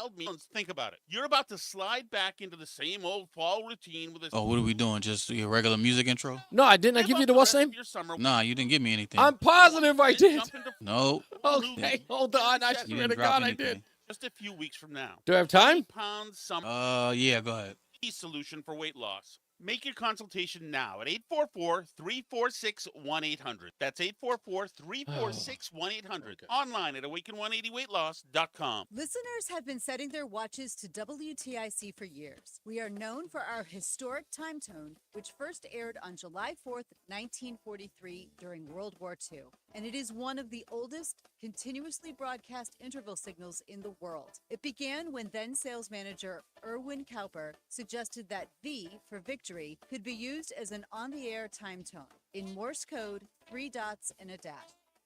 wild meals. Think about it. You're about to slide back into the same old fall routine with a. Oh, what are we doing? Just your regular music intro? No, I didn't. I give you the what's name? Nah, you didn't give me anything. I'm positive I did. No. Okay, hold on. I You swear didn't to drop God I anything. did. Just a few weeks from now. Do I have time? £8 summer Yeah, go ahead. solution for weight loss. Make your consultation now at 844-346-1800. That's 844-346-1800. Online at awaken180weightloss.com. Listeners have been setting their watches to WTIC for years. We are known for our historic time tone, which first aired on July 4th, 1943 during World War II. And it is one of the oldest continuously broadcast interval signals in the world. It began when then sales manager Erwin Cowper suggested that V for victory could be used as an on-the-air time tone. In Morse code, 3 dots and a dash.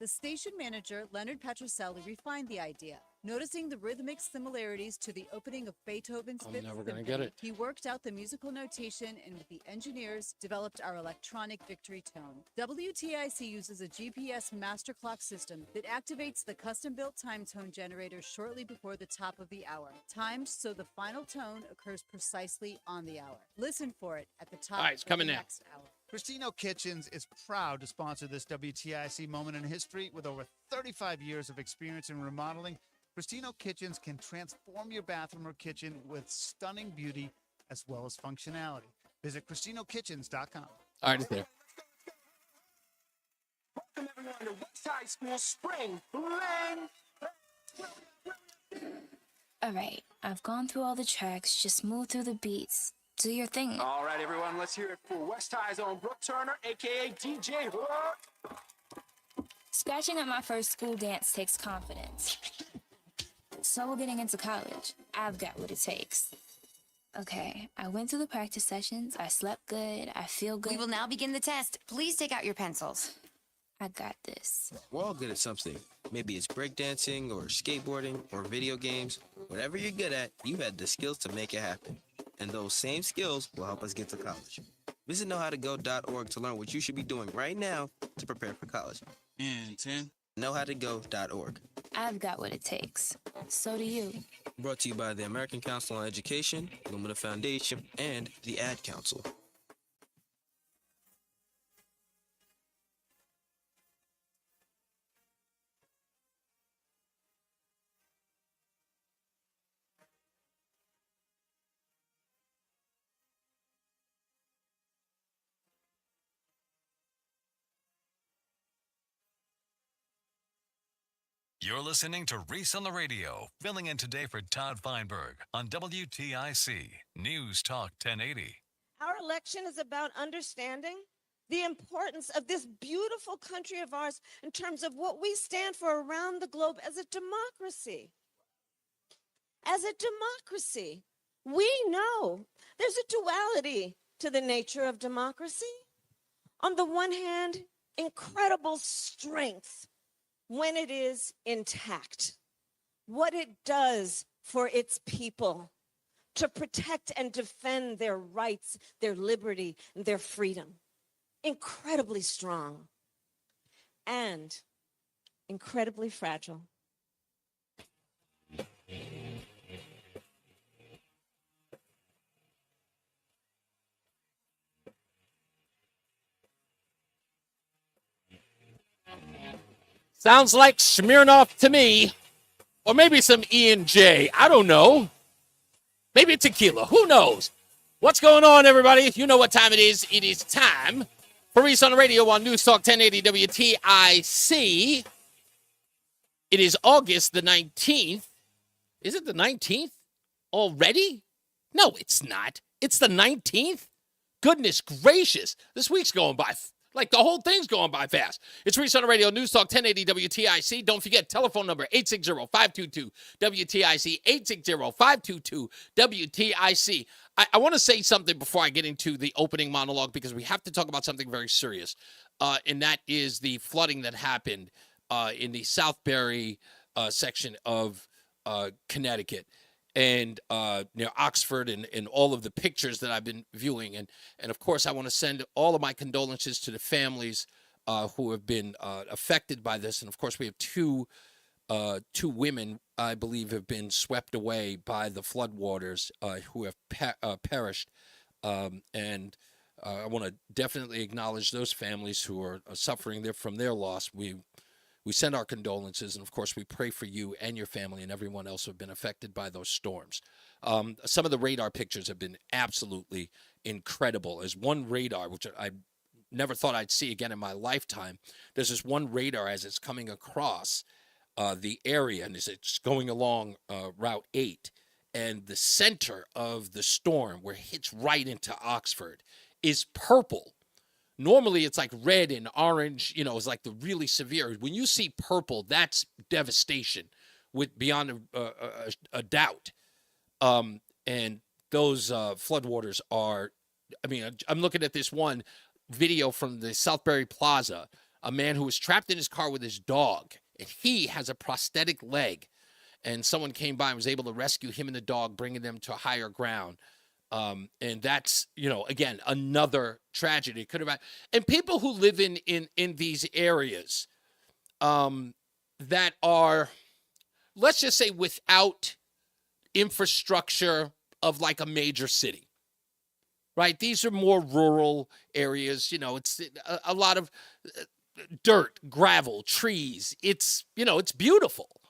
The station manager, Leonard Petrocelli, refined the idea. Noticing the rhythmic similarities to the opening of Beethoven's Fifth Symphony, he worked out the musical notation and with the engineers developed our electronic victory tone. WTIC uses a GPS master clock system that activates the custom-built time tone generator shortly before the top of the hour, timed so the final tone occurs precisely on the hour. Listen for it at the top of the next hour. Cristino Kitchens is proud to sponsor this WTIC moment in history. With over 35 years of experience in remodeling, Cristino Kitchens can transform your bathroom or kitchen with stunning beauty as well as functionality. Visit CristinoKitchens.com. All right, it's there. Welcome everyone to West High School Spring Fling. All right, I've gone through all the tracks. Just move through the beats. Do your thing. All right, everyone, let's hear it for West High's own Brooke Turner, a.k.a. DJ Hook. Scratching at my first school dance takes confidence. So getting into college, I've got what it takes. Okay, I went through the practice sessions. I slept good. I feel good. We will now begin the test. Please take out your pencils. I got this. We're all good at something. Maybe it's breakdancing or skateboarding or video games. Whatever you're good at, you had the skills to make it happen. And those same skills will help us get to college. Visit knowhowtogo.org to learn what you should be doing right now to prepare for college. And 10. Knowhowtogo.org. I've got what it takes. So do you. Brought to you by the American Council on Education, Lumina Foundation, and the Ad Council. You're listening to Reese on the Radio, filling in today for Todd Feinberg on WTIC News Talk 1080. Our election is about understanding the importance of this beautiful country of ours in terms of what we stand for around the globe as a democracy. As a democracy, we know there's a duality to the nature of democracy. On the one hand, incredible strength when it is intact, what it does for its people to protect and defend their rights, their liberty, and their freedom. Incredibly strong and incredibly fragile. Sounds like Smirnoff to me. Or maybe some E&J. I don't know. Maybe tequila. Who knows? What's going on, everybody? You know what time it is. It is time for Reese on the Radio on News Talk 1080 WTIC. It is August the 19th. Is it the 19th already? No, it's not. It's the 19th? Goodness gracious. This week's going by like the whole thing's going by fast. It's Reese on the Radio, News Talk 1080 WTIC. Don't forget, telephone number 860-522-WTIC, 860-522-WTIC. I want to say something before I get into the opening monologue because we have to talk about something very serious, and that is the flooding that happened in the Southbury section of Connecticut. And near Oxford and all of the pictures that I've been viewing. And of course, I want to send all of my condolences to the families who have been affected by this. And, of course, we have two 2 women, I believe, have been swept away by the floodwaters who have perished. And I want to definitely acknowledge those families who are suffering from their loss. We send our condolences, and of course, we pray for you and your family and everyone else who have been affected by those storms. Some of the radar pictures have been absolutely incredible. There's one radar, which I never thought I'd see again in my lifetime. There's this one radar as it's coming across the area, and it's going along Route 8, and the center of the storm, where it hits right into Oxford, is purple. Normally, it's like red and orange, it's like the really severe. When you see purple, that's devastation beyond a doubt. And those floodwaters are, I'm looking at this one video from the Southbury Plaza, a man who was trapped in his car with his dog, and he has a prosthetic leg, and someone came by and was able to rescue him and the dog, bringing them to higher ground. And that's, again, another tragedy. Could have, and people who live in these areas that are, let's just say, without infrastructure of like a major city, right? These are more rural areas. It's a lot of dirt, gravel, trees. It's beautiful.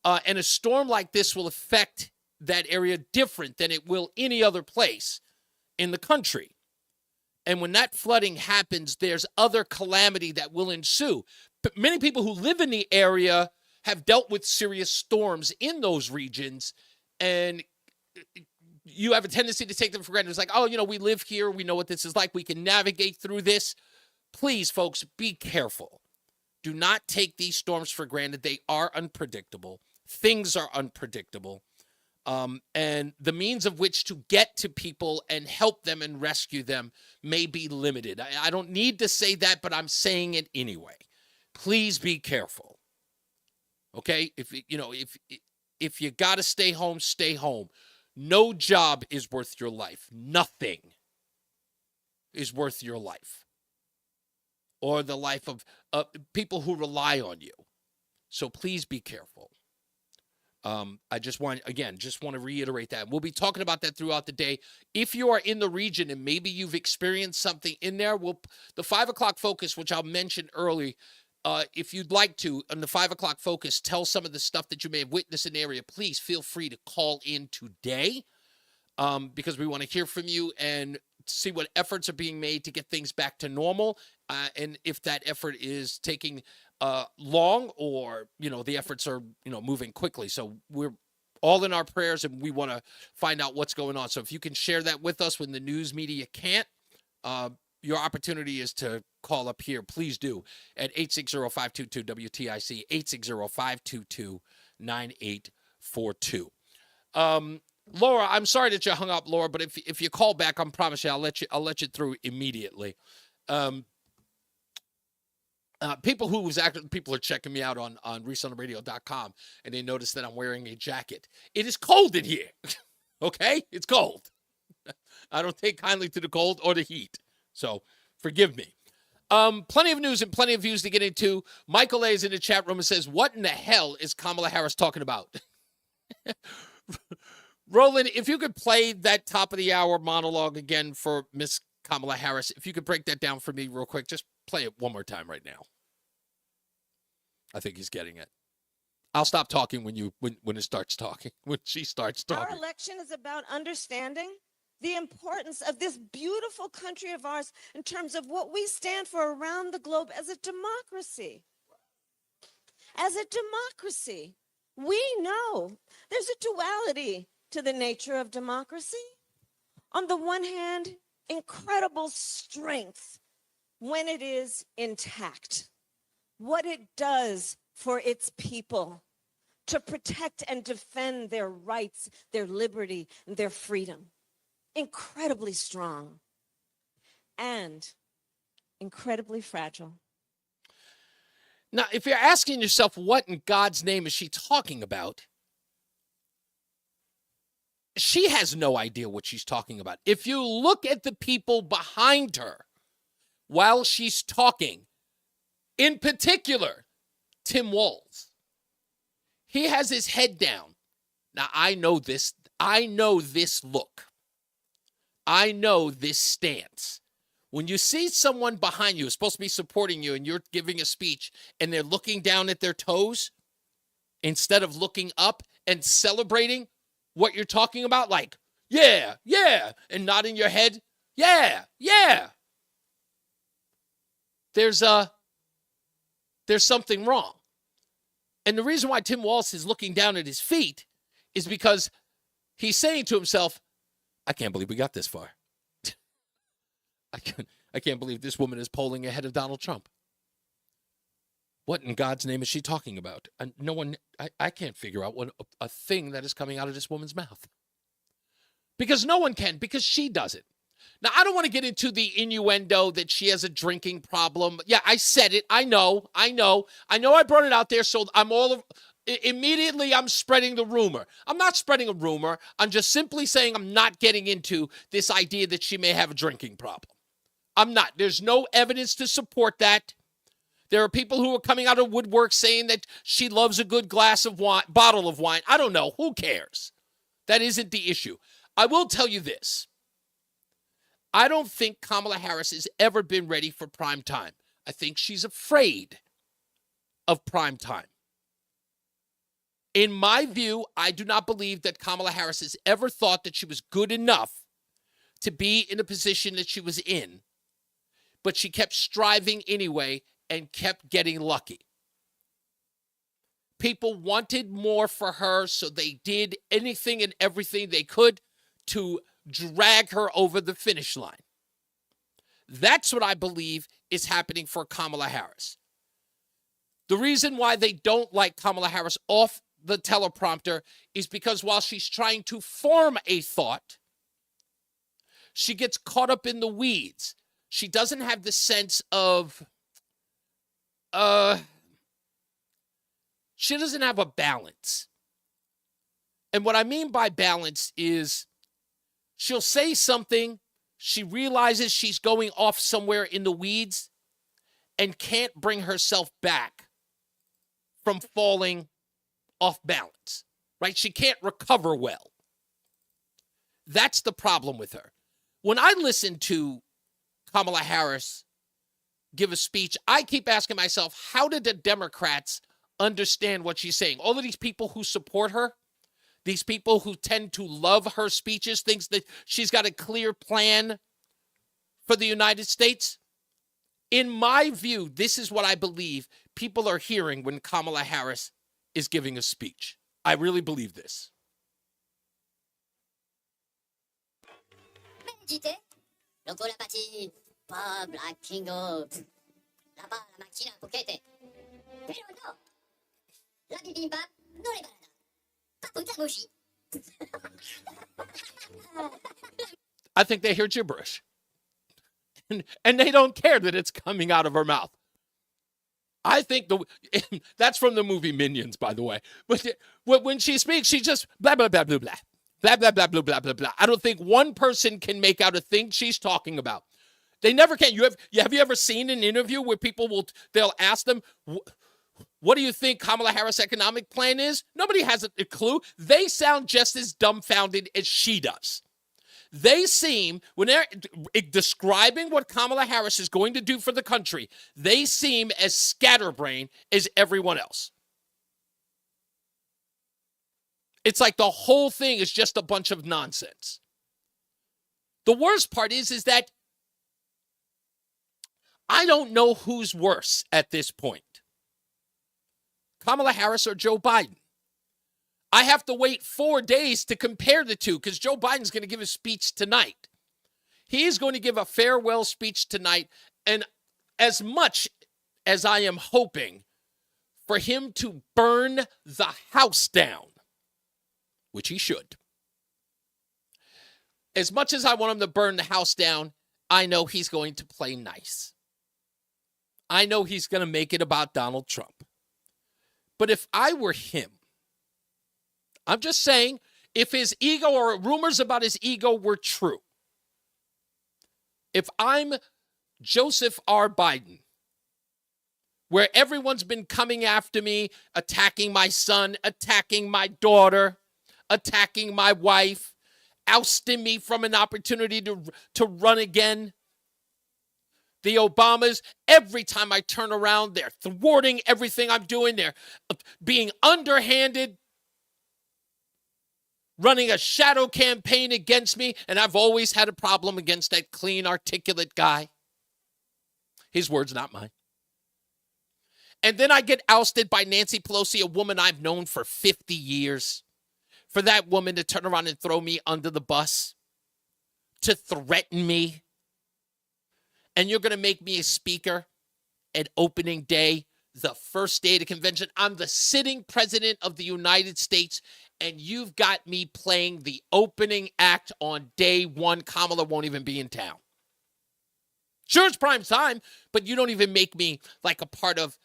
And a storm like this will affect that area different than it will any other place in the country. And when that flooding happens, there's other calamity that will ensue. But many people who live in the area have dealt with serious storms in those regions, and you have a tendency to take them for granted. It's like, we live here. We know what this is like. We can navigate through this. Please, folks, be careful. Do not take these storms for granted. They are unpredictable. Things are unpredictable. And the means of which to get to people and help them and rescue them may be limited. I don't need to say that, but I'm saying it anyway. Please be careful. Okay? If you got to stay home, stay home. No job is worth your life. Nothing is worth your life or the life of people who rely on you. So please be careful. I just want to reiterate that. We'll be talking about that throughout the day. If you are in the region and maybe you've experienced something in there, the 5 o'clock focus, which I'll mention early, if you'd like to, on the 5 o'clock focus, tell some of the stuff that you may have witnessed in the area, please feel free to call in today because we want to hear from you and see what efforts are being made to get things back to normal. And if that effort is taking long or, the efforts are, moving quickly. So we're all in our prayers and we want to find out what's going on. So if you can share that with us when the news media can't, your opportunity is to call up here. Please do at 860-522-WTIC, 860-522-9842. Laura, I'm sorry that you hung up, Laura, but if you call back, I promise you, I'll let you through immediately. People are checking me out on ReeseOnTheRadio.com, and they notice that I'm wearing a jacket. It is cold in here. Okay? It's cold. I don't take kindly to the cold or the heat. So forgive me. Plenty of news and plenty of views to get into. Michael A. is in the chat room and says, what in the hell is Kamala Harris talking about? Roland, if you could play that top of the hour monologue again for Miss Kamala Harris, if you could break that down for me real quick, just play it one more time right now. I think he's getting it. I'll stop talking when it starts talking, when she starts talking. Our election is about understanding the importance of this beautiful country of ours in terms of what we stand for around the globe as a democracy. As a democracy, we know there's a duality to the nature of democracy. On the one hand, incredible strength when it is intact, what it does for its people to protect and defend their rights, their liberty, and their freedom. Incredibly strong and incredibly fragile. Now, if you're asking yourself, what in God's name is she talking about? She has no idea what she's talking about. If you look at the people behind her while she's talking, in particular, Tim Walz, He has his head down. Now, I know this. I know this look. I know this stance. When you see someone behind you who's supposed to be supporting you and you're giving a speech and they're looking down at their toes instead of looking up and celebrating what you're talking about, like, yeah, yeah, and nodding your head, yeah, yeah. There's something wrong. And the reason why Tim Walz is looking down at his feet is because he's saying to himself, I can't believe we got this far. I can't believe this woman is polling ahead of Donald Trump. What in God's name is she talking about? And no one, I can't figure out what a thing that is coming out of this woman's mouth. Because no one can, because she does it. Now, I don't want to get into the innuendo that she has a drinking problem. Yeah, I said it. I know I brought it out there, so immediately I'm spreading the rumor. I'm not spreading a rumor. I'm just simply saying I'm not getting into this idea that she may have a drinking problem. I'm not. There's no evidence to support that. There are people who are coming out of woodwork saying that she loves a good glass of wine, bottle of wine. I don't know. Who cares? That isn't the issue. I will tell you this. I don't think Kamala Harris has ever been ready for prime time. I think she's afraid of prime time. In my view, I do not believe that Kamala Harris has ever thought that she was good enough to be in a position that she was in, but she kept striving anyway and kept getting lucky. People wanted more for her, so they did anything and everything they could to drag her over the finish line. That's what I believe is happening for Kamala Harris. The reason why they don't like Kamala Harris off the teleprompter is because while she's trying to form a thought, she gets caught up in the weeds. She doesn't have the sense of, she doesn't have a balance. And what I mean by balance is she'll say something, she realizes she's going off somewhere in the weeds and can't bring herself back from falling off balance, right? She can't recover well. That's the problem with her. When I listen to Kamala Harris give a speech, I keep asking myself, how did the Democrats understand what she's saying? All of these people who support her, these people who tend to love her speeches, thinks that she's got a clear plan for the United States. In my view, this is what I believe people are hearing when Kamala Harris is giving a speech. I really believe this. I think they hear gibberish. And they don't care that it's coming out of her mouth. I think that's from the movie Minions, by the way. But when she speaks, she just blah, blah, blah, blah, blah. Blah, blah, blah, blah, blah, blah, blah. I don't think one person can make out a thing she's talking about. They never can. Have you ever seen an interview where they'll ask them, what do you think Kamala Harris' economic plan is? Nobody has a clue. They sound just as dumbfounded as she does. They seem, when they're describing what Kamala Harris is going to do for the country, they seem as scatterbrained as everyone else. It's like the whole thing is just a bunch of nonsense. The worst part is that I don't know who's worse at this point. Kamala Harris or Joe Biden. I have to wait 4 days to compare the two because Joe Biden's going to give a speech tonight. He's going to give a farewell speech tonight. And as much as I am hoping for him to burn the house down, which he should, as much as I want him to burn the house down, I know he's going to play nice. I know he's going to make it about Donald Trump. But if I were him, I'm just saying, if his ego or rumors about his ego were true, if I'm Joseph R. Biden, where everyone's been coming after me, attacking my son, attacking my daughter, attacking my wife, ousting me from an opportunity to run again. The Obamas, every time I turn around, they're thwarting everything I'm doing. They're being underhanded, running a shadow campaign against me, and I've always had a problem against that clean, articulate guy. His words, not mine. And then I get ousted by Nancy Pelosi, a woman I've known for 50 years. For that woman to turn around and throw me under the bus, to threaten me. And you're going to make me a speaker at opening day, the first day of the convention. I'm the sitting president of the United States, and you've got me playing the opening act on day one. Kamala won't even be in town. Sure, it's prime time, but you don't even make me like a part of,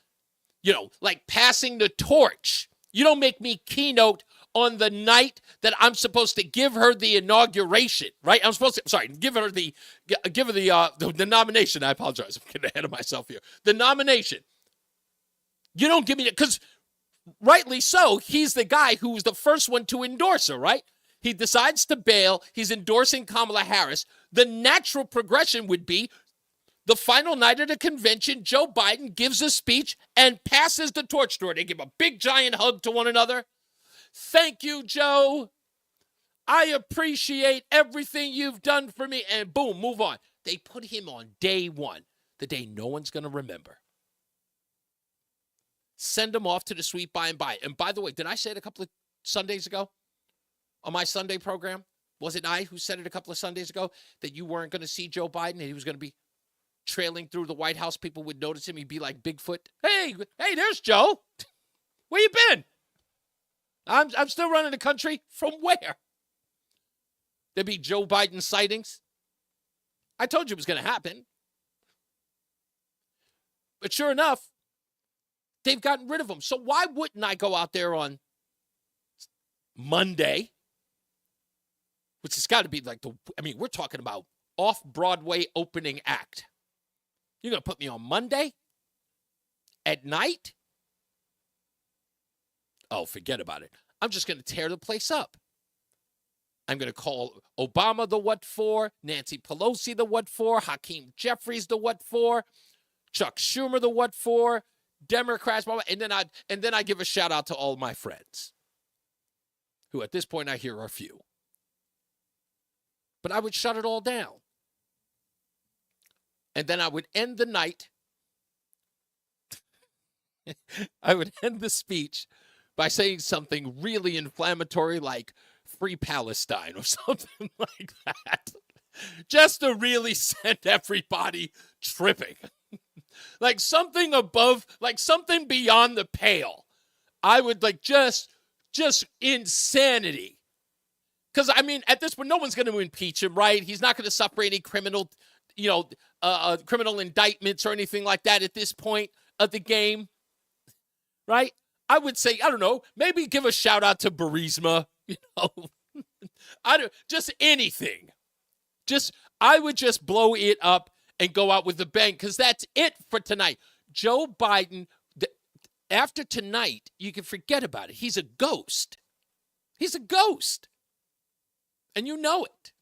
like passing the torch. You don't make me keynote on the night that I'm supposed to give her the inauguration, right? I'm supposed to, give her the nomination. I apologize. I'm getting ahead of myself here. The nomination. You don't give me that, because rightly so, he's the guy who was the first one to endorse her, right? He decides to bail. He's endorsing Kamala Harris. The natural progression would be the final night of the convention, Joe Biden gives a speech and passes the torch to her. They give a big, giant hug to one another. Thank you, Joe. I appreciate everything you've done for me. And boom, move on. They put him on day one, the day no one's going to remember. Send him off to the sweet by and by. And by the way, did I say it a couple of Sundays ago on my Sunday program? Was it I who said it a couple of Sundays ago that you weren't going to see Joe Biden and he was going to be trailing through the White House? People would notice him. He'd be like Bigfoot. Hey, there's Joe. Where you been? I'm still running the country. From where? There'd be Joe Biden sightings. I told you it was going to happen. But sure enough, they've gotten rid of him. So why wouldn't I go out there on Monday, which has got to be like we're talking about off-Broadway opening act. You're going to put me on Monday at night? Oh, forget about it. I'm just going to tear the place up. I'm going to call Obama the what for, Nancy Pelosi the what for, Hakeem Jeffries the what for, Chuck Schumer the what for, Democrats, and then I give a shout out to all my friends, who at this point I hear are few. But I would shut it all down. And then I would end the night. I would end the speech by saying something really inflammatory like Free Palestine or something like that. Just to really send everybody tripping. Like something above, like something beyond the pale. I would like just insanity. Because, at this point, no one's going to impeach him, right? He's not going to suffer any criminal indictments or anything like that at this point of the game, right? I would say, I don't know, maybe give a shout out to Burisma, just anything. I would just blow it up and go out with a bang, because that's it for tonight. Joe Biden, after tonight, you can forget about it. He's a ghost. He's a ghost. And you know it.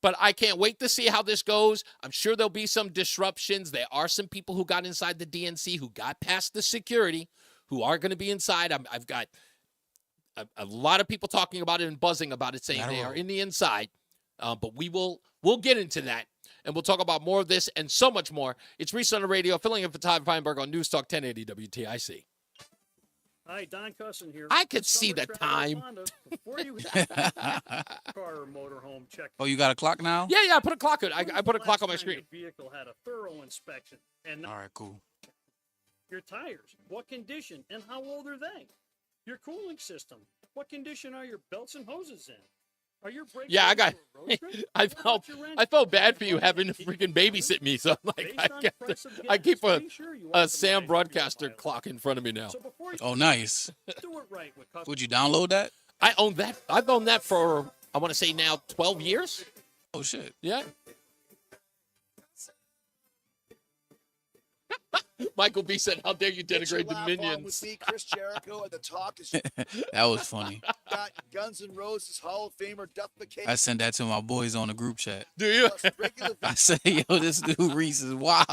But I can't wait to see how this goes. I'm sure there'll be some disruptions. There are some people who got inside the DNC who got past the security who are going to be inside. I've got a lot of people talking about it and buzzing about it, saying they are in the inside. But we'll get into that. And we'll talk about more of this and so much more. It's Reese on the Radio, filling in for Todd Feinberg on NewsTalk 1080 WTIC. Hi, Don Cusson here. I could see the time. Before you car or motorhome, check. Oh, you got a clock now? Yeah, I put a clock on. I put a clock on my screen. Your vehicle had a thorough inspection. And all right, cool. Your tires, what condition and how old are they? Your cooling system, what condition are your belts and hoses in? Are your brakes? Yeah, I felt bad for you having to freaking babysit me. So I'm like, I keep a Sam broadcaster clock in front of me now. Oh, nice. Do it right with Would you download that? I own that. I've owned that for, I want to say now 12 years. Oh, shit. Yeah. Michael B said, "How dare you Get your denigrate the laugh on Minions?" with me, Chris Jericho, and the talk is That was funny. got Guns N' Roses Hall of Famer Duff McKagan. I sent that to my boys on the group chat. Do you? Plus regular I said, yo, this dude Reese is wild.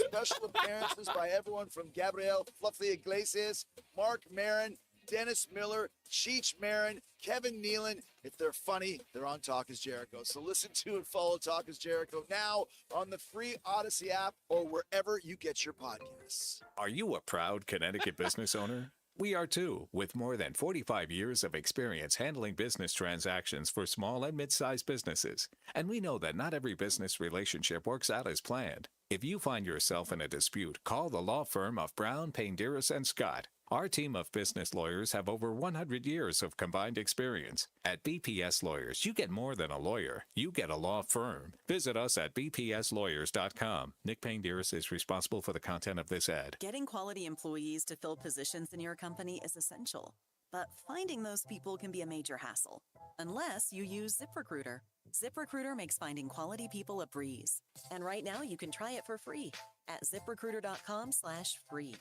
special appearances by everyone from Gabrielle Fluffy Iglesias, Mark Maron, Dennis Miller, Cheech Marin, Kevin Nealon. If they're funny, they're on Talk is Jericho. So listen to and follow Talk is Jericho now on the free Odyssey app or wherever you get your podcasts. Are you a proud Connecticut business owner? We are too, with more than 45 years of experience handling business transactions for small and mid-sized businesses. And we know that not every business relationship works out as planned. If you find yourself in a dispute, call the law firm of Brown, Painderis, and Scott. Our team of business lawyers have over 100 years of combined experience. At BPS Lawyers, you get more than a lawyer. You get a law firm. Visit us at bpslawyers.com. Nick Painderis is responsible for the content of this ad. Getting quality employees to fill positions in your company is essential, but finding those people can be a major hassle, unless you use ZipRecruiter. ZipRecruiter makes finding quality people a breeze. And right now you can try it for free at ziprecruiter.com/free.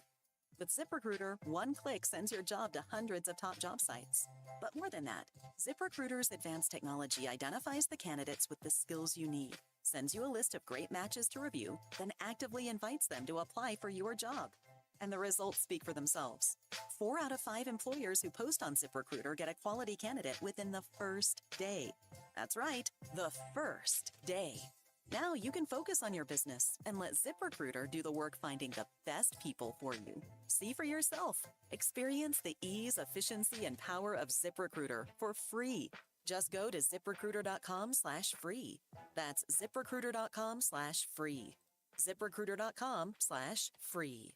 With ZipRecruiter, one click sends your job to hundreds of top job sites. But more than that, ZipRecruiter's advanced technology identifies the candidates with the skills you need, sends you a list of great matches to review, then actively invites them to apply for your job. And the results speak for themselves. 4 out of 5 employers who post on ZipRecruiter get a quality candidate within the first day. That's right, the first day. Now you can focus on your business and let ZipRecruiter do the work finding the best people for you. See for yourself. Experience the ease, efficiency, and power of ZipRecruiter for free. Just go to ziprecruiter.com/free. That's ziprecruiter.com/free. ziprecruiter.com/free.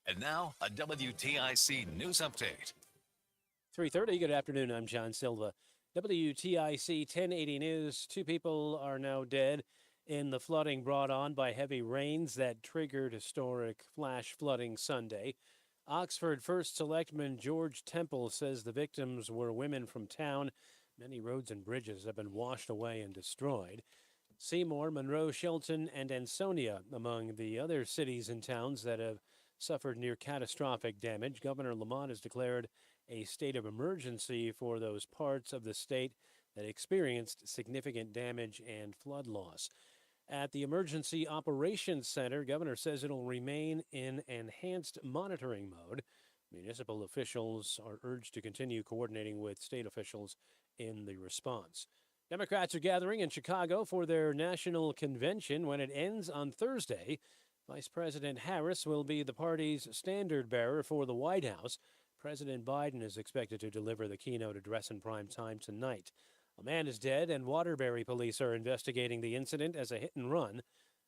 And now, a WTIC news update. 3:30. Good afternoon. I'm John Silva. WTIC 1080 News. 2 people are now dead in the flooding brought on by heavy rains that triggered historic flash flooding Sunday. Oxford First Selectman George Temple says the victims were women from town. Many roads and bridges have been washed away and destroyed. Seymour, Monroe, Shelton, and Ansonia among the other cities and towns that have suffered near catastrophic damage. Governor Lamont has declared a state of emergency for those parts of the state that experienced significant damage and flood loss. At the Emergency Operations Center, Governor says it'll remain in enhanced monitoring mode. Municipal officials are urged to continue coordinating with state officials in the response. Democrats are gathering in Chicago for their national convention. When it ends on Thursday, Vice President Harris will be the party's standard bearer for the White House. President Biden is expected to deliver the keynote address in prime time tonight. A man is dead, and Waterbury police are investigating the incident as a hit and run.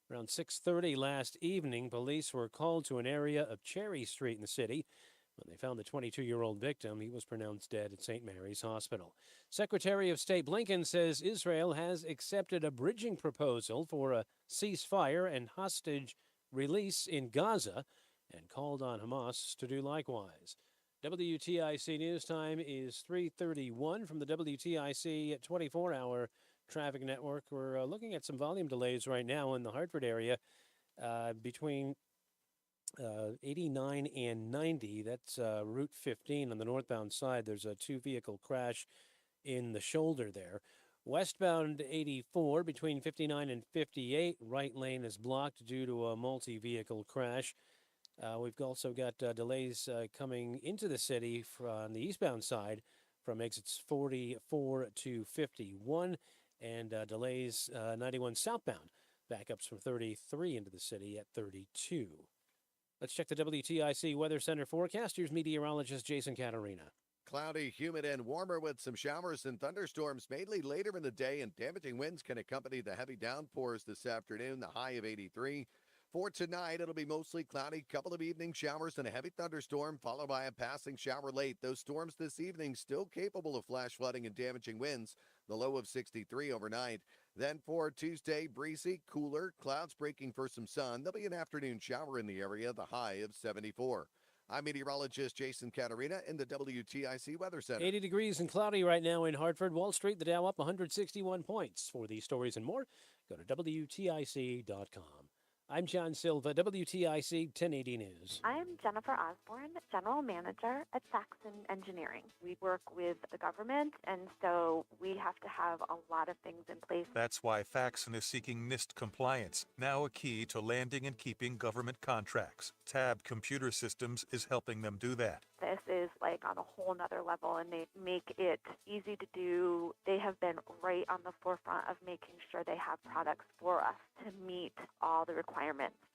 Around 6:30 last evening, police were called to an area of Cherry Street in the city. When they found the 22-year-old victim, he was pronounced dead at St. Mary's Hospital. Secretary of State Blinken says Israel has accepted a bridging proposal for a ceasefire and hostage release in Gaza and called on Hamas to do likewise. WTIC News Time is 3:31 from the WTIC 24-hour traffic network. We're looking at some volume delays right now in the Hartford area between 89 and 90. That's Route 15 on the northbound side. There's a 2-vehicle crash in the shoulder there. Westbound 84 between 59 and 58. Right lane is blocked due to a multi-vehicle crash. We've also got delays coming into the city on the eastbound side from exits 44 to 51, and delays 91 southbound. Backups from 33 into the city at 32. Let's check the WTIC Weather Center forecast. Here's meteorologist Jason Catarina. Cloudy, humid, and warmer with some showers and thunderstorms mainly later in the day, and damaging winds can accompany the heavy downpours this afternoon, the high of 83. For tonight, it'll be mostly cloudy, couple of evening showers and a heavy thunderstorm, followed by a passing shower late. Those storms this evening still capable of flash flooding and damaging winds, the low of 63 overnight. Then for Tuesday, breezy, cooler, clouds breaking for some sun. There'll be an afternoon shower in the area, the high of 74. I'm meteorologist Jason Catarina in the WTIC Weather Center. 80 degrees and cloudy right now in Hartford. Wall Street, the Dow up 161 points. For these stories and more, go to WTIC.com. I'm John Silva, WTIC 1080 News. I'm Jennifer Osborne, General Manager at Saxon Engineering. We work with the government, and so we have to have a lot of things in place. That's why Faxon is seeking NIST compliance, now a key to landing and keeping government contracts. Tab Computer Systems is helping them do that. This is like on a whole nother level, and they make it easy to do. They have been right on the forefront of making sure they have products for us to meet all the requirements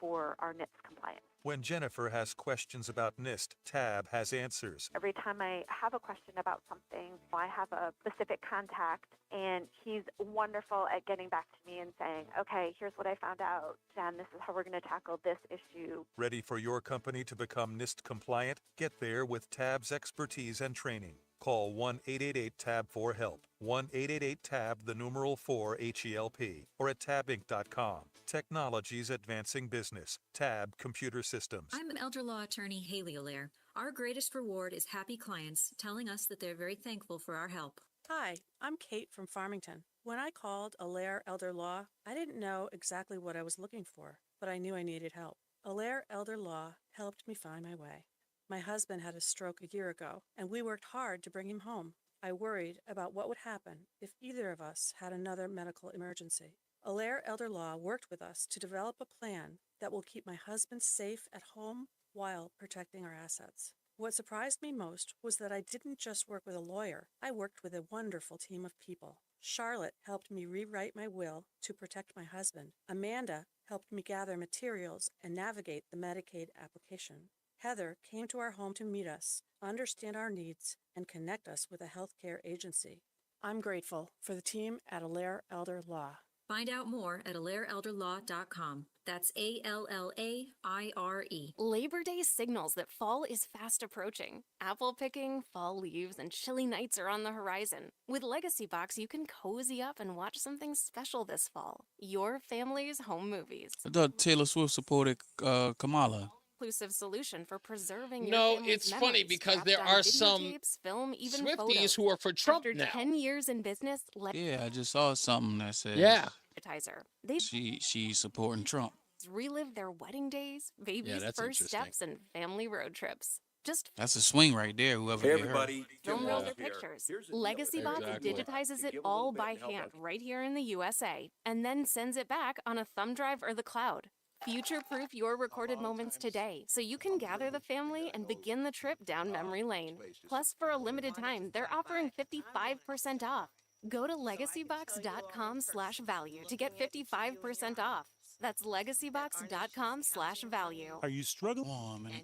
for our NIST compliance. When Jennifer has questions about NIST, Tab has answers. Every time I have a question about something, I have a specific contact, and he's wonderful at getting back to me and saying, okay, here's what I found out, Jen, this is how we're going to tackle this issue. Ready for your company to become NIST compliant? Get there with Tab's expertise and training. Call 1-888-TAB-4-HELP, 1-888-TAB, the numeral 4, HELP, or at tabinc.com. Technology's advancing business. Tab Computer Systems. I'm elder law attorney Haley Allaire. Our greatest reward is happy clients telling us that they're very thankful for our help. Hi, I'm Kate from Farmington. When I called Allaire Elder Law, I didn't know exactly what I was looking for, but I knew I needed help. Allaire Elder Law helped me find my way. My husband had a stroke a year ago, and we worked hard to bring him home. I worried about what would happen if either of us had another medical emergency. Allaire Elder Law worked with us to develop a plan that will keep my husband safe at home while protecting our assets. What surprised me most was that I didn't just work with a lawyer. I worked with a wonderful team of people. Charlotte helped me rewrite my will to protect my husband. Amanda helped me gather materials and navigate the Medicaid application. Heather came to our home to meet us, understand our needs, and connect us with a healthcare agency. I'm grateful for the team at Allaire Elder Law. Find out more at AllaireElderLaw.com. That's ALLAIRE. Labor Day signals that fall is fast approaching. Apple picking, fall leaves, and chilly nights are on the horizon. With Legacy Box, you can cozy up and watch something special this fall. Your family's home movies. I thought Taylor Swift supported Kamala. Inclusive solution for preserving your No, family's it's memories. funny because Wrapped there on are some videotapes, film, even Swifties photos. who are for Trump After now. 10 years in business, Yeah, I just saw something that said advertiser. They she's supporting Trump. relive their wedding days, babies' that's first interesting. steps, and family road trips. Just That's a swing right there, whoever Hey, did her. everybody. Film rolls or pictures. Legacy Box digitizes it all by hand right here in the USA and then sends it back on a thumb drive or the cloud. Future-proof your recorded moments today so you can gather the family and begin the trip down memory lane. Plus, for a limited time, they're offering 55% off. Go to legacybox.com/value to get 55% off. That's legacybox.com/value. Are you struggling?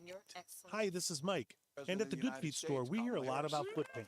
Hi, this is Mike. And at the Good Feet store, we hear a lot about foot pain,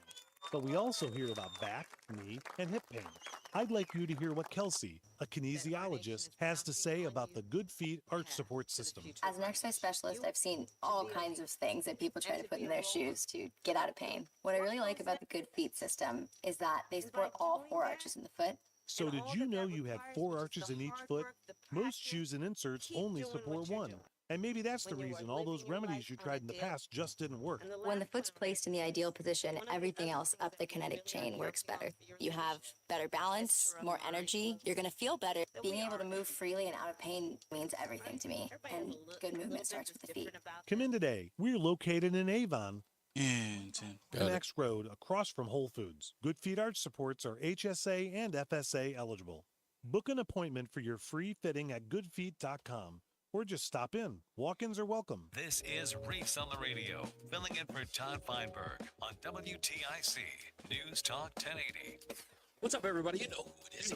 but we also hear about back, knee, and hip pain. I'd like you to hear what Kelsey, a kinesiologist, has to say about the Good Feet arch support system. As an exercise specialist, I've seen all kinds of things that people try to put in their shoes to get out of pain. What I really like about the Good Feet system is that they support all 4 arches in the foot. So did you know you had 4 arches in each foot? Most shoes and inserts only support 1. And maybe that's the reason all those remedies you tried in the past just didn't work. When the foot's placed in the ideal position, everything else up the kinetic chain works better. You have better balance, more energy, you're going to feel better. Being able to move freely and out of pain means everything to me. And good movement starts with the feet. Come in today. We're located in Avon. Got it. Next Road, across from Whole Foods. Good Feet arch supports are HSA and FSA eligible. Book an appointment for your free fitting at goodfeet.com. Or just stop in. Walk-ins are welcome. This is Reese on the Radio, filling in for Todd Feinberg on WTIC News Talk 1080. What's up, everybody? You know who it is.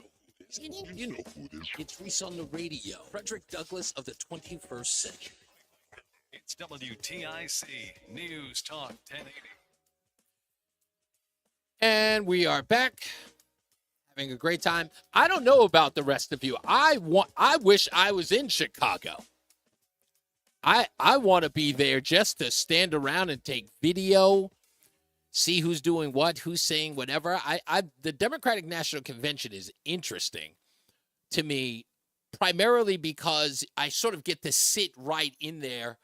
You know who it is. It's Reese on the Radio. Frederick Douglass of the 21st century. It's WTIC News Talk 1080. And we are back, having a great time. I don't know about the rest of you. I wish I was in Chicago. I want to be there just to stand around and take video, see who's doing what, who's saying whatever. The Democratic National Convention is interesting to me, primarily because I sort of get to sit right in there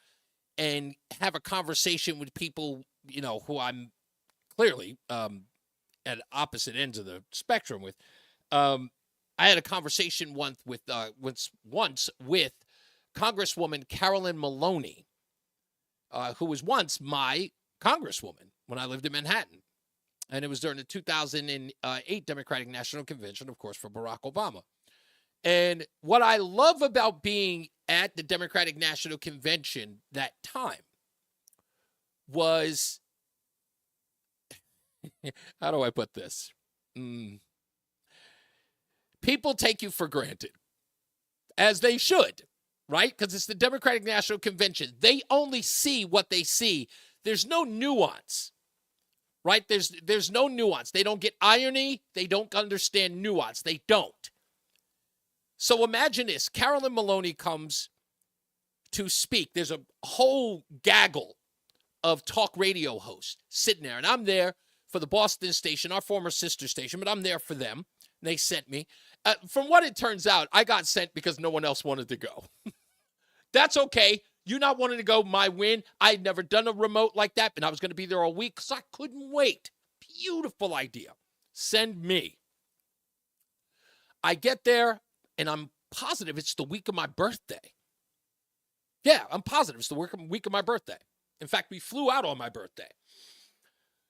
and have a conversation with people, you know, who I'm clearly at opposite ends of the spectrum with. I had a conversation once with Congresswoman Carolyn Maloney, who was once my congresswoman when I lived in Manhattan. And it was during the 2008 Democratic National Convention, of course, for Barack Obama. And what I love about being at the Democratic National Convention that time was, how do I put this? People take you for granted, as they should, right? Because it's the Democratic National Convention. They only see what they see. There's no nuance, right? There's no nuance. They don't get irony. They don't understand nuance. They don't. So imagine this. Carolyn Maloney comes to speak. There's a whole gaggle of talk radio hosts sitting there. And I'm there for the Boston station, our former sister station, but I'm there for them. They sent me. From what it turns out, I got sent because no one else wanted to go. That's okay. You not wanting to go, my win. I had never done a remote like that, and I was going to be there all week because I couldn't wait. Beautiful idea. Send me. I get there, and I'm positive it's the week of my birthday. Yeah, I'm positive it's the week of my birthday. In fact, we flew out on my birthday.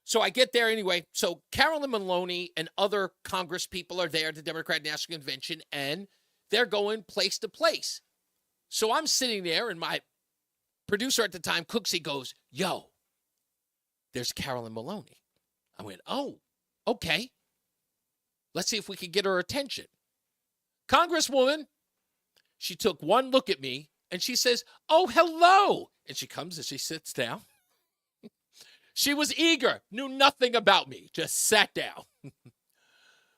So I get there anyway. So Carolyn Maloney and other Congress people are there at the Democratic National Convention, and they're going place to place. So I'm sitting there, and my producer at the time, Cooksey, goes, yo, there's Carolyn Maloney. I went, oh, okay. Let's see if we can get her attention. Congresswoman, she took one look at me, and she says, oh, hello. And she comes and she sits down. She was eager, knew nothing about me, just sat down.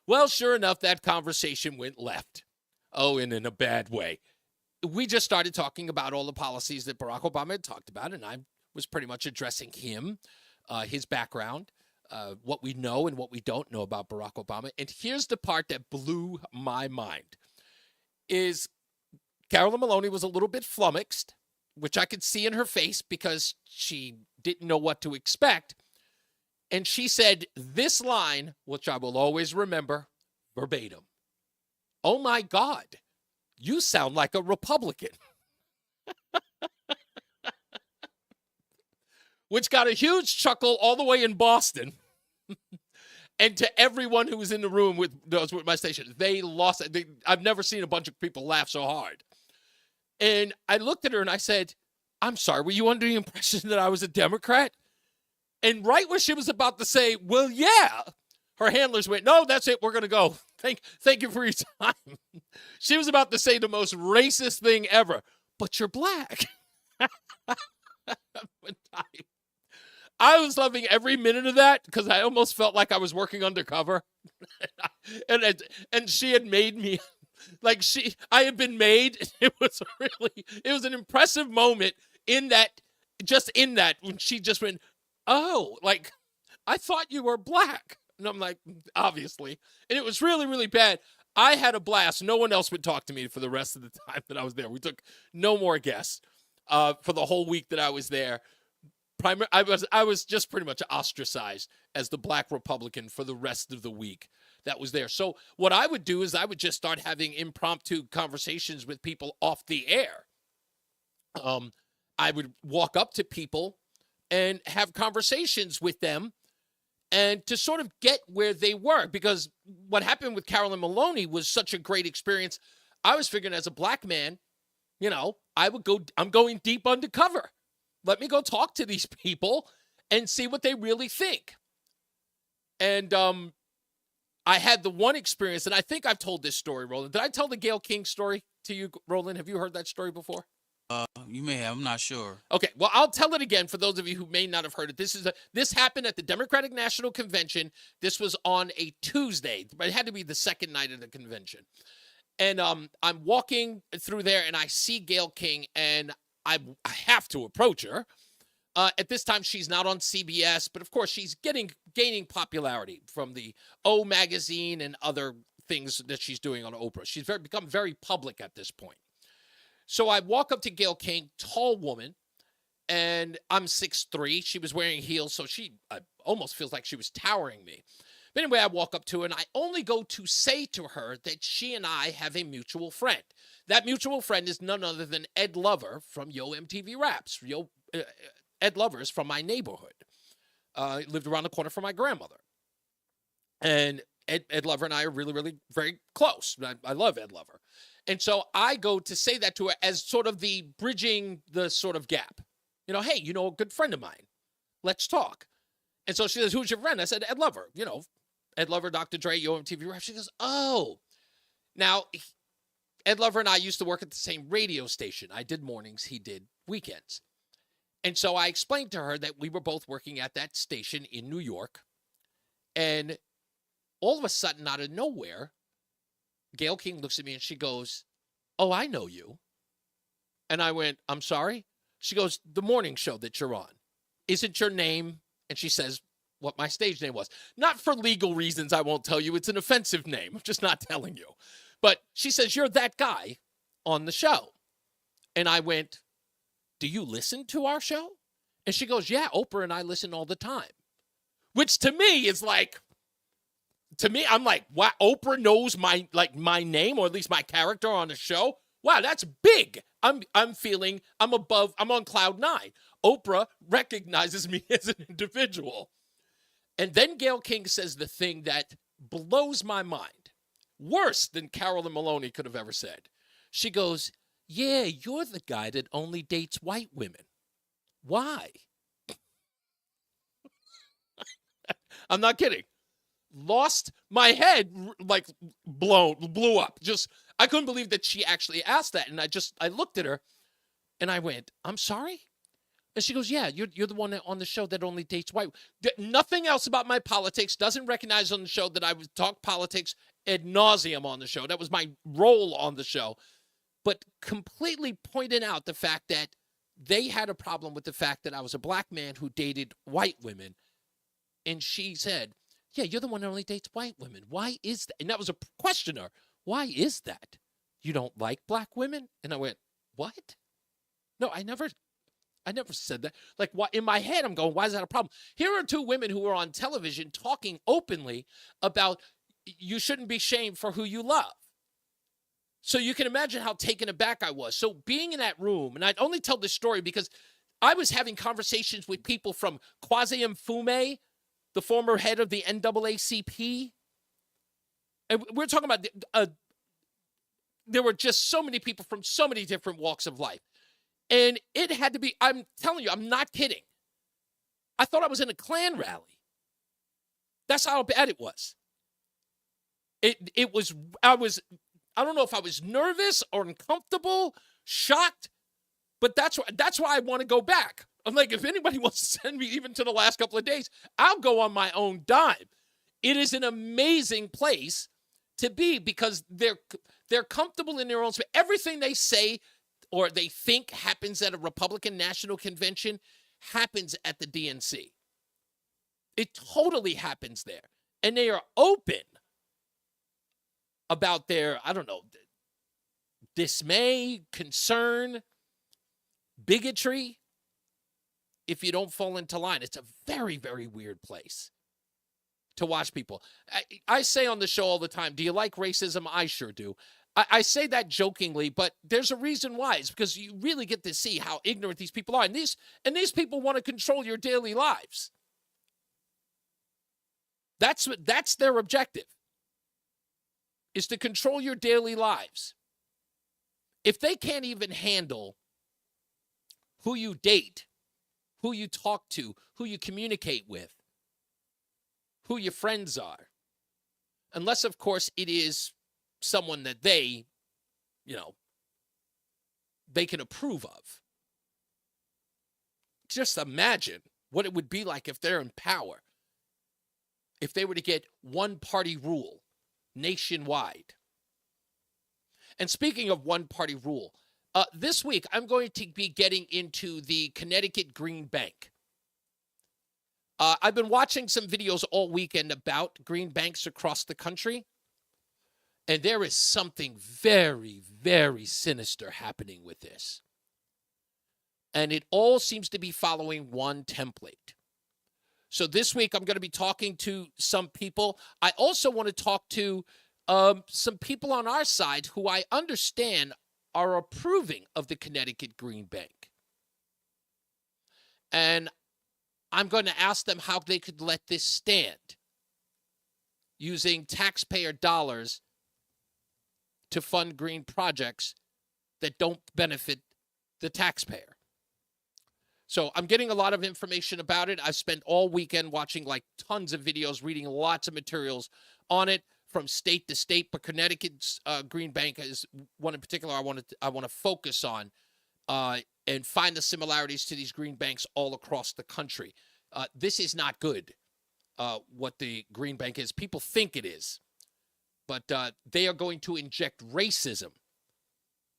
Well, sure enough, that conversation went left. Oh, and in a bad way. We just started talking about all the policies that Barack Obama had talked about, and I was pretty much addressing him, his background, what we know and what we don't know about Barack Obama. And here's the part that blew my mind, is Carolyn Maloney was a little bit flummoxed, which I could see in her face because she didn't know what to expect. And she said this line, which I will always remember verbatim. Oh my God, you sound like a Republican. Which got a huge chuckle all the way in Boston. And to everyone who was in the room with my station, they lost it. I've never seen a bunch of people laugh so hard. And I looked at her and I said, I'm sorry, were you under the impression that I was a Democrat? And right where she was about to say, well, yeah, her handlers went, no, that's it, we're going to go. Thank you for your time. She was about to say the most racist thing ever, but you're black. I was loving every minute of that because I almost felt like I was working undercover. and she had made me, like I had been made. It was an impressive moment in that, when she just went, oh, like, I thought you were black. And I'm like, obviously. And it was really, really bad. I had a blast. No one else would talk to me for the rest of the time that I was there. We took no more guests for the whole week that I was there. I was just pretty much ostracized as the black Republican for the rest of the week that was there. So what I would do is I would just start having impromptu conversations with people off the air. I would walk up to people and have conversations with them and to sort of get where they were, because what happened with Carolyn Maloney was such a great experience. I was figuring as a black man, I'm going deep undercover. Let me go talk to these people and see what they really think. And I had the one experience, and I think I've told this story, Roland. Did I tell the Gayle King story to you, Roland? Have you heard that story before? You may have. I'm not sure. Okay, well, I'll tell it again for those of you who may not have heard it. This happened at the Democratic National Convention. This was on a Tuesday, but it had to be the second night of the convention. And I'm walking through there, and I see Gayle King, and I have to approach her. At this time, she's not on CBS, but of course, she's gaining popularity from the O magazine and other things that she's doing on Oprah. She's become very public at this point. So I walk up to Gayle King, tall woman, and I'm 6'3". She was wearing heels, so she almost feels like she was towering me. But anyway, I walk up to her, and I only go to say to her that she and I have a mutual friend. That mutual friend is none other than Ed Lover from Yo MTV Raps. Ed Lover is from my neighborhood. Lived around the corner from my grandmother. And Ed Lover and I are really, really very close. I love Ed Lover. And so I go to say that to her as sort of the bridging the sort of gap. You know, hey, you know, a good friend of mine. Let's talk. And so she says, who's your friend? I said, Ed Lover. You know, Ed Lover, Dr. Dre, Yo MTV Rap. She goes, oh. Now, Ed Lover and I used to work at the same radio station. I did mornings. He did weekends. And so I explained to her that we were both working at that station in New York. And all of a sudden, out of nowhere, Gayle King looks at me and she goes, oh, I know you. And I went, I'm sorry? She goes, the morning show that you're on. Isn't your name? And she says what my stage name was. Not for legal reasons, I won't tell you. It's an offensive name. I'm just not telling you. But she says, you're that guy on the show. And I went, do you listen to our show? And she goes, yeah, Oprah and I listen all the time. Which to me is like, I'm like, wow, Oprah knows my name, or at least my character on the show. Wow, that's big. I'm feeling I'm on cloud 9. Oprah recognizes me as an individual. And then Gayle King says the thing that blows my mind. Worse than Carolyn Maloney could have ever said. She goes, yeah, you're the guy that only dates white women. Why? I'm not kidding. Lost my head, like blew up. Just, I couldn't believe that she actually asked that. And I looked at her and I went, I'm sorry? And she goes, yeah, you're the one on the show that only dates white. Nothing else about my politics, doesn't recognize on the show that I would talk politics ad nauseum on the show. That was my role on the show. But completely pointed out the fact that they had a problem with the fact that I was a black man who dated white women. And she said, yeah, you're the one that only dates white women. Why is that? And that was a questioner. Why is that? You don't like black women? And I went, what? No, I never said that. Like, what? In my head, I'm going, why is that a problem? Here are two women who are on television talking openly about you shouldn't be shamed for who you love. So you can imagine how taken aback I was. So being in that room, and I'd only tell this story because I was having conversations with people from Kwasi Mfume, the former head of the NAACP. And we're talking about, there were just so many people from so many different walks of life. And it had to be, I'm telling you, I'm not kidding. I thought I was in a Klan rally. That's how bad it was. I don't know if I was nervous or uncomfortable, shocked, but that's why I want to go back. I'm like, if anybody wants to send me even to the last couple of days, I'll go on my own dime. It is an amazing place to be because they're comfortable in their own space. Everything they say or they think happens at a Republican National Convention happens at the DNC. It totally happens there. And they are open about their, I don't know, dismay, concern, bigotry. If you don't fall into line, it's a very, very weird place to watch people. I say on the show all the time, do you like racism? I sure do. I say that jokingly, but there's a reason why. It's because you really get to see how ignorant these people are. And these people want to control your daily lives. That's their objective, is to control your daily lives. If they can't even handle who you date, who you talk to, who you communicate with, who your friends are, unless, of course, it is someone that they can approve of. Just imagine what it would be like if they're in power, if they were to get one-party rule nationwide. And speaking of one-party rule, this week I'm going to be getting into the Connecticut Green Bank. I've been watching some videos all weekend about green banks across the country, and there is something very, very sinister happening with this. And it all seems to be following one template. So this week, I'm going to be talking to some people. I also want to talk to some people on our side who I understand are approving of the Connecticut Green Bank. And I'm going to ask them how they could let this stand using taxpayer dollars to fund green projects that don't benefit the taxpayer. So I'm getting a lot of information about it. I've spent all weekend watching like tons of videos, reading lots of materials on it from state to state. But Connecticut's Green Bank is one in particular I want to focus on and find the similarities to these green banks all across the country. This is not good, what the Green Bank is. People think it is, but they are going to inject racism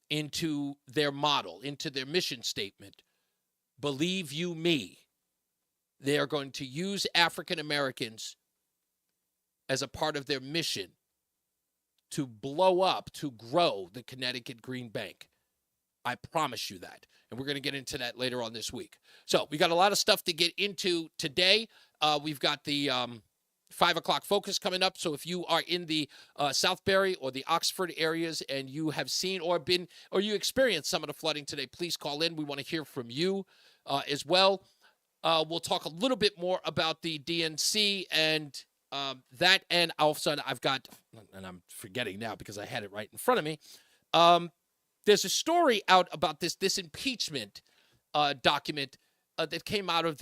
into their model, into their mission statement. Believe you me, they are going to use African Americans as a part of their mission to blow up, to grow the Connecticut Green Bank. I promise you that. And we're going to get into that later on this week. So we got a lot of stuff to get into today. We've got the 5 o'clock focus coming up. So if you are in the Southbury or the Oxford areas and you have seen or you experienced some of the flooding today, please call in. We want to hear from you as well. We'll talk a little bit more about the DNC and that. And all of a sudden I've got, and I'm forgetting now because I had it right in front of me. There's a story out about this impeachment document that came out of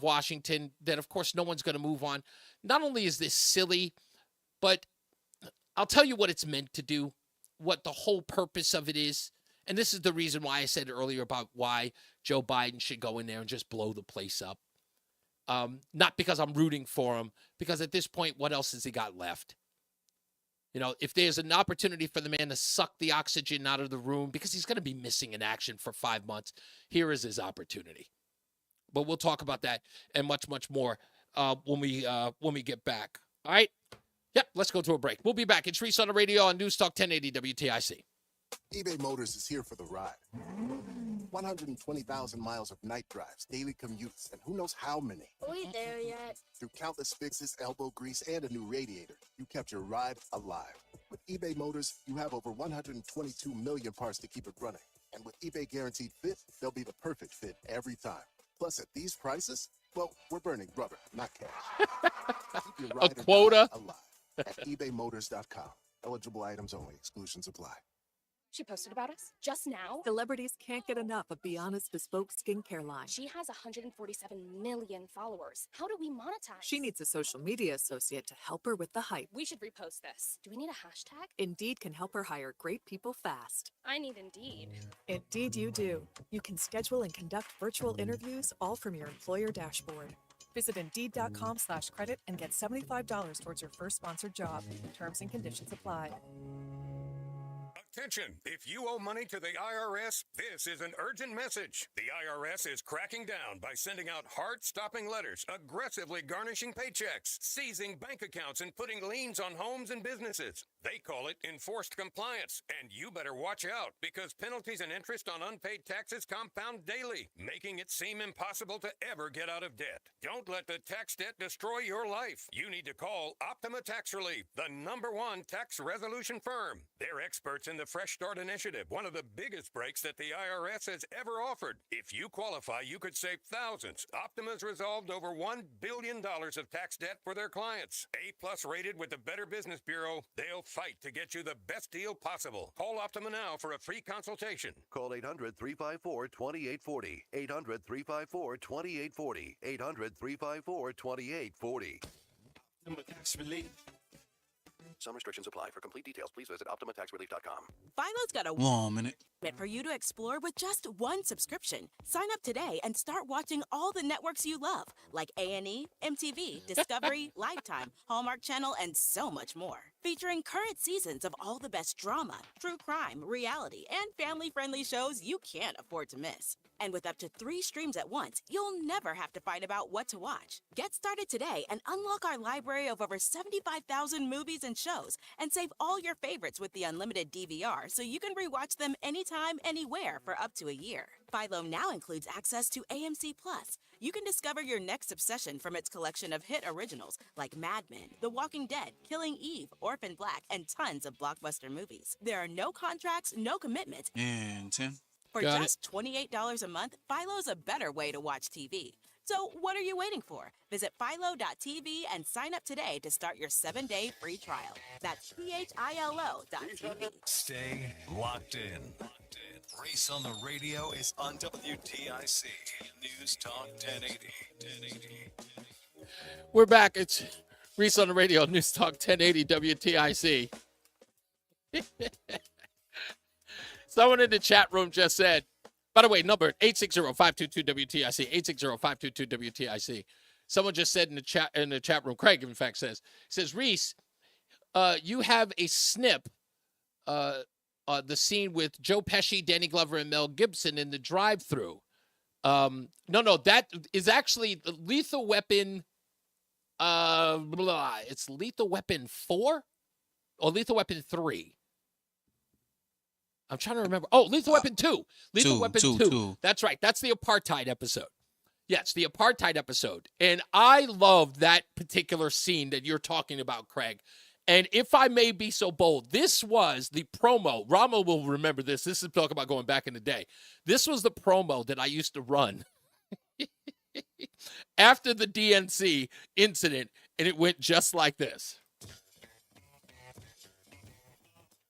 Washington that, of course, no one's going to move on. Not only is this silly, but I'll tell you what it's meant to do, what the whole purpose of it is. And this is the reason why I said earlier about why Joe Biden should go in there and just blow the place up. Not because I'm rooting for him, because at this point, what else has he got left? You know, if there's an opportunity for the man to suck the oxygen out of the room, because he's going to be missing in action for 5 months, here is his opportunity. But we'll talk about that and much, much more when we get back. All right? Yep, let's go to a break. We'll be back. It's Reese on the Radio on NewsTalk 1080 WTIC. eBay Motors is here for the ride. 120,000 miles of night drives, daily commutes, and who knows how many. Are we there yet? Through countless fixes, elbow grease, and a new radiator, you kept your ride alive. With eBay Motors, you have over 122 million parts to keep it running. And with eBay Guaranteed Fit, they'll be the perfect fit every time. Plus, at these prices, well, we're burning rubber, not cash. Keep your ride A quota alive at ebaymotors.com. Eligible items only. Exclusions apply. She posted about us just now. Celebrities can't get enough of Beyond's bespoke skincare line. She has 147 million followers. How do we monetize? She needs a social media associate to help her with the hype. We should repost this. Do we need a hashtag? Indeed can help her hire great people fast. I need Indeed. Indeed you do. You can schedule and conduct virtual interviews all from your employer dashboard. Visit Indeed.com/credit and get $75 towards your first sponsored job. Terms and conditions apply. Attention! If you owe money to the IRS, this is an urgent message. The IRS is cracking down by sending out heart-stopping letters, aggressively garnishing paychecks, seizing bank accounts, and putting liens on homes and businesses. They call it enforced compliance, and you better watch out because penalties and interest on unpaid taxes compound daily, making it seem impossible to ever get out of debt. Don't let the tax debt destroy your life. You need to call Optima Tax Relief, the #1 tax resolution firm. They're experts in the Fresh Start Initiative, one of the biggest breaks that the IRS has ever offered. If you qualify, you could save thousands. Optima's resolved over $1 billion of tax debt for their clients. A+ rated with the Better Business Bureau, they'll fight to get you the best deal possible. Call Optima now for a free consultation. Call 800-354-2840. 800-354-2840. 800-354-2840. Optima Tax Relief. Some restrictions apply. For complete details, please visit OptimaTaxRelief.com. Philo's got a minute for you to explore with just one subscription. Sign up today and start watching all the networks you love, like A&E, MTV, Discovery, Lifetime, Hallmark Channel, and so much more. Featuring current seasons of all the best drama, true crime, reality, and family-friendly shows you can't afford to miss. And with up to 3 streams at once, you'll never have to fight about what to watch. Get started today and unlock our library of over 75,000 movies and shows, and save all your favorites with the unlimited DVR are, so you can rewatch them anytime, anywhere for up to a year. Philo now includes access to AMC Plus. You can discover your next obsession from its collection of hit originals like Mad Men, The Walking Dead, Killing Eve, Orphan Black, and tons of blockbuster movies. There are no contracts, no commitments. And Tim. For just $28 a month, Philo's a better way to watch TV. So what are you waiting for? Visit philo.tv and sign up today to start your 7-day free trial. That's philo.tv. Stay locked in. Reese on the Radio is on WTIC News Talk 1080. We're back. It's Reese on the Radio, News Talk 1080 WTIC. Someone in the chat room just said, by the way, number 860-522-WTIC, 860-522-WTIC. Someone just said in the chat room, Craig, in fact, says, Reese, you have a snip, the scene with Joe Pesci, Danny Glover, and Mel Gibson in the drive-thru. No, that is actually Lethal Weapon. It's Lethal Weapon 4 or Lethal Weapon 3. I'm trying to remember. Oh, Lethal Weapon 2. Lethal Weapon 2. That's right. That's the apartheid episode. Yes, the apartheid episode. And I love that particular scene that you're talking about, Craig. And if I may be so bold, this was the promo. Rama will remember this. This is talking about going back in the day. This was the promo that I used to run after the DNC incident, and it went just like this.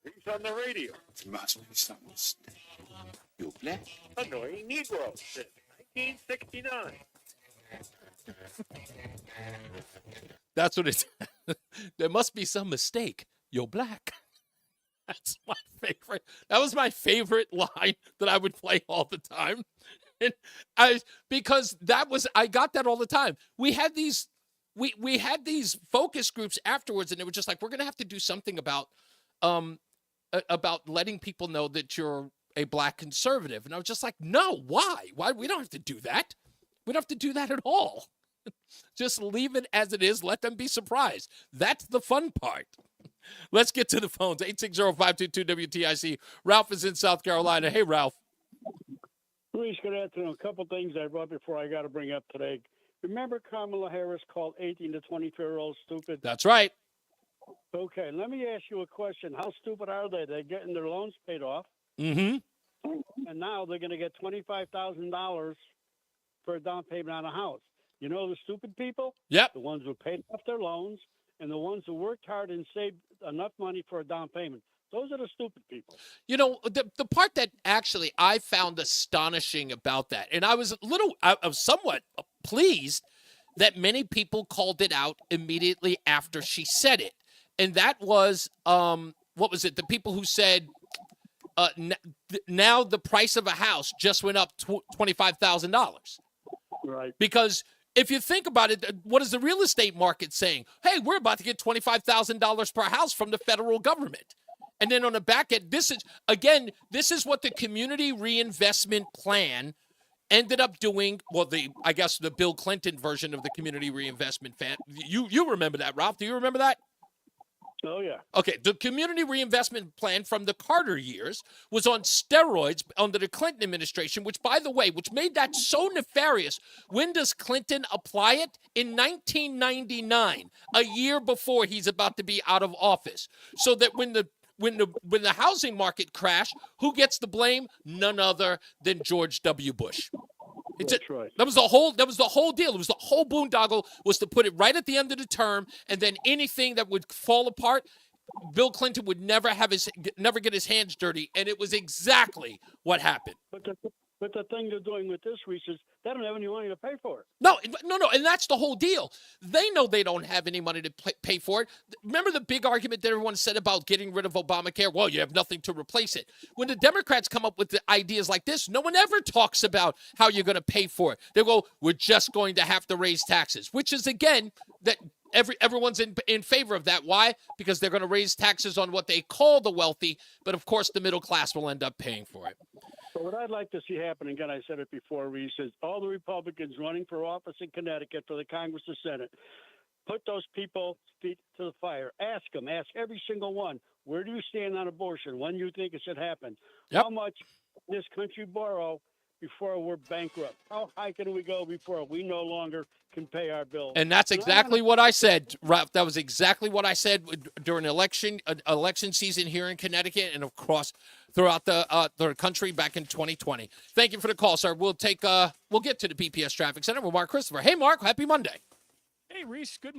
Reese on the Radio. It must be some mistake. You black? Annoying Negro since 1969. That's what it's. There must be some mistake. You're black. That's my favorite. That was my favorite line that I would play all the time. And because I got that all the time. We had these focus groups afterwards, and they were just like, we're going to have to do something about letting people know that you're a black conservative. And I was just like, no, why? Why? We don't have to do that. We don't have to do that at all. Just leave it as it is. Let them be surprised. That's the fun part. Let's get to the phones. 860-522-WTIC. Ralph is in South Carolina. Hey, Ralph. Reese, good afternoon. A couple things I brought before I got to bring up today. Remember Kamala Harris called 18 to 24-year-olds stupid? That's right. Okay, let me ask you a question. How stupid are they? They're getting their loans paid off. Mm-hmm. And now they're going to get $25,000 for a down payment on a house. You know the stupid people? Yep. The ones who paid off their loans and the ones who worked hard and saved enough money for a down payment. Those are the stupid people. You know, the part that actually I found astonishing about that, and I was somewhat pleased that many people called it out immediately after she said it. And that was, what was it? The people who said, now the price of a house just went up $25,000. Right. Because if you think about it, what is the real estate market saying? Hey, we're about to get $25,000 per house from the federal government. And then on the back end, this is what the community reinvestment plan ended up doing. Well, I guess the Bill Clinton version of the community reinvestment plan. You remember that, Ralph? Do you remember that? Oh, yeah. Okay, the community reinvestment plan from the Carter years was on steroids under the Clinton administration, which, by the way, made that so nefarious. When does Clinton apply it? In 1999, a year before he's about to be out of office. So that when the housing market crashed, who gets the blame? None other than George W. Bush. That's right. That was the whole deal. It was the whole boondoggle was to put it right at the end of the term, and then anything that would fall apart, Bill Clinton would never get his hands dirty, and it was exactly what happened. But the thing they're doing with this, Reese, is they don't have any money to pay for it. No, and that's the whole deal. They know they don't have any money to pay for it. Remember the big argument that everyone said about getting rid of Obamacare? Well, you have nothing to replace it. When the Democrats come up with the ideas like this, no one ever talks about how you're going to pay for it. They go, we're just going to have to raise taxes, which is, again, that everyone's in favor of that. Why? Because they're going to raise taxes on what they call the wealthy, but, of course, the middle class will end up paying for it. So what I'd like to see happen, again, I said it before, Reese, is all the Republicans running for office in Connecticut for the Congress and Senate, Put those people feet to the fire. Ask them. Ask every single one. Where do you stand on abortion? When do you think it should happen? Yep. How much this country borrow before we're bankrupt? How high can we go before we no longer can pay our bills? And that's exactly what I said, Ralph. That was exactly what I said during election season here in Connecticut and across throughout the country back in 2020. Thank you for the call, sir. We'll get to the BPS Traffic Center with Mark Christopher. Hey, Mark, happy Monday. Hey, Reese, good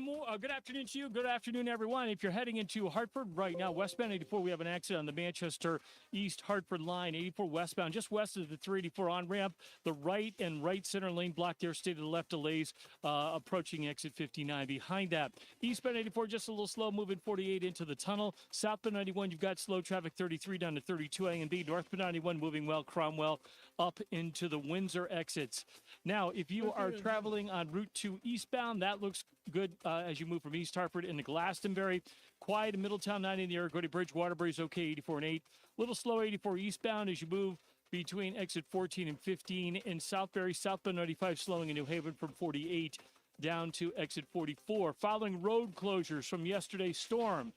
afternoon to you. Good afternoon, everyone. If you're heading into Hartford right now, westbound 84, we have an accident on the Manchester East Hartford line, 84 westbound, just west of the 384 on-ramp. The right and right center lane blocked there, stay to the left delays approaching exit 59. Behind that, eastbound 84, just a little slow, moving 48 into the tunnel. Southbound 91, you've got slow traffic 33 down to 32 A and B. Northbound 91, moving well, Cromwell up into the Windsor exits. Now, if you are traveling on Route 2 eastbound, that looks good as you move from East Hartford into Glastonbury. Quiet in Middletown, 90 in the Irrigate Bridge. Waterbury's okay, 84 and 8. Little slow, 84 eastbound as you move between exit 14 and 15 in Southbury. Southbound 95 slowing in New Haven from 48 down to exit 44. Following road closures from yesterday's storm,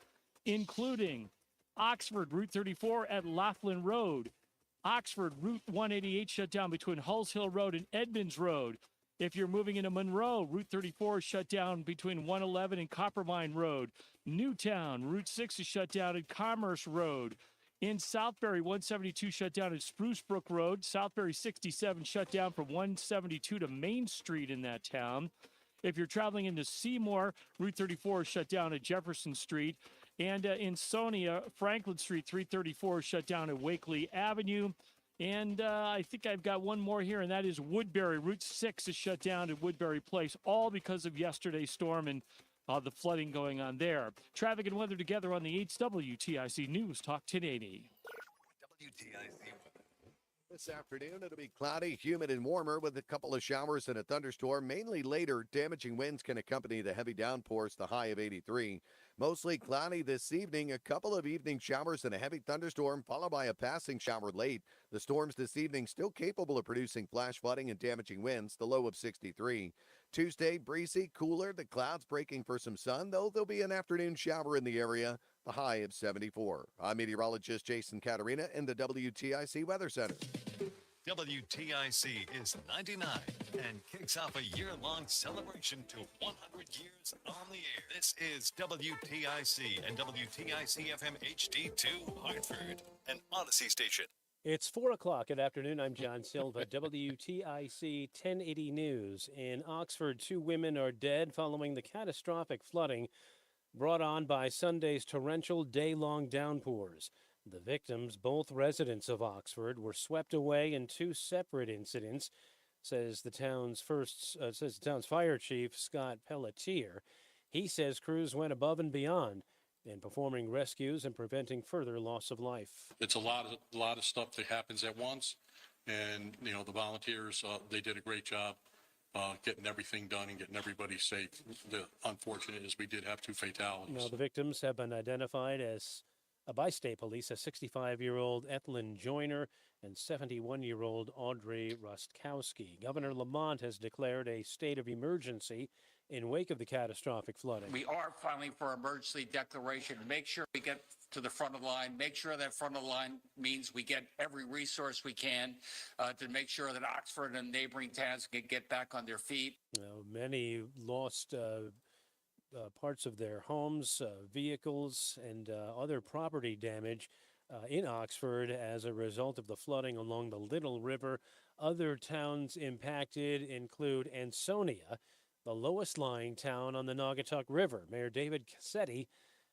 including Oxford, Route 34 at Laughlin Road. Oxford, Route 188 shut down between Hulls Hill Road and Edmonds Road. If you're moving into Monroe, Route 34 is shut down between 111 and Coppermine Road. Newtown, Route 6 is shut down at Commerce Road. In Southbury, 172 shut down at Spruce Brook Road. Southbury 67 shut down from 172 to Main Street in that town. If you're traveling into Seymour, Route 34 is shut down at Jefferson Street. And in Sonia, Franklin Street 334 is shut down at Wakely Avenue. And I think I've got one more here, and that is Woodbury. Route 6 is shut down at Woodbury Place, all because of yesterday's storm and the flooding going on there. Traffic and weather together on the 8's WTIC News Talk 1080. WTIC. This afternoon, it'll be cloudy, humid, and warmer with a couple of showers and a thunderstorm. Mainly later, damaging winds can accompany the heavy downpours, the high of 83. Mostly cloudy this evening, a couple of evening showers and a heavy thunderstorm, followed by a passing shower late. The storms this evening still capable of producing flash flooding and damaging winds, the low of 63. Tuesday, breezy, cooler, the clouds breaking for some sun, though there'll be an afternoon shower in the area, the high of 74. I'm meteorologist Jason Caterina in the WTIC Weather Center. WTIC is 99 and kicks off a year-long celebration to 100 years on the air. This is WTIC and WTIC FM HD2 Hartford, an Odyssey station. It's 4 o'clock. Good afternoon. I'm John Silva, WTIC 1080 News. In Oxford, 2 women are dead following the catastrophic flooding brought on by Sunday's torrential day-long downpours. The victims, both residents of Oxford, were swept away in 2 separate incidents, says the town's fire chief, Scott Pelletier. He says crews went above and beyond in performing rescues and preventing further loss of life. It's a lot of stuff that happens at once, and the volunteers they did a great job getting everything done and getting everybody safe. The unfortunate is we did have 2 fatalities. Now the victims have been identified as by state police as 65-year-old Ethlyn Joyner and 71-year-old Audrey Rostkowski. Governor Lamont has declared a state of emergency in wake of the catastrophic flooding. We are filing for emergency declaration. Make sure we get to the front of the line. Make sure that front of the line means we get every resource we can to make sure that Oxford and neighboring towns can get back on their feet. Many lost parts of their homes, vehicles, and other property damage in Oxford as a result of the flooding along the Little River. Other towns impacted include Ansonia, the lowest lying town on the Naugatuck River. Mayor David Cassetti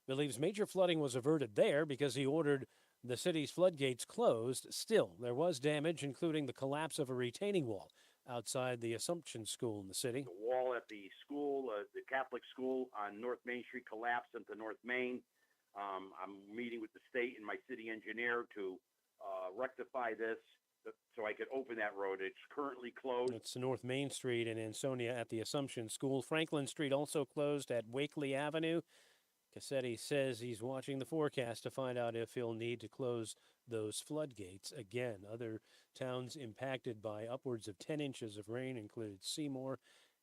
believes major flooding was averted there because he ordered the city's floodgates closed. Still, there was damage, including the collapse of a retaining wall outside the Assumption School in the city. The wall at the school, the Catholic school on North Main Street, collapsed into North Main. I'm meeting with the state and my city engineer to rectify this so I could open that road. It's currently closed. It's North Main Street in Ansonia at the Assumption School. Franklin Street also closed at Wakely Avenue. Cassetti says he's watching the forecast to find out if he'll need to close those floodgates again. Other towns impacted by upwards of 10 inches of rain included Seymour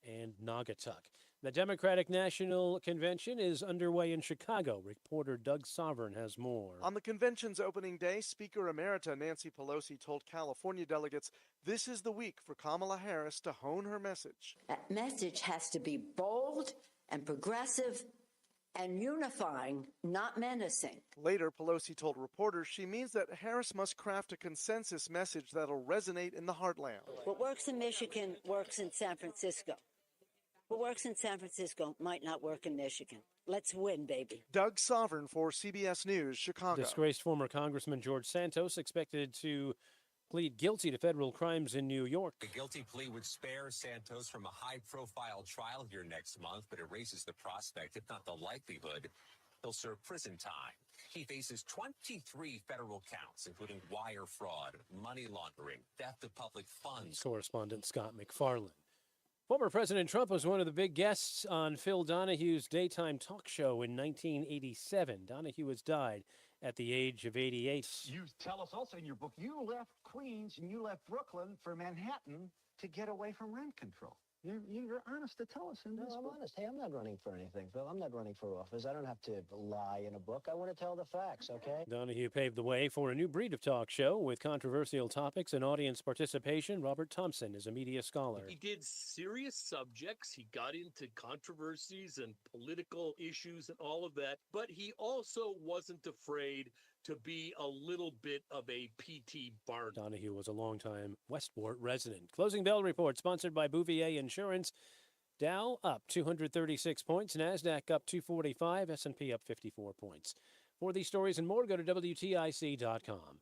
and Naugatuck. The Democratic National Convention is underway in Chicago. Reporter Doug Sovereign has more. On the convention's opening day, Speaker Emerita Nancy Pelosi told California delegates this is the week for Kamala Harris to hone her message. That message has to be bold and progressive and unifying, not menacing. Later, Pelosi told reporters she means that Harris must craft a consensus message that'll resonate in the heartland. What works in Michigan works in San Francisco. What works in San Francisco might not work in Michigan. Let's win, baby. Doug Sovereign for CBS News, Chicago. Disgraced former Congressman George Santos expected to plead guilty to federal crimes in New York. The guilty plea would spare Santos from a high-profile trial here next month, but erases the prospect, if not the likelihood, he'll serve prison time. He faces 23 federal counts, including wire fraud, money laundering, theft of public funds. Correspondent Scott McFarland. Former President Trump was one of the big guests on Phil Donahue's daytime talk show in 1987. Donahue has died at the age of 88. You tell us also in your book, you left Queens and you left Brooklyn for Manhattan to get away from rent control. You're honest to tell us in this book. I'm honest. Hey, I'm not running for anything, Phil. I'm not running for office. I don't have to lie in a book. I want to tell the facts, okay? Donahue paved the way for a new breed of talk show with controversial topics and audience participation. Robert Thompson is a media scholar. He did serious subjects. He got into controversies and political issues and all of that, but he also wasn't afraid to be a little bit of a P.T. Barnum. Donahue was a longtime Westport resident. Closing Bell Report, sponsored by Bouvier Insurance. Dow up 236 points, NASDAQ up 245, S&P up 54 points. For these stories and more, go to WTIC.com.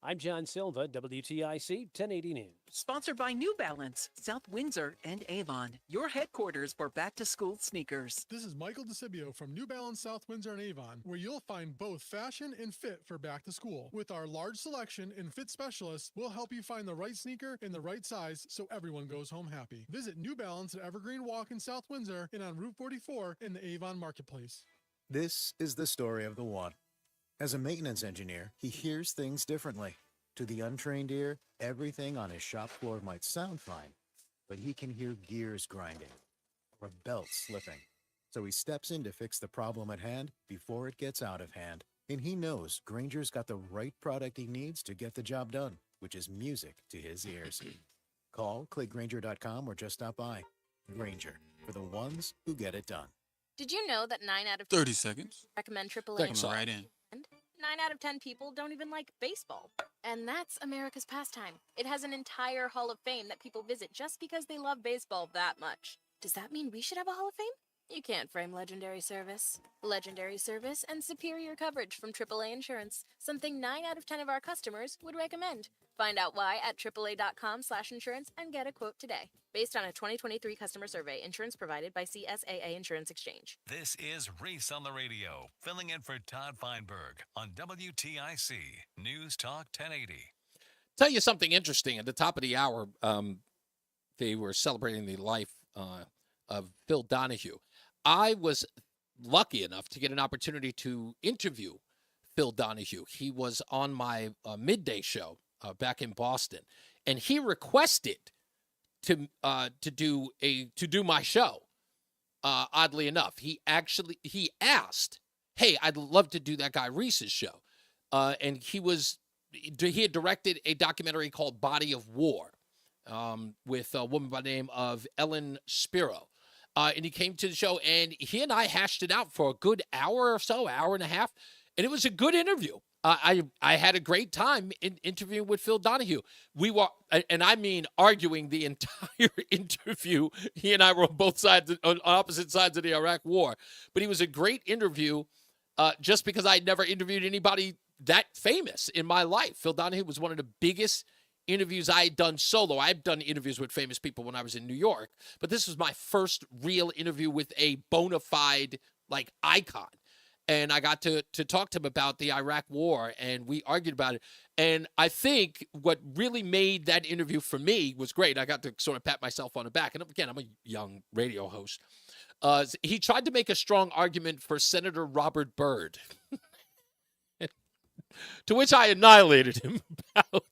I'm John Silva, WTIC 1080 News. Sponsored by New Balance, South Windsor, and Avon, your headquarters for back-to-school sneakers. This is Michael DeCibio from New Balance South Windsor and Avon, where you'll find both fashion and fit for back to school. With our large selection and fit specialists, we'll help you find the right sneaker in the right size so everyone goes home happy. Visit New Balance at Evergreen Walk in South Windsor and on Route 44 in the Avon Marketplace. This is the story of the one. As a maintenance engineer, he hears things differently. To the untrained ear, everything on his shop floor might sound fine, but he can hear gears grinding or a belt slipping. So he steps in to fix the problem at hand before it gets out of hand. And he knows Grainger's got the right product he needs to get the job done, which is music to his ears. Call, click Grainger.com, or just stop by. Grainger, for the ones who get it done. Did you know that 9 out of 30 seconds. recommend AAA? Coming right in. 9 out of 10 people don't even like baseball. And that's America's pastime. It has an entire Hall of Fame that people visit just because they love baseball that much. Does that mean we should have a Hall of Fame? You can't frame legendary service. Legendary service and superior coverage from AAA Insurance. Something 9 out of 10 of our customers would recommend. Find out why at AAA.com/insurance and get a quote today. Based on a 2023 customer survey, insurance provided by CSAA Insurance Exchange. This is Reese on the Radio, filling in for Todd Feinberg on WTIC News Talk 1080. Tell you something interesting. At the top of the hour, they were celebrating the life of Phil Donahue. I was lucky enough to get an opportunity to interview Phil Donahue. He was on my midday show back in Boston, and he requested to do my show. Oddly enough, he asked, "Hey, I'd love to do that guy Reese's show," and he had directed a documentary called Body of War with a woman by the name of Ellen Spiro. And he came to the show, and he and I hashed it out for a good hour or so, hour and a half, and it was a good interview. I had a great time interviewing with Phil Donahue. We were, and I mean arguing the entire interview. He and I were on both sides, on opposite sides of the Iraq War. But he was a great interview just because I'd never interviewed anybody that famous in my life. Phil Donahue was one of the biggest interviews I had done solo. I've done interviews with famous people when I was in New York, but this was my first real interview with a bona fide icon. And I got to talk to him about the Iraq War, and we argued about it. And I think what really made that interview for me was great. I got to sort of pat myself on the back. And again, I'm a young radio host. He tried to make a strong argument for Senator Robert Byrd, to which I annihilated him about.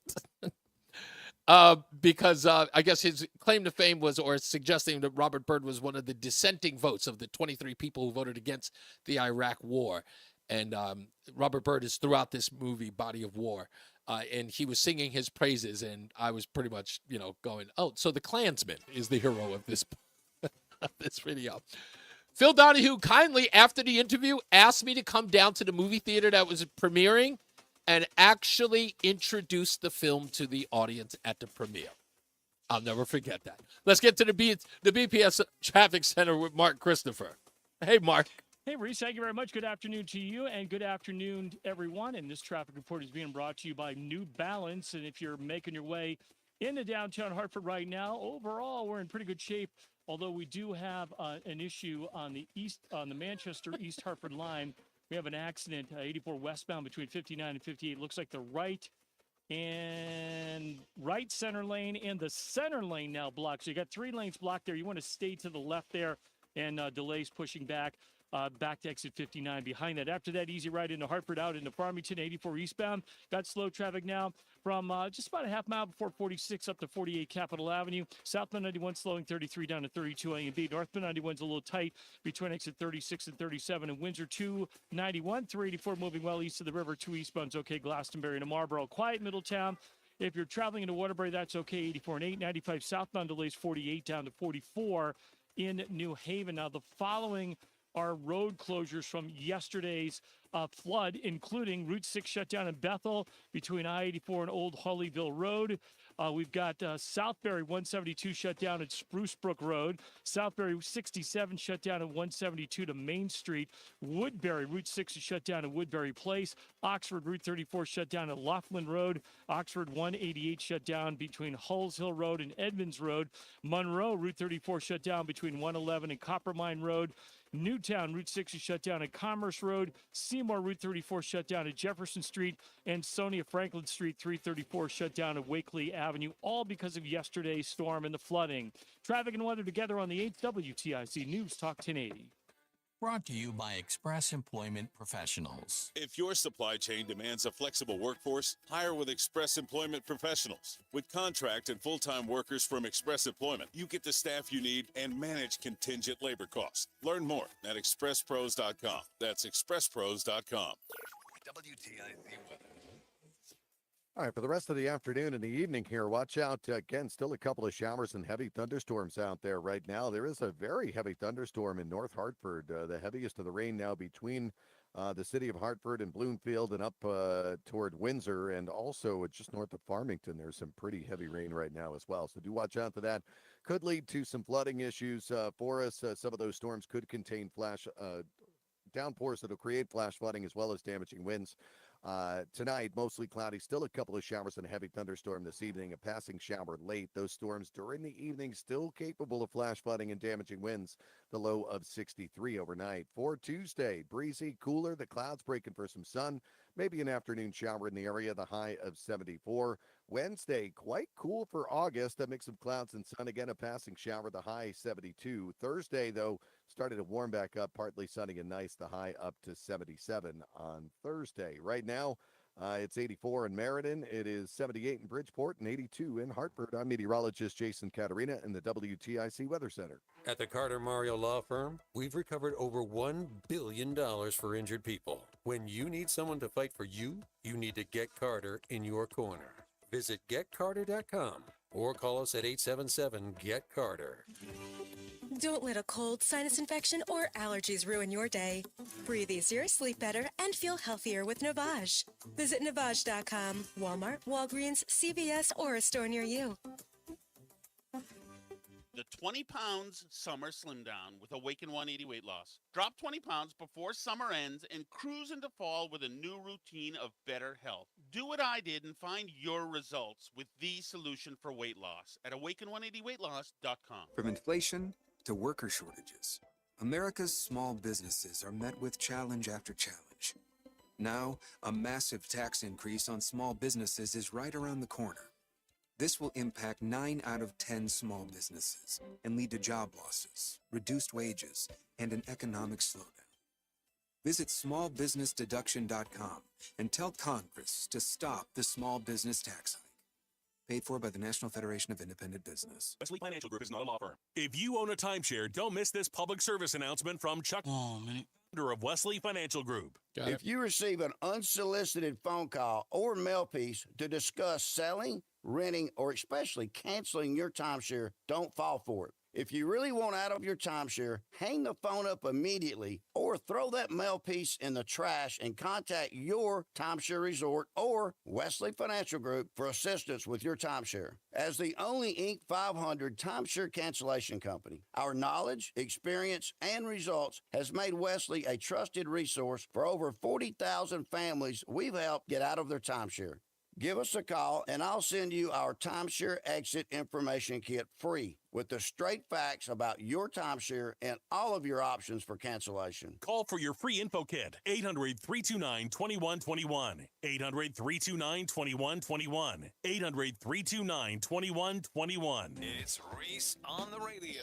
because I guess his claim to fame was, or suggesting that Robert Byrd was one of the dissenting votes of the 23 people who voted against the Iraq War. And Robert Byrd is throughout this movie, Body of War. And he was singing his praises, and I was pretty much, going, oh, so the Klansman is the hero of this, of this video. Phil Donahue kindly, after the interview, asked me to come down to the movie theater that was premiering and actually introduce the film to the audience at the premiere. I'll never forget that. Let's get to the BPS Traffic Center with Mark Christopher. Hey, Mark. Hey, Reese, thank you very much. Good afternoon to you, and good afternoon to everyone. And this traffic report is being brought to you by New Balance. And if you're making your way into downtown Hartford right now, overall, we're in pretty good shape, although we do have an issue on the Manchester East Hartford line. We have an accident, 84 westbound between 59 and 58. Looks like the right center lane and the center lane now blocked. So you got 3 lanes blocked there. You want to stay to the left there, and delays pushing back to exit 59 behind that. After that, easy ride into Hartford, out into Farmington, 84 eastbound. Got slow traffic now from just about a half mile before 46 up to 48 Capitol Avenue. Southbound 91 slowing 33 down to 32 A and B. Northbound 91's a little tight between exit 36 and 37. And Windsor 291, 384 moving well east of the river. 2 eastbound's okay. Glastonbury to Marlboro. Quiet Middletown. If you're traveling into Waterbury, that's okay. 84 and 8. 95 southbound delays 48 down to 44 in New Haven. Now, the following are road closures from yesterday's flood, including Route 6 shut down in Bethel between I-84 and Old Hollyville Road. We've got Southbury 172 shut down at Spruce Brook Road. Southbury 67 shut down at 172 to Main Street. Woodbury Route 6 is shut down at Woodbury Place. Oxford Route 34 shut down at Laughlin Road. Oxford 188 shut down between Hulls Hill Road and Edmonds Road. Monroe Route 34 shut down between 111 and Coppermine Road. Newtown Route 6 is shut down at Commerce Road. Seymour Route 34 shut down at Jefferson Street. And Sonia Franklin Street 334 shut down at Wakely Avenue, all because of yesterday's storm and the flooding. Traffic and weather together on the 8th WTIC News Talk 1080. Brought to you by Express Employment Professionals. If your supply chain demands a flexible workforce, hire with Express Employment Professionals. With contract and full-time workers from Express Employment, you get the staff you need and manage contingent labor costs. Learn more at expresspros.com. That's expresspros.com. WTIC weather. All right, for the rest of the afternoon and the evening here, watch out. Again, still a couple of showers and heavy thunderstorms out there right now. There is a very heavy thunderstorm in North Hartford, the heaviest of the rain now between the city of Hartford and Bloomfield and up toward Windsor, and also just north of Farmington. There's some pretty heavy rain right now as well. So do watch out for that. Could lead to some flooding issues for us. Some of those storms could contain flash downpours that will create flash flooding as well as damaging winds. Tonight, mostly cloudy, still a couple of showers and a heavy thunderstorm this evening, a passing shower late. Those storms during the evening still capable of flash flooding and damaging winds, the low of 63 overnight. For Tuesday, breezy, cooler, the clouds breaking for some sun, maybe an afternoon shower in the area, the high of 74. Wednesday, quite cool for August, a mix of clouds and sun, again a passing shower, the high 72. Thursday, though, started to warm back up, partly sunny and nice, the high up to 77 on Thursday. Right now, it's 84 in Meriden, it is 78 in Bridgeport, and 82 in Hartford. I'm meteorologist Jason Caterina in the WTIC Weather Center. At the Carter Mario Law Firm, we've recovered over $1 billion for injured people. When you need someone to fight for you, you need to get Carter in your corner. Visit getcarter.com or call us at 877-GET-CARTER. Don't let a cold, sinus infection, or allergies ruin your day. Breathe easier, sleep better, and feel healthier with Navage. Visit Navage.com, Walmart, Walgreens, CVS, or a store near you. The 20 pounds summer slim down with Awaken 180 weight loss. Drop 20 pounds before summer ends and cruise into fall with a new routine of better health. Do what I did and find your results with the solution for weight loss at awaken180weightloss.com. From inflation to worker shortages, America's small businesses are met with challenge after challenge. Now, a massive tax increase on small businesses is right around the corner. This will impact 9 out of 10 small businesses and lead to job losses, reduced wages, and an economic slowdown. Visit smallbusinessdeduction.com and tell Congress to stop the small business tax hike. Paid for by the National Federation of Independent Business. Wesley Financial Group is not a law firm. If you own a timeshare, don't miss this public service announcement from Chuck, founder of Wesley Financial Group. If you receive an unsolicited phone call or mail piece to discuss selling, renting, or especially canceling your timeshare, don't fall for it. If you really want out of your timeshare, hang the phone up immediately or throw that mail piece in the trash and contact your timeshare resort or Wesley Financial Group for assistance with your timeshare. As the only Inc. 500 timeshare cancellation company, our knowledge, experience, and results has made Wesley a trusted resource for over 40,000 families we've helped get out of their timeshare. Give us a call, and I'll send you our timeshare exit information kit free with the straight facts about your timeshare and all of your options for cancellation. Call for your free info kit, 800-329-2121, 800-329-2121, 800-329-2121. It's Reese on the radio.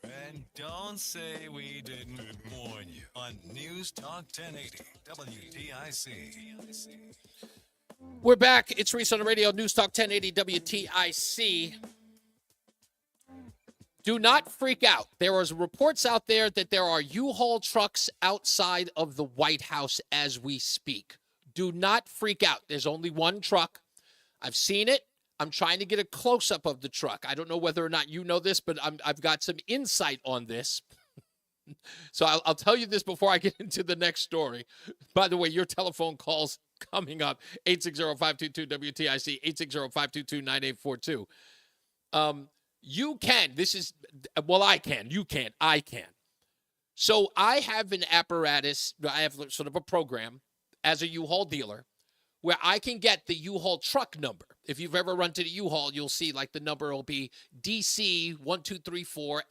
And don't say we didn't warn you on News Talk 1080 WTIC. We're back. It's Reese on the Radio, News Talk 1080 WTIC. Do not freak out. There are reports out there that there are U-Haul trucks outside of the White House as we speak. Do not freak out. There's only one truck. I've seen it. I'm trying to get a close-up of the truck. I don't know whether or not you know this, but I've got some insight on this. So I'll tell you this before I get into the next story. By the way, your telephone calls coming up, 860-522-WTIC, 860-522-9842. You can. I can. You can't. I can. So I have an apparatus. I have sort of a program as a U-Haul dealer where I can get the U-Haul truck number. If you've ever run to the U-Haul, you'll see like the number will be DC1234F.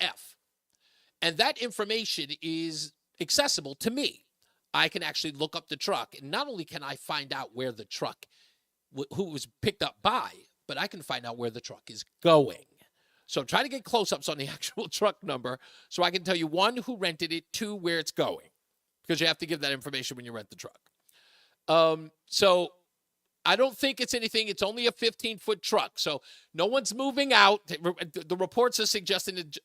And that information is accessible to me. I can actually look up the truck. And not only can I find out where the truck, who was picked up by, but I can find out where the truck is going. So try to get close-ups on the actual truck number so I can tell you, one, who rented it, two, where it's going. Because you have to give that information when you rent the truck. So I don't think it's anything. It's only a 15-foot truck. So no one's moving out. The reports are suggesting that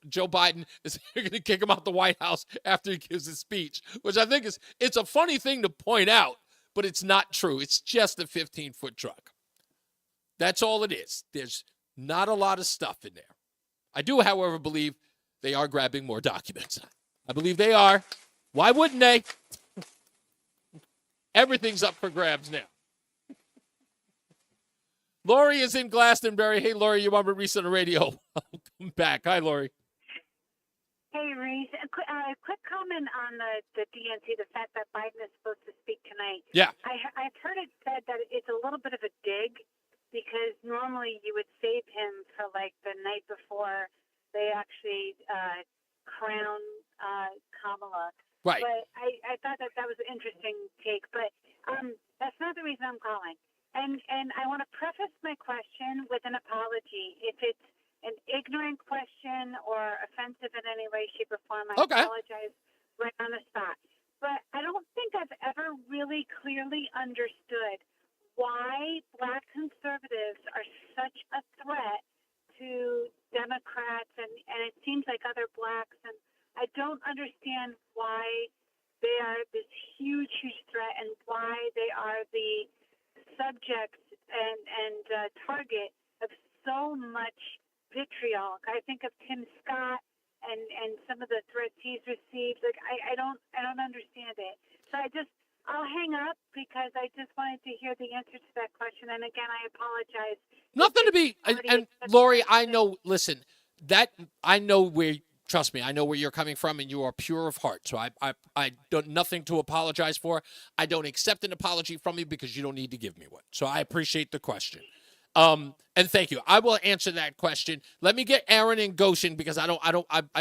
Joe Biden is going to kick him out the White House after he gives his speech, which I think it's a funny thing to point out, but it's not true. It's just a 15-foot truck. That's all it is. There's not a lot of stuff in there. I do, however, believe they are grabbing more documents. I believe they are. Why wouldn't they? Everything's up for grabs now. Lori is in Glastonbury. Hey, Lori, you're on Reese on the Radio. Welcome back. Hi, Lori. Hey, Reese. A quick comment on the DNC, the fact that Biden is supposed to speak tonight. Yeah. I've heard it said that it's a little bit of a dig because normally you would save him for like the night before they actually crown Kamala. Right. But I thought that was an interesting take. But that's not the reason I'm calling. And I want to preface my question with an apology. If it's an ignorant question or offensive in any way, shape, or form, I apologize right on the spot. But I don't think I've ever really clearly understood why Black conservatives are such a threat to Democrats, and it seems like other Blacks. And I don't understand why they are this huge, huge threat and why they are the subject and target of so much vitriol. I think of Tim Scott and some of the threats he's received. Like I don't understand it. So I'll hang up because I just wanted to hear the answer to that question. And again, I apologize. Nothing to be. And Lori, I know. Listen, I know where. Trust me, I know where you're coming from, and you are pure of heart. So I don't nothing to apologize for. I don't accept an apology from you because you don't need to give me one. So I appreciate the question. And thank you. I will answer that question. Let me get Aaron in Goshen because I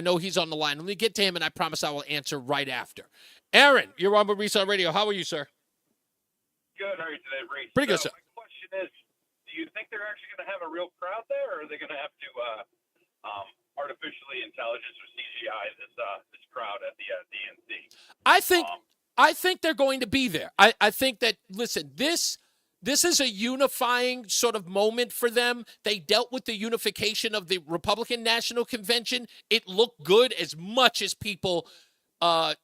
know he's on the line. Let me get to him, and I promise I will answer right after. Aaron, you're on Reese on Radio. How are you, sir? Good. How are you today, Reese? Pretty good, sir. My question is, do you think they're actually going to have a real crowd there, or are they going to have to artificially intelligence or CGI this crowd at the DNC? I think they're going to be there. I think that, listen, this This is a unifying sort of moment for them. They dealt with the unification of the Republican National Convention. It looked good as much as people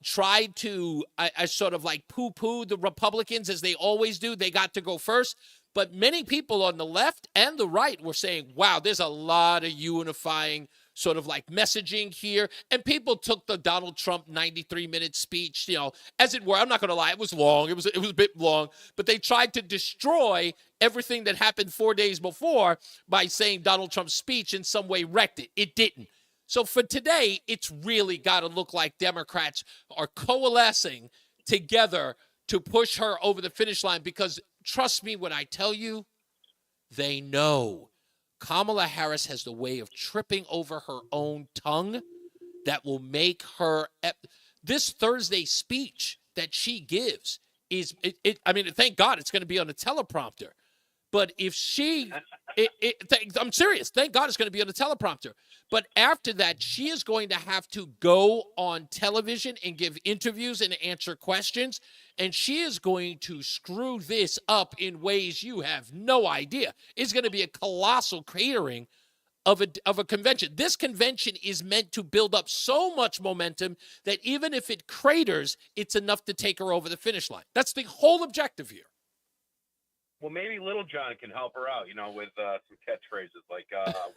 tried to sort of like poo-poo the Republicans as they always do. They got to go first. But many people on the left and the right were saying, wow, there's a lot of unifying sort of like messaging here. And people took the Donald Trump 93-minute speech, you know, as it were. I'm not going to lie. It was long. It was a bit long. But they tried to destroy everything that happened 4 days before by saying Donald Trump's speech in some way wrecked it. It didn't. So for today, it's really got to look like Democrats are coalescing together to push her over the finish line because trust me when I tell you, they know Kamala Harris has the way of tripping over her own tongue that will make her this Thursday speech that she gives is I mean, thank God it's going to be on a teleprompter. But if she, I'm serious, thank God it's going to be on a teleprompter. But after that, she is going to have to go on television and give interviews and answer questions. And she is going to screw this up in ways you have no idea. It's going to be a colossal catering of a convention. This convention is meant to build up so much momentum that even if it craters, it's enough to take her over the finish line. That's the whole objective here. Well, maybe Little John can help her out, you know, with some catchphrases like,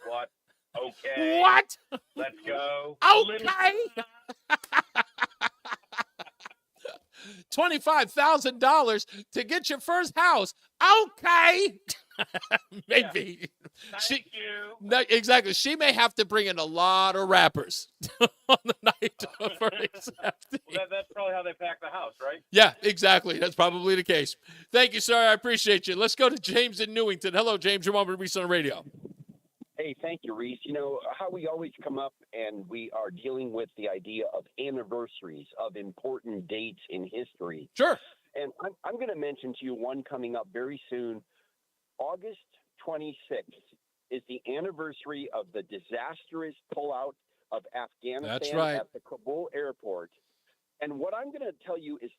what? Okay. What? Let's go. Okay. $25,000 to get your first house. Okay. Maybe. Yeah. Thank you. No, exactly. She may have to bring in a lot of rappers on the night of her acceptance. Well, that's probably how they pack the house, right? Yeah, exactly. That's probably the case. Thank you, sir. I appreciate you. Let's go to James in Newington. Hello, James. You're on with Reese on the Radio. Hey, thank you, Reese. You know, how we always come up and we are dealing with the idea of anniversaries of important dates in history. Sure. And I'm going to mention to you one coming up very soon. August 26th is the anniversary of the disastrous pullout of Afghanistan at the Kabul airport. And what I'm going to tell you is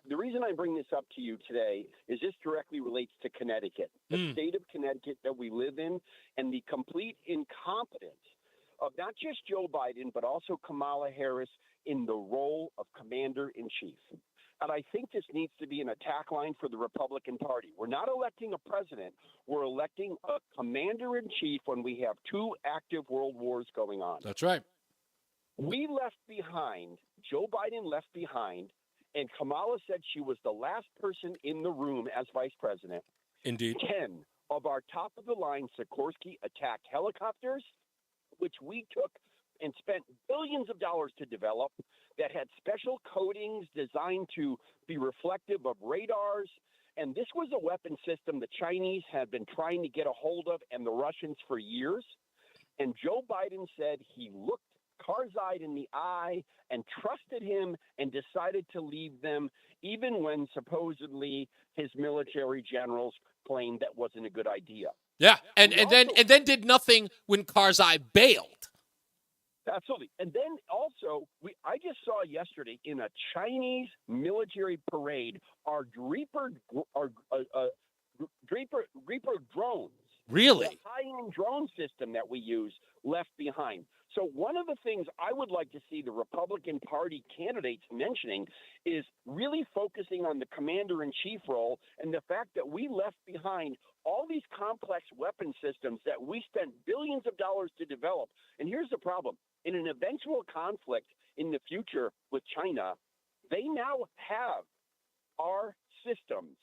the reason I bring this up to you today is this directly relates to Connecticut, the state of Connecticut that we live in, and the complete incompetence of not just Joe Biden, but also Kamala Harris in the role of commander-in-chief. And I think this needs to be an attack line for the Republican Party. We're not electing a president. We're electing a commander-in-chief when we have two active world wars going on. That's right. We left behind, Joe Biden left behind, and Kamala said she was the last person in the room as vice president. Indeed. 10 of our top-of-the-line Sikorsky attack helicopters, which we took and spent billions of dollars to develop, that had special coatings designed to be reflective of radars. And this was a weapon system the Chinese had been trying to get a hold of and the Russians for years. And Joe Biden said he looked Karzai in the eye and trusted him and decided to leave them, even when supposedly his military generals claimed that wasn't a good idea. Yeah, and then did nothing when Karzai bailed. Absolutely. And then also, I just saw yesterday in a Chinese military parade, our Reaper drones. Really? The high-end drone system that we use left behind. So one of the things I would like to see the Republican Party candidates mentioning is really focusing on the commander-in-chief role and the fact that we left behind all these complex weapon systems that we spent billions of dollars to develop. And here's the problem. In an eventual conflict in the future with China, they now have our systems.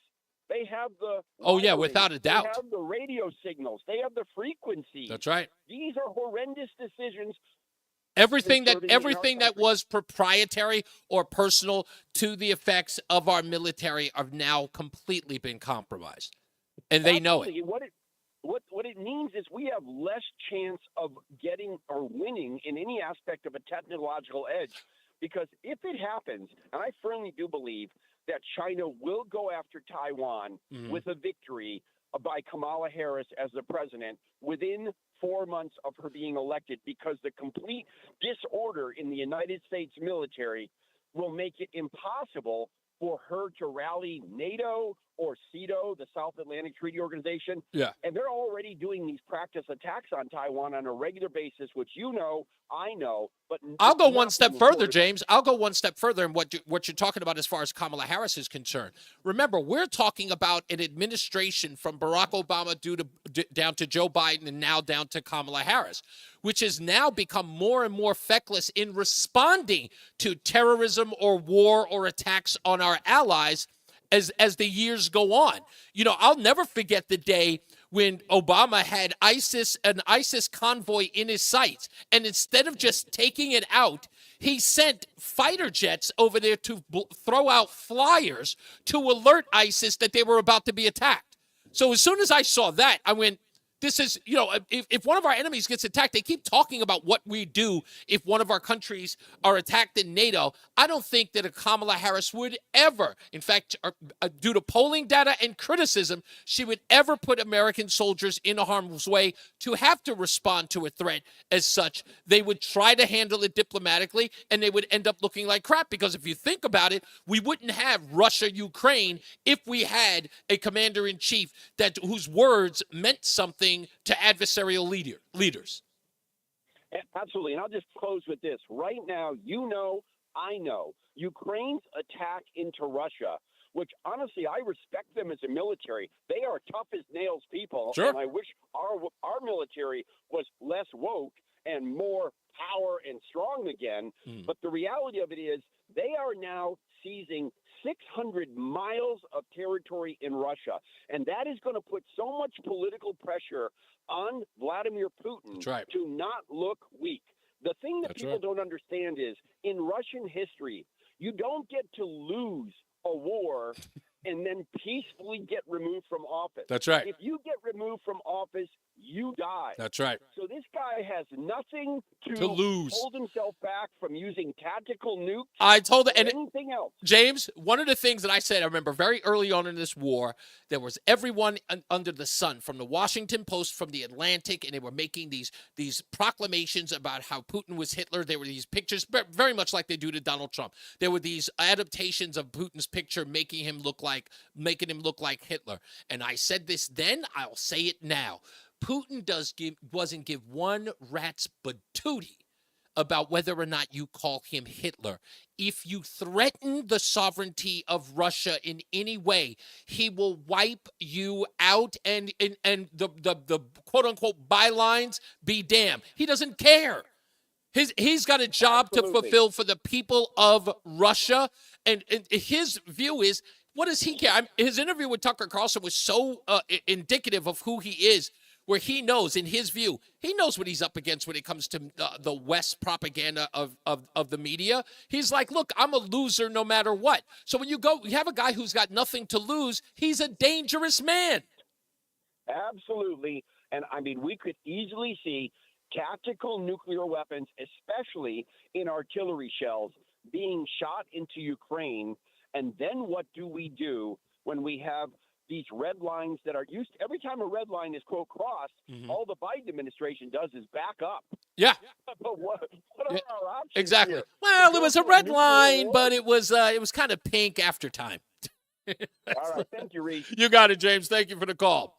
They have the yeah, without a doubt. They have the radio signals. They have the frequencies. That's right. These are horrendous decisions. Everything that was proprietary or personal to the effects of our military have now completely been compromised, and they know it. What it means is we have less chance of getting or winning in any aspect of a technological edge, because if it happens, and I firmly do believe that China will go after Taiwan with a victory by Kamala Harris as the president within 4 months of her being elected, because the complete disorder in the United States military will make it impossible for her to rally NATO or CETO, the South Atlantic Treaty Organization. Yeah. And they're already doing these practice attacks on Taiwan on a regular basis, which you know, I know. But I'll go it's one not step being further, reported. James. I'll go one step further in what you're talking about as far as Kamala Harris is concerned. Remember, we're talking about an administration from Barack Obama down to Joe Biden and now down to Kamala Harris, which has now become more and more feckless in responding to terrorism or war or attacks on our allies as the years go on. You know, I'll never forget the day when Obama had an ISIS convoy in his sights, and instead of just taking it out, he sent fighter jets over there to throw out flyers to alert ISIS that they were about to be attacked. So as soon as I saw that, I went, this is, you know, if one of our enemies gets attacked, they keep talking about what we do if one of our countries are attacked in NATO. I don't think that a Kamala Harris would ever, in fact, due to polling data and criticism, she would ever put American soldiers in harm's way to have to respond to a threat as such. They would try to handle it diplomatically, and they would end up looking like crap, because if you think about it, we wouldn't have Russia-Ukraine if we had a commander-in-chief whose words meant something to adversarial leaders. Absolutely. And I'll just close with this. Right now, you know, I know, Ukraine's attack into Russia, which honestly, I respect them as a military. They are tough as nails people. Sure. And I wish our military was less woke and more power and strong again. But the reality of it is they are now seizing 600 miles of territory in Russia. And that is going to put so much political pressure on Vladimir Putin to not look weak. The thing that people don't understand is in Russian history, you don't get to lose a war and then peacefully get removed from office. That's right. If you get removed from office, you die. That's right. So this guy has nothing To lose. hold himself back from using tactical nukes I told it, or and anything else. James, one of the things that I said, I remember very early on in this war, there was everyone under the sun, from the Washington Post, from the Atlantic, and they were making these proclamations about how Putin was Hitler. There were these pictures, very much like they do to Donald Trump. There were these adaptations of Putin's picture making him look like Hitler. And I said this then, I'll say it now. Putin doesn't give one rat's patootie about whether or not you call him Hitler. If you threaten the sovereignty of Russia in any way, he will wipe you out, and the quote unquote bylines be damned. He doesn't care. He's got a job to fulfill for the people of Russia, and his view is, what does he care? His interview with Tucker Carlson was so indicative of who he is, where he knows, in his view, he knows what he's up against when it comes to the West propaganda of the media. He's like, look, I'm a loser no matter what. So when you have a guy who's got nothing to lose, he's a dangerous man. Absolutely. And I mean, we could easily see tactical nuclear weapons, especially in artillery shells, being shot into Ukraine. And then what do we do when we have these red lines that are used? Every time a red line is, quote, crossed, all the Biden administration does is back up. Yeah. But what are our options Exactly. here? Well, it was a red line, but it was kind of pink after time. All right. Thank you, Reese. You got it, James. Thank you for the call.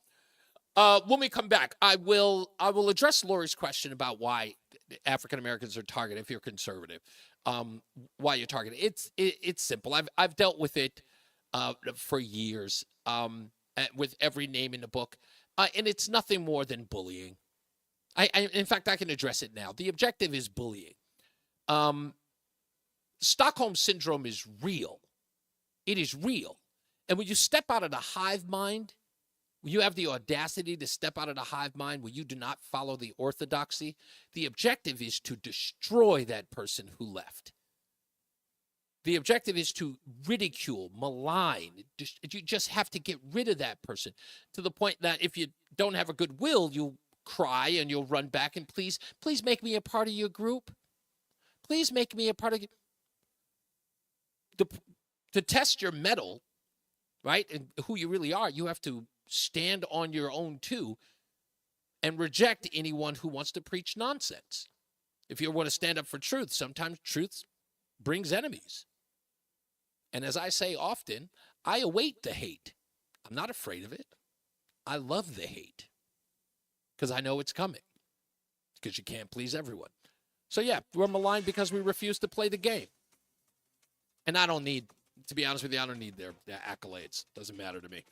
When we come back, I will address Lori's question about why African Americans are targeted if you're conservative. Why you're targeted. It's simple. I've dealt with it for years with every name in the book, and it's nothing more than bullying. In fact, I can address it now. The objective is bullying. Stockholm Syndrome is real. It is real. And when you step out of the hive mind, when you have the audacity to step out of the hive mind where you do not follow the orthodoxy, the objective is to destroy that person who left. The objective is to ridicule, malign. You just have to get rid of that person, to the point that if you don't have a good will, you'll cry and you'll run back and please make me a part of your group. Please make me a part of you. To test your mettle, right, and who you really are, you have to stand on your own too and reject anyone who wants to preach nonsense. If you want to stand up for truth, sometimes truth brings enemies. And as I say often, I await the hate. I'm not afraid of it. I love the hate because I know it's coming because you can't please everyone. So, yeah, we're maligned because we refuse to play the game. And I don't need, to be honest with you, I don't need their accolades. Doesn't matter to me.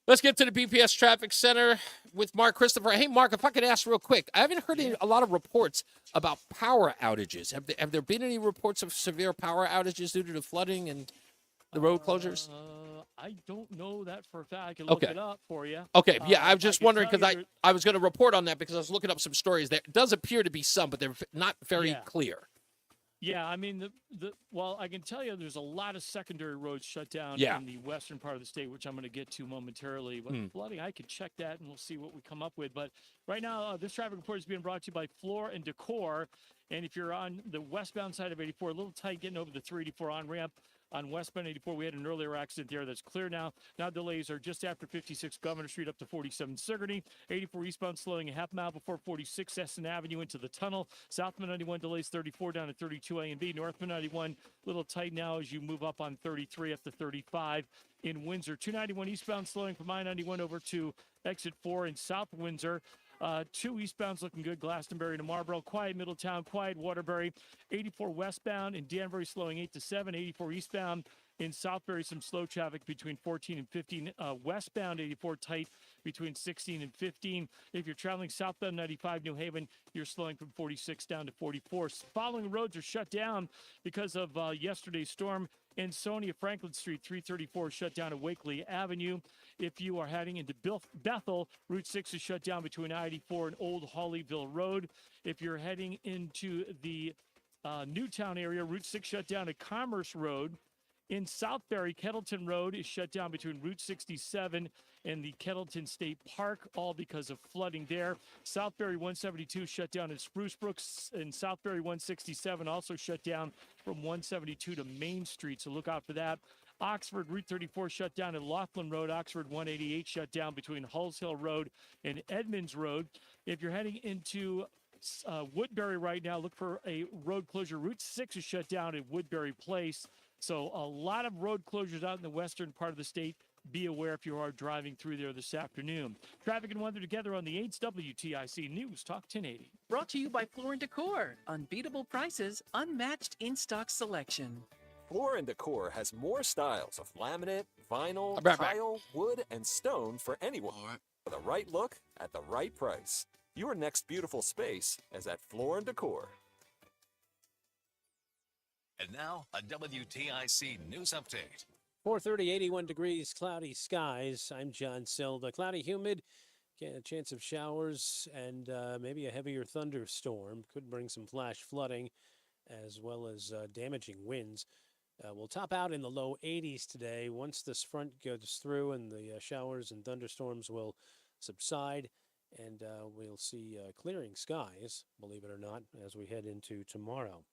Let's get to the BPS Traffic Center with Mark Christopher. Hey, Mark, if I could ask real quick, I haven't heard a lot of reports about power outages. Have there been any reports of severe power outages due to the flooding and the road closures? I don't know that for a fact. I can look it up for you. Okay, yeah, I was just wondering because I was going to report on that because I was looking up some stories. There does appear to be some, but they're not very clear. Yeah, I mean, well, I can tell you there's a lot of secondary roads shut down in the western part of the state, which I'm going to get to momentarily. But flooding, I could check that, and we'll see what we come up with. But right now, this traffic report is being brought to you by Floor and Decor. And if you're on the westbound side of 84, a little tight getting over the 384 on-ramp. On westbound 84, we had an earlier accident there that's clear now. Now delays are just after 56 Governor Street up to 47 Sigourney. 84 eastbound slowing a half mile before 46 Essen Avenue into the tunnel. Southbound 91 delays 34 down to 32 A and B. Northbound 91 little tight now as you move up on 33 up to 35 in Windsor. 291 eastbound slowing from I-91 over to exit 4 in South Windsor. 2 eastbounds looking good, Glastonbury to Marlboro. Quiet Middletown, quiet Waterbury. 84 westbound in Danbury slowing 8 to 7. 84 eastbound in Southbury, some slow traffic between 14 and 15. Westbound 84 tight between 16 and 15. If you're traveling southbound 95 New Haven, you're slowing from 46 down to 44. Following roads are shut down because of yesterday's storm. Ansonia, Franklin Street, 334 shut down at Wakely Avenue. If you are heading into Bethel, Route 6 is shut down between I-84 and Old Hollyville Road. If you're heading into the Newtown area, Route 6 shut down at Commerce Road. In Southbury, Kettleton Road is shut down between Route 67 and the Kettleton State Park, all because of flooding there. Southbury 172 shut down in Spruce Brooks, and Southbury 167 also shut down from 172 to Main Street, so look out for that. Oxford, Route 34 shut down at Laughlin Road. Oxford 188 shut down between Hulls Hill Road and Edmonds Road. If you're heading into Woodbury right now, look for a road closure. Route 6 is shut down at Woodbury Place. So a lot of road closures out in the western part of the state. Be aware if you are driving through there this afternoon. Traffic and weather together on the 8's WTIC News Talk 1080. Brought to you by Floor & Decor. Unbeatable prices, unmatched in-stock selection. Floor & Decor has more styles of laminate, vinyl, tile, wood, and stone for anyone. For the right look at the right price. Your next beautiful space is at Floor & Decor. And now, a WTIC news update. 4:30, 81 degrees, cloudy skies. I'm John Silva. Cloudy, humid, a chance of showers and maybe a heavier thunderstorm. Could bring some flash flooding as well as damaging winds. We'll top out in the low 80s today. Once this front goes through and the showers and thunderstorms will subside, and we'll see clearing skies, believe it or not, as we head into tomorrow.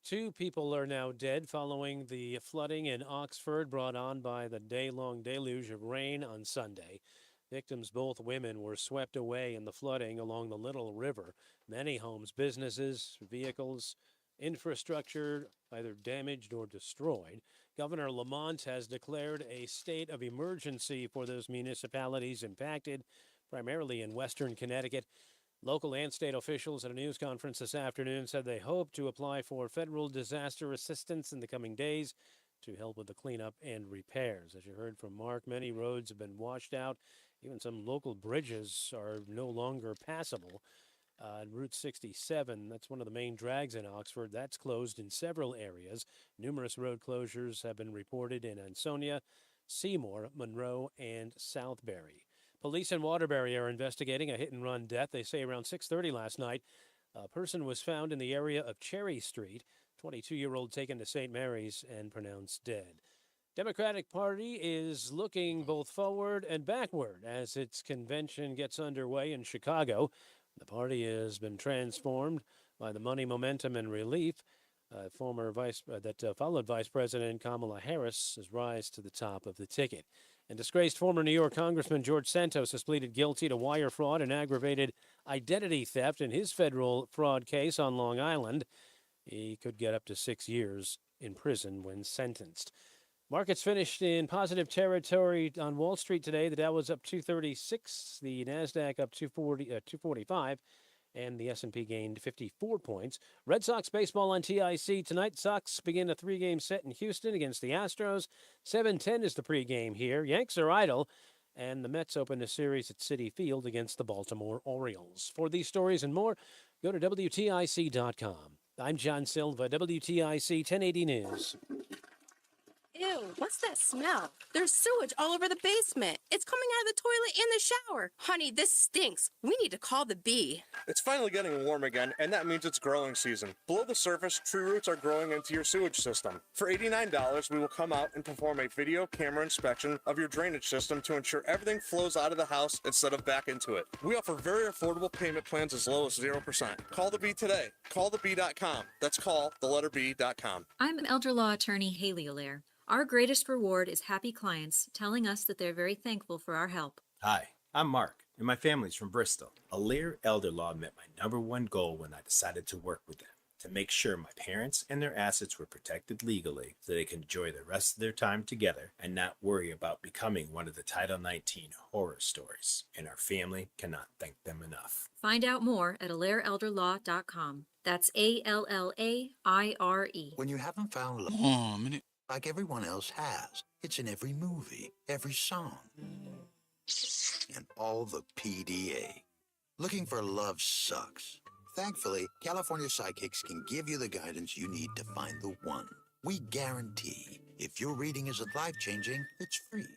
2 people are now dead following the flooding in Oxford brought on by the day-long deluge of rain on Sunday. Victims, both women, were swept away in the flooding along the Little River. Many homes, businesses, vehicles, infrastructure either damaged or destroyed. Governor Lamont has declared a state of emergency for those municipalities impacted, primarily in western Connecticut. Local and state officials at a news conference this afternoon said they hope to apply for federal disaster assistance in the coming days to help with the cleanup and repairs. As you heard from Mark, many roads have been washed out. Even some local bridges are no longer passable. Route 67, that's one of the main drags in Oxford. That's closed in several areas. Numerous road closures have been reported in Ansonia, Seymour, Monroe, and Southbury. Police in Waterbury are investigating a hit-and-run death. They say around 6:30 last night, a person was found in the area of Cherry Street, 22-year-old taken to St. Mary's and pronounced dead. Democratic Party is looking both forward and backward as its convention gets underway in Chicago. The party has been transformed by the money, momentum, and relief. Followed Vice President Kamala Harris's rise to the top of the ticket. And disgraced former New York Congressman George Santos has pleaded guilty to wire fraud and aggravated identity theft in his federal fraud case on Long Island. He could get up to 6 years in prison when sentenced. Markets finished in positive territory on Wall Street today. The Dow was up 236, the Nasdaq up 245, and the S&P gained 54 points. Red Sox baseball on TIC tonight. Sox begin a 3-game set in Houston against the Astros. 7:10 is the pregame here. Yanks are idle, and the Mets open a series at Citi Field against the Baltimore Orioles. For these stories and more, go to WTIC.com. I'm John Silva, WTIC 1080 News. Ew, what's that smell? There's sewage all over the basement. It's coming out of the toilet and the shower. Honey, this stinks. We need to call the bee. It's finally getting warm again, and that means it's growing season. Below the surface, tree roots are growing into your sewage system. For $89, we will come out and perform a video camera inspection of your drainage system to ensure everything flows out of the house instead of back into it. We offer very affordable payment plans as low as 0%. Call the bee today. Callthebee.com. That's calltheletter.b.com. I'm elder law attorney Haley Allaire. Our greatest reward is happy clients telling us that they're very thankful for our help. Hi, I'm Mark, and my family's from Bristol. Allaire Elder Law met my #1 goal when I decided to work with them, to make sure my parents and their assets were protected legally so they can enjoy the rest of their time together and not worry about becoming one of the Title 19 horror stories. And our family cannot thank them enough. Find out more at AllaireElderLaw.com. That's ALLAIRE. When you haven't found love, like everyone else has, it's in every movie, every song, and all the PDA. Looking for love sucks. Thankfully, California Psychics can give you the guidance you need to find the one. We guarantee if your reading isn't life-changing, it's free.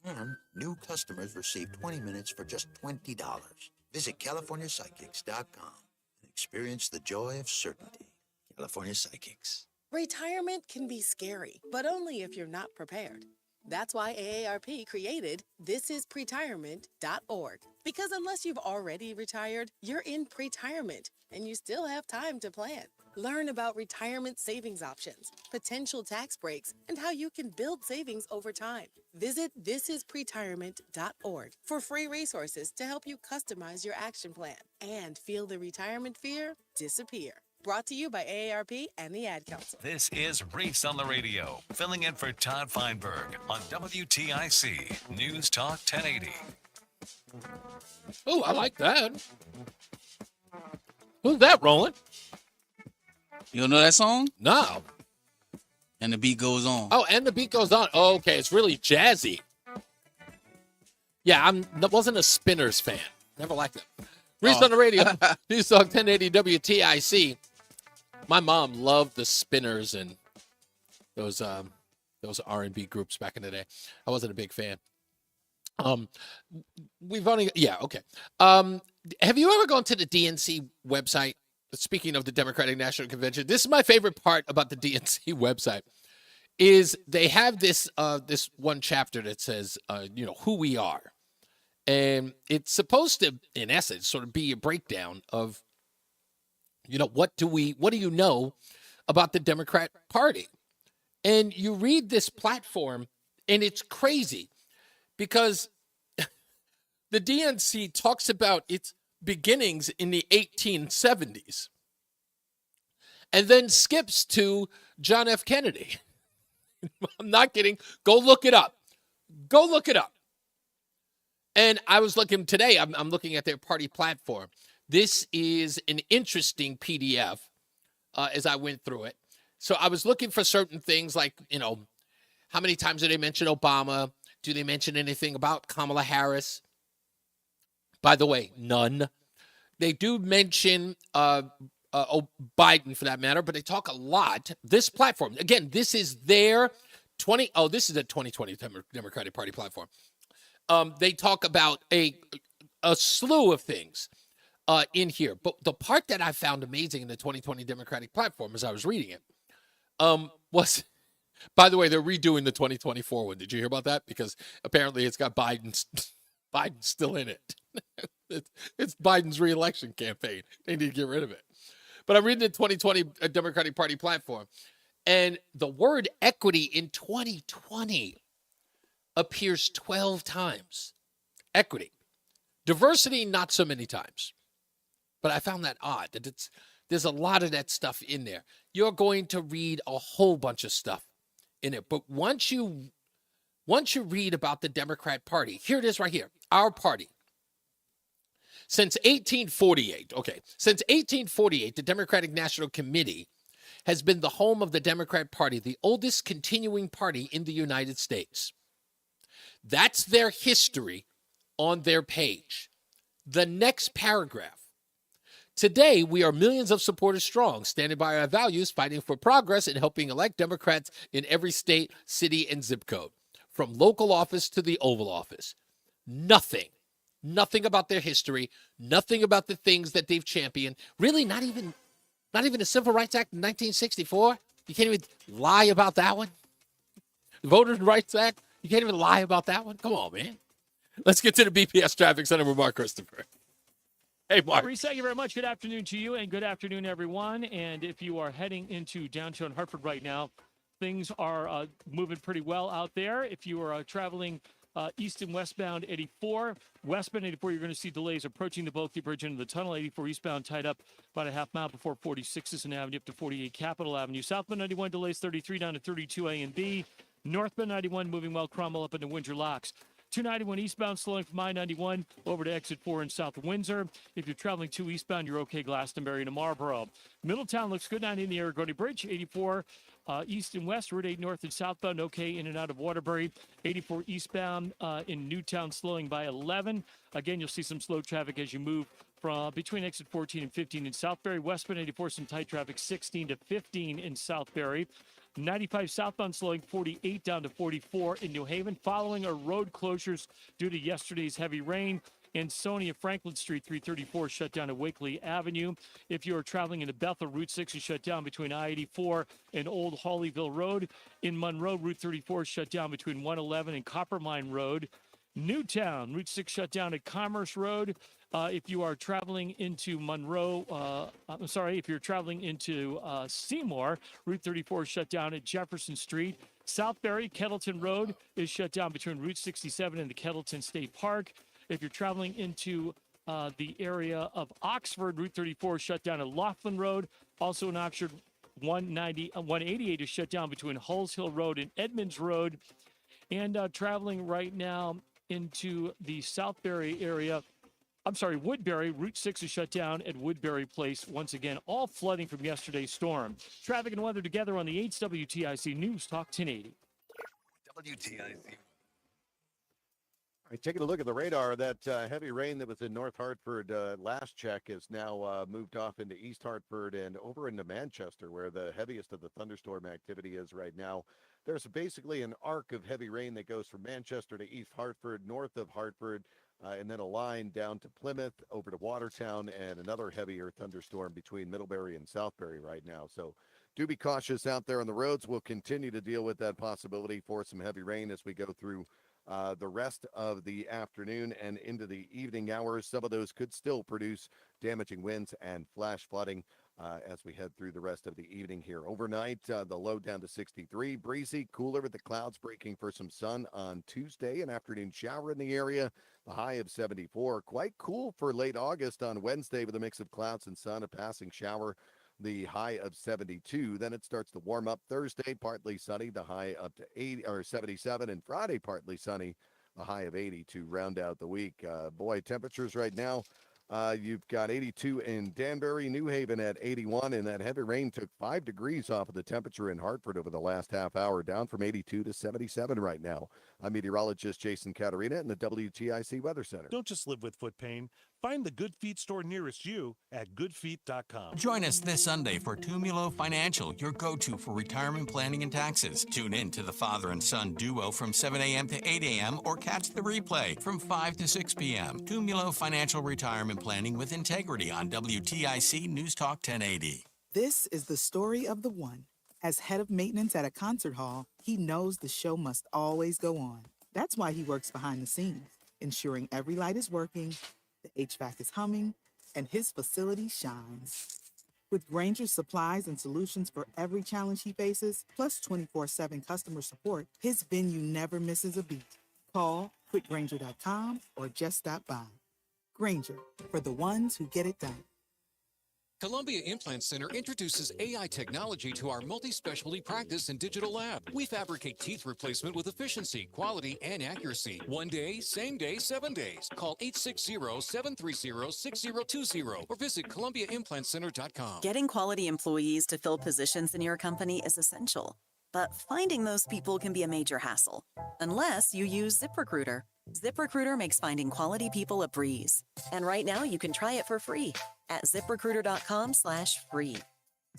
And new customers receive 20 minutes for just $20. Visit CaliforniaPsychics.com and experience the joy of certainty. California Psychics. Retirement can be scary, but only if you're not prepared. That's why AARP created thisispretirement.org. Because unless you've already retired, you're in pretirement, and you still have time to plan. Learn about retirement savings options, potential tax breaks, and how you can build savings over time. Visit thisispretirement.org for free resources to help you customize your action plan and feel the retirement fear disappear. Brought to you by AARP and the Ad Council. This is Reese on the Radio, filling in for Todd Feinberg on WTIC News Talk 1080. Oh, I like that. Who's that, Roland? You don't know that song? No. And the beat goes on. Oh, and the beat goes on. Oh, okay, it's really jazzy. Yeah, I wasn't a Spinners fan. Never liked them. Reese on the Radio, NewsTalk 1080 WTIC. My mom loved the Spinners and those R&B groups back in the day. I wasn't a big fan. Have you ever gone to the DNC website? Speaking of the Democratic National Convention, this is my favorite part about the DNC website. Is they have this one chapter that says who we are. And it's supposed to, in essence, sort of be a breakdown of, what do you know about the Democrat Party? And you read this platform, and it's crazy because the DNC talks about its beginnings in the 1870s and then skips to John F. Kennedy. I'm not kidding. Go look it up. And I was looking today, I'm looking at their party platform. This is an interesting PDF as I went through it. So I was looking for certain things like, how many times do they mention Obama? Do they mention anything about Kamala Harris? By the way, none. They do mention Biden for that matter, but they talk a lot. This platform, again, this is their this is a 2020 Democratic Party platform. They talk about a slew of things in here. But the part that I found amazing in the 2020 Democratic platform as I was reading it was, by the way, they're redoing the 2024 one. Did you hear about that? Because apparently it's got Biden still in it. It's Biden's reelection campaign. They need to get rid of it. But I'm reading the 2020 Democratic Party platform, and the word equity in 2020 appears 12 times. Equity. Diversity, not so many times. But I found that odd, that there's a lot of that stuff in there. You're going to read a whole bunch of stuff in it. But once you read about the Democrat Party, here it is right here, our party. Since 1848, the Democratic National Committee has been the home of the Democrat Party, the oldest continuing party in the United States. That's their history on their page. The next paragraph. Today, we are millions of supporters strong, standing by our values, fighting for progress, and helping elect Democrats in every state, city, and zip code, from local office to the Oval Office. Nothing about their history, nothing about the things that they've championed. Really, not even the Civil Rights Act in 1964. You can't even lie about that one. The Voters' Rights Act, you can't even lie about that one. Come on, man. Let's get to the BPS Traffic Center with Mark Christopher. Hey, Mark. Reese, thank you very much. Good afternoon to you, and good afternoon, everyone. And if you are heading into downtown Hartford right now, things are moving pretty well out there. If you are traveling east and westbound 84, westbound 84, you're going to see delays approaching the Bulky Bridge into the tunnel. 84 eastbound tied up about a half mile before 46 Avenue up to 48 Capitol Avenue. Southbound 91 delays 33 down to 32 A and B. Northbound 91 moving well, Cromwell up into Windsor Locks. 291 eastbound slowing from I-91 over to exit 4 in South Windsor. If you're traveling 2 eastbound, you're okay Glastonbury to Marlboro. Middletown looks good 90 in the Aragoni Bridge. 84 east and west, Route 8 north and southbound, okay in and out of Waterbury. 84 eastbound in Newtown slowing by 11. Again, you'll see some slow traffic as you move from between exit 14 and 15 in Southbury. Westbound 84, some tight traffic 16 to 15 in Southbury. 95 southbound slowing 48 down to 44 in New Haven following our road closures due to yesterday's heavy rain. In Sonia Franklin Street, 334 shut down at Wakely Avenue. If you are traveling into Bethel, Route 6 is shut down between I-84 and Old Hawleyville Road. In Monroe, Route 34 shut down between 111 and Coppermine Road. Newtown, Route 6 shut down at Commerce Road. If you are traveling into if you're traveling into Seymour, Route 34 is shut down at Jefferson Street. Southbury, Kettleton Road is shut down between Route 67 and the Kettleton State Park. If you're traveling into the area of Oxford, Route 34 is shut down at Laughlin Road. Also in Oxford, 188 is shut down between Hulls Hill Road and Edmonds Road. And traveling right now into the Southbury area, Woodbury, Route 6 is shut down at Woodbury Place. Once again, all flooding from yesterday's storm. Traffic and weather together on the 8th WTIC News Talk 1080. WTIC. All right, taking a look at the radar, that heavy rain that was in North Hartford last check is now moved off into East Hartford and over into Manchester, where the heaviest of the thunderstorm activity is right now. There's basically an arc of heavy rain that goes from Manchester to East Hartford, north of Hartford, and then a line down to Plymouth, over to Watertown, and another heavier thunderstorm between Middlebury and Southbury right now. So do be cautious out there on the roads. We'll continue to deal with that possibility for some heavy rain as we go through the rest of the afternoon and into the evening hours. Some of those could still produce damaging winds and flash flooding as we head through the rest of the evening here. Overnight, the low down to 63, breezy, cooler with the clouds breaking for some sun on Tuesday. An afternoon shower in the area, the high of 74. Quite cool for late August on Wednesday with a mix of clouds and sun, a passing shower, the high of 72. Then it starts to warm up Thursday, partly sunny, the high up to 80 or 77, and Friday partly sunny, a high of 80 to round out the week. Boy, temperatures right now, you've got 82 in Danbury, New Haven at 81, and that heavy rain took 5 degrees off of the temperature in Hartford over the last half hour, down from 82 to 77 right now. I'm meteorologist Jason Caterina in the WTIC Weather Center. Don't just live with foot pain. Find the Good Feet store nearest you at goodfeet.com. Join us this Sunday for Tumulo Financial, your go-to for retirement planning and taxes. Tune in to the father and son duo from 7 a.m. to 8 a.m. or catch the replay from 5 to 6 p.m. Tumulo Financial Retirement Planning with Integrity on WTIC News Talk 1080. This is the story of the one. As head of maintenance at a concert hall, he knows the show must always go on. That's why he works behind the scenes, ensuring every light is working, the HVAC is humming, and his facility shines. With Grainger's supplies and solutions for every challenge he faces, plus 24/7 customer support, his venue never misses a beat. Call quickgrainger.com or just stop by. Grainger, for the ones who get it done. Columbia Implant Center introduces AI technology to our multi-specialty practice and digital lab. We fabricate teeth replacement with efficiency, quality, and accuracy. 1 day, same day, 7 days. Call 860-730-6020 or visit ColumbiaImplantCenter.com. Getting quality employees to fill positions in your company is essential, but finding those people can be a major hassle, unless you use ZipRecruiter. ZipRecruiter makes finding quality people a breeze. And right now you can try it for free at ZipRecruiter.com/free.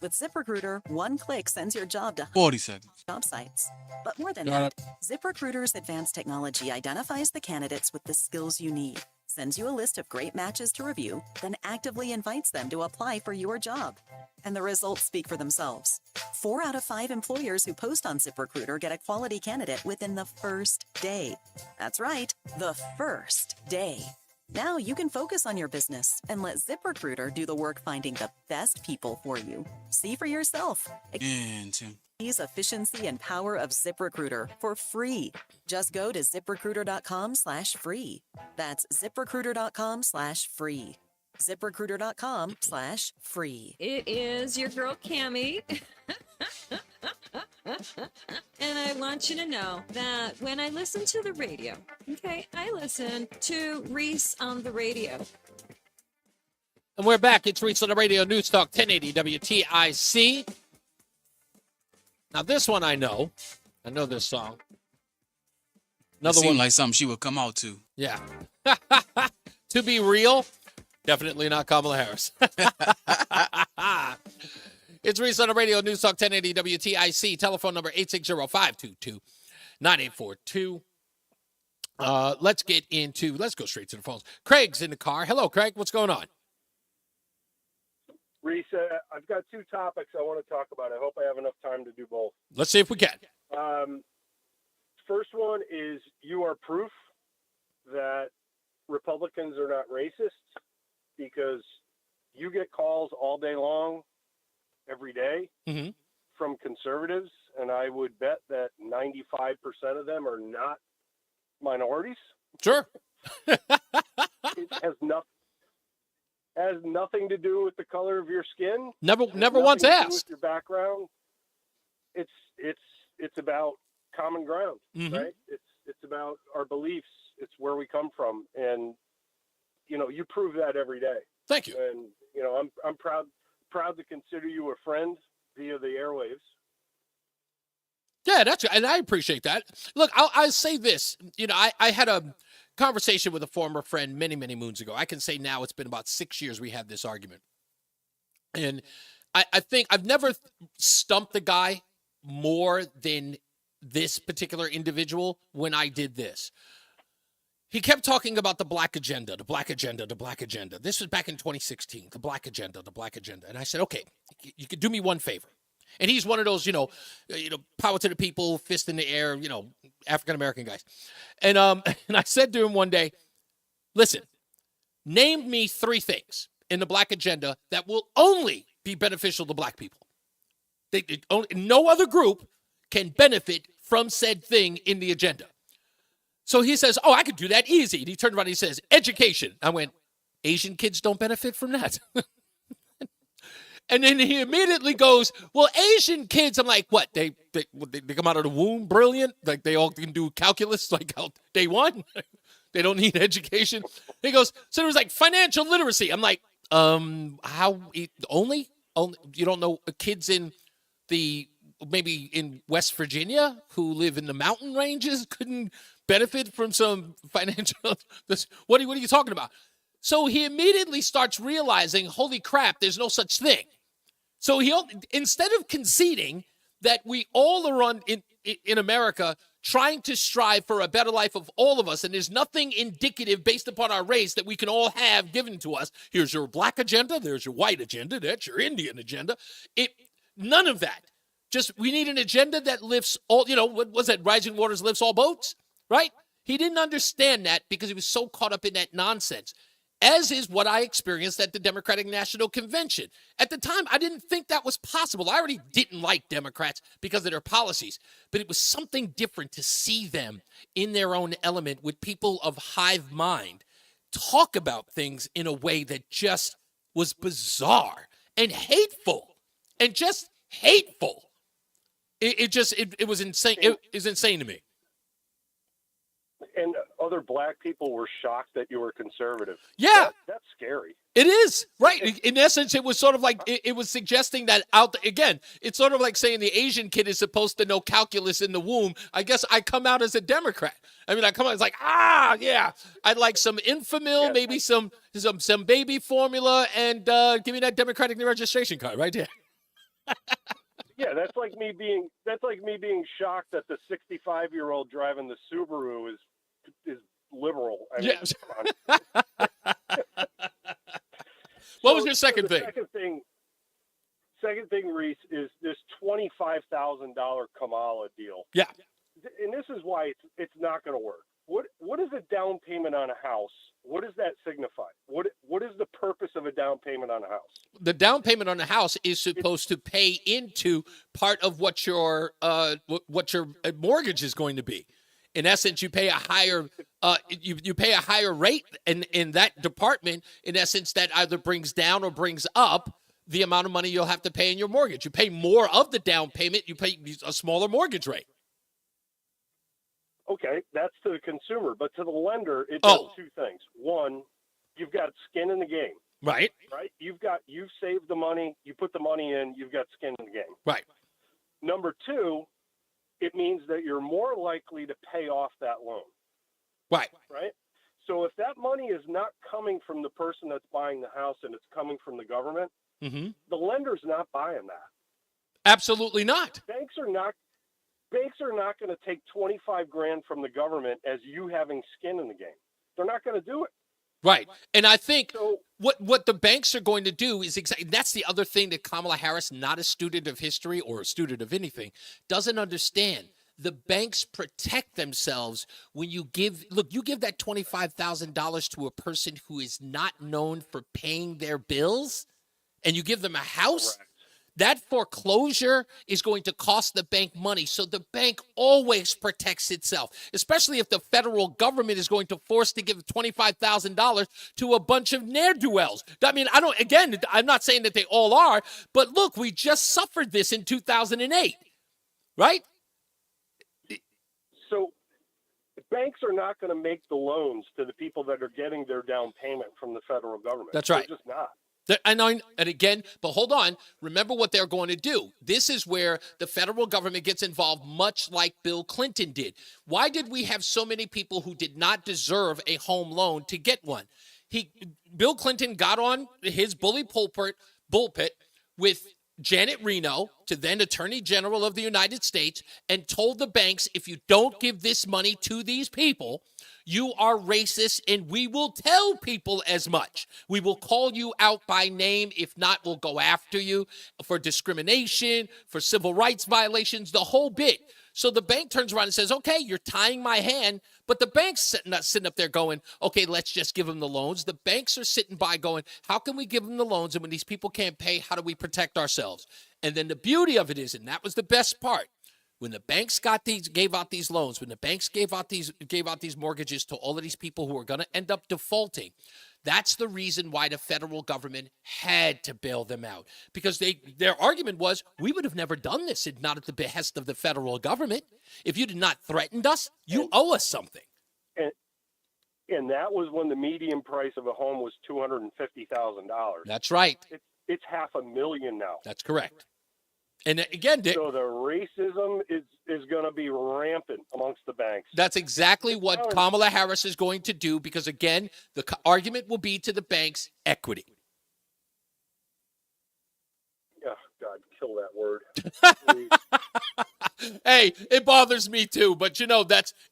With ZipRecruiter, one click sends your job to 40 seconds. job sites. But more than Got that, ZipRecruiter's advanced technology identifies the candidates with the skills you need, sends you a list of great matches to review, then actively invites them to apply for your job. And the results speak for themselves. 4 out of 5 employers who post on ZipRecruiter get a quality candidate within the first day. That's right, the first day. Now you can focus on your business and let ZipRecruiter do the work finding the best people for you. See for yourself. Use efficiency and power of ZipRecruiter for free. Just go to ZipRecruiter.com/free. That's ZipRecruiter.com/free. ZipRecruiter.com/free. It is your girl, Cammie. And I want you to know that when I listen to the radio, okay, I listen to Reese on the radio. And we're back. It's Reese on the Radio, NewsTalk 1080 WTIC. Now, this one I know. I know this song. Another one like something she would come out to. Yeah. To be real, definitely not Kamala Harris. It's Reese on the Radio, NewsTalk 1080 WTIC. Telephone number 860-522-9842. Let's go straight to the phones. Craig's in the car. Hello, Craig. What's going on? Reese, I've got 2 topics I want to talk about. I hope I have enough time to do both. Let's see if we can. First one is you are proof that Republicans are not racist because you get calls all day long, every day, from conservatives, and I would bet that 95% of them are not minorities. Sure. It has nothing to do with the color of your skin. Never once asked. With your background. It's about common ground, right? It's about our beliefs. It's where we come from, and you prove that every day. Thank you. And I'm proud to consider you a friend via the airwaves. Yeah, and I appreciate that. Look, I'll say this. I had a conversation with a former friend many, many moons ago. I can say now it's been about 6 years we had this argument. And I think I've never stumped the guy more than this particular individual when I did this. He kept talking about the black agenda, the black agenda, the black agenda. This was back in 2016, the black agenda, the black agenda. And I said, okay, you could do me one favor. And he's one of those, power to the people, fist in the air, African-American guys. And I said to him one day, listen, name me 3 things in the black agenda that will only be beneficial to black people. No other group can benefit from said thing in the agenda. So he says, I could do that easy. And he turned around and he says, education. I went, Asian kids don't benefit from that. And then he immediately goes, well, Asian kids, I'm like, what? They come out of the womb brilliant? Like they all can do calculus like day one? They don't need education? He goes, so there was like financial literacy. I'm like, how only you don't know kids in maybe in West Virginia who live in the mountain ranges couldn't benefit from some financial, what are you talking about? So he immediately starts realizing, holy crap, there's no such thing. So instead of conceding that we all are in America trying to strive for a better life of all of us, and there's nothing indicative based upon our race that we can all have given to us. Here's your black agenda, there's your white agenda, that's your Indian agenda. None of that. Just we need an agenda that lifts all, what was that? Rising waters lifts all boats, right? He didn't understand that because he was so caught up in that nonsense. As is what I experienced at the Democratic National Convention. At the time, I didn't think that was possible. I already didn't like Democrats because of their policies, but it was something different to see them in their own element with people of hive mind talk about things in a way that just was bizarre and hateful, and just hateful. It was insane. It is insane to me. And other black people were shocked that you were conservative. Yeah. That's scary. It is, right. In essence, it was sort of like, it was suggesting that again, it's sort of like saying the Asian kid is supposed to know calculus in the womb. I guess I come out as a Democrat. I mean, I come out as like, yeah, I'd like some Infamil, maybe some baby formula, and give me that Democratic registration card right there. Yeah, that's like me being shocked that the 65-year-old driving the Subaru is liberal. I mean, Yes. What was your second thing? Second thing, Reese, is this $25,000 Kamala deal. Yeah. And this is why it's not going to work. What is a down payment on a house? What does that signify? What is the purpose of a down payment on a house? The down payment on the house is supposed to pay into part of what your mortgage is going to be. In essence, you pay a higher you pay a higher rate in that department. In essence, that either brings down or brings up the amount of money you'll have to pay in your mortgage. You pay more of the down payment, you pay a smaller mortgage rate. Okay, that's to the consumer, but to the lender, it does two things. One, you've got skin in the game. Right. Right. You've saved the money, you put the money in, you've got skin in the game. Right. Number two, it means that you're more likely to pay off that loan. Right. Right. So if that money is not coming from the person that's buying the house and it's coming from the government, the lender's not buying that. Absolutely not. Banks are not going to take $25,000 from the government as you having skin in the game. They're not going to do it. Right. And I think what the banks are going to do is that's the other thing that Kamala Harris, not a student of history or a student of anything, doesn't understand. The banks protect themselves when you give that $25,000 to a person who is not known for paying their bills, and you give them a house. Correct. That foreclosure is going to cost the bank money. So the bank always protects itself, especially if the federal government is going to force to give $25,000 to a bunch of ne'er-do-wells. I mean, I'm not saying that they all are, but look, we just suffered this in 2008, right? So banks are not going to make the loans to the people that are getting their down payment from the federal government. That's right. They're just not. And again, but hold on. Remember what they're going to do. This is where the federal government gets involved, much like Bill Clinton did. Why did we have so many people who did not deserve a home loan to get one? Bill Clinton got on his bully pulpit with Janet Reno, to then Attorney General of the United States, and told the banks, if you don't give this money to these people, you are racist, and we will tell people as much. We will call you out by name. If not, we'll go after you for discrimination, for civil rights violations, the whole bit. So the bank turns around and says, okay, you're tying my hand, but the bank's not sitting up there going, okay, let's just give them the loans. The banks are sitting by going, how can we give them the loans? And when these people can't pay, how do we protect ourselves? And then the beauty of it is, and that was the best part, when the banks gave out these loans, when the banks gave out these mortgages to all of these people who are going to end up defaulting, that's the reason why the federal government had to bail them out. Because their argument was, we would have never done this if not at the behest of the federal government. If you did not threaten us, you owe us something. And that was when the median price of a home was $250,000. That's right. It's $500,000 now. That's correct. And again, so the racism is going to be rampant amongst the banks. That's exactly what Kamala Harris is going to do, because again, the argument will be to the banks, equity. Oh, God, kill that word. Hey, it bothers me too, but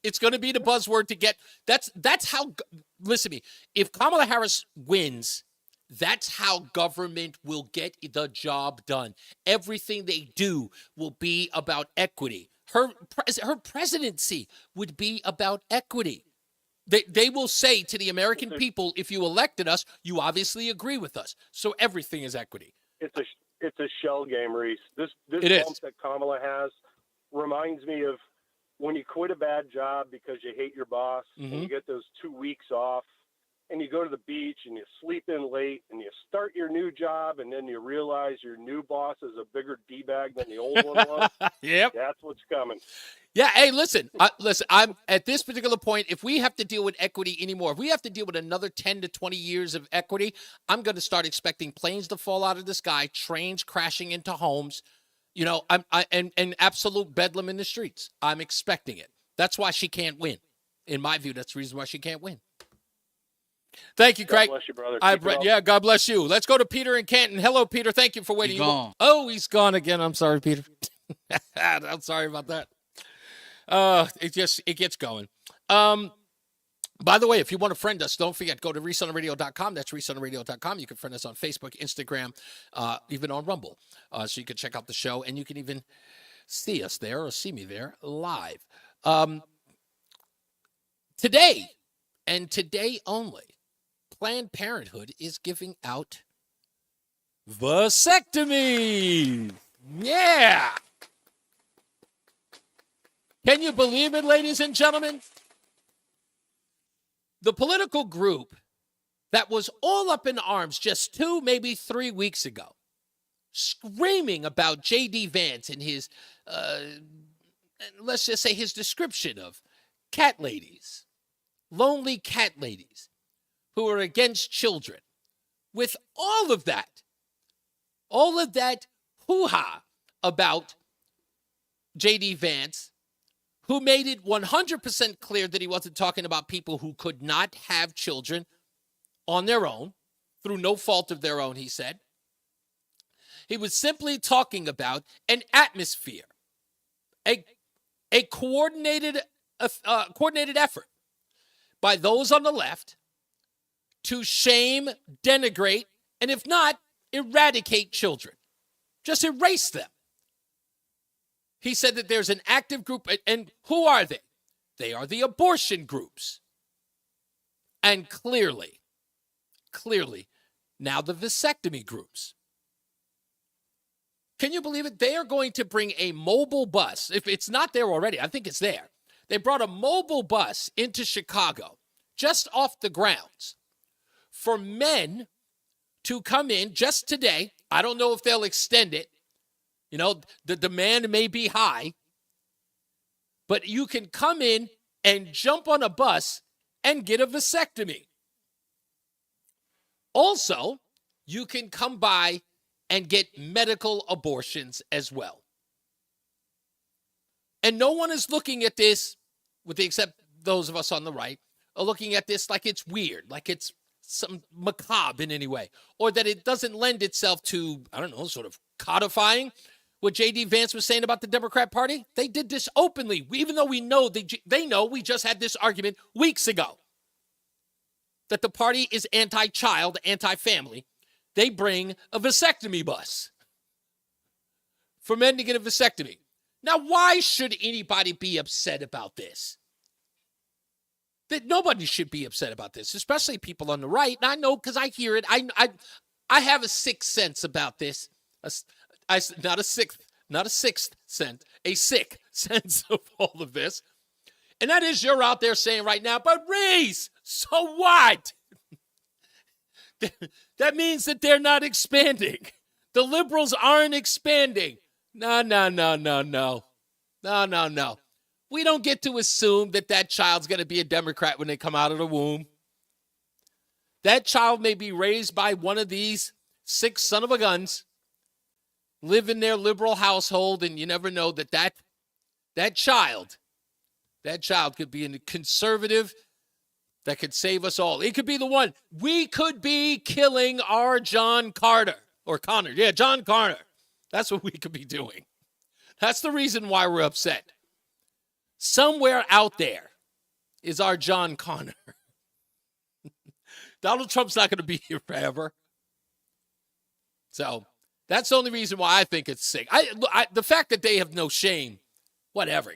it's going to be the buzzword to get. That's how. Listen to me. If Kamala Harris wins, that's how government will get the job done. Everything they do will be about equity. Her presidency would be about equity. They will say to the American people, if you elected us, you obviously agree with us. So everything is equity. It's a shell game, Reese. This bump that Kamala has reminds me of when you quit a bad job because you hate your boss and you get those 2 weeks off and you go to the beach and you sleep in late and you start your new job and then you realize your new boss is a bigger D-bag than the old one was. Yep. That's what's coming. Yeah, hey, listen, I'm at this particular point, if we have to deal with equity anymore, if we have to deal with another 10 to 20 years of equity, I'm going to start expecting planes to fall out of the sky, trains crashing into homes, and absolute bedlam in the streets. I'm expecting it. That's why she can't win. In my view, that's the reason why she can't win. Thank you, Craig. God bless you, brother. Yeah, God bless you. Let's go to Peter in Canton. Hello, Peter. Thank you for waiting. He's gone. Oh, he's gone again. I'm sorry, Peter. I'm sorry about that. It gets going. By the way, if you want to friend us, don't forget, go to ReeseOnTheRadio.com. That's ReeseOnTheRadio.com. You can friend us on Facebook, Instagram, even on Rumble. So you can check out the show, and you can even see us there or see me there live. Today, and today only, Planned Parenthood is giving out vasectomy. Yeah. Can you believe it, ladies and gentlemen? The political group that was all up in arms just 2, maybe 3 weeks ago, screaming about J.D. Vance and his, let's just say his description of cat ladies, lonely cat ladies who are against children. With all of that hoo-ha about J.D. Vance, who made it 100% clear that he wasn't talking about people who could not have children on their own, through no fault of their own, he said. He was simply talking about an atmosphere, a coordinated effort by those on the left to shame, denigrate, and if not, eradicate children. Just erase them. He said that there's an active group, and who are they? They are the abortion groups. And clearly, now the vasectomy groups. Can you believe it? They are going to bring a mobile bus. If it's not there already, I think it's there. They brought a mobile bus into Chicago, just off the grounds, for men to come in just today. I don't know if they'll extend it. You know, the demand may be high, but you can come in and jump on a bus and get a vasectomy. Also, you can come by and get medical abortions as well. And no one is looking at this, with the except those of us on the right, are looking at this like it's weird, like it's some macabre in any way, or that it doesn't lend itself to, I don't know, sort of codifying what J.D. Vance was saying about the Democrat Party. They did this openly, even though we know they know we just had this argument weeks ago that the party is anti-child, anti-family. They bring a vasectomy bus for men to get a vasectomy. Now, why should anybody be upset about this? That nobody should be upset about this, especially people on the right. And I know because I hear it. I have a sixth sense about this. Not a sixth sense, a sick sense of all of this. And that is, you're out there saying right now, but Reese, so what? That means that they're not expanding. The liberals aren't expanding. No. We don't get to assume that child's going to be a Democrat when they come out of the womb. That child may be raised by one of these 6 son of a guns, live in their liberal household, and you never know that child could be a conservative that could save us all. It could be the one. We could be killing our John Carter, or Connor. Yeah, John Connor. That's what we could be doing. That's the reason why we're upset. Somewhere out there is our John Connor. Donald Trump's not going to be here forever. So that's the only reason why I think it's sick. The fact that they have no shame, whatever.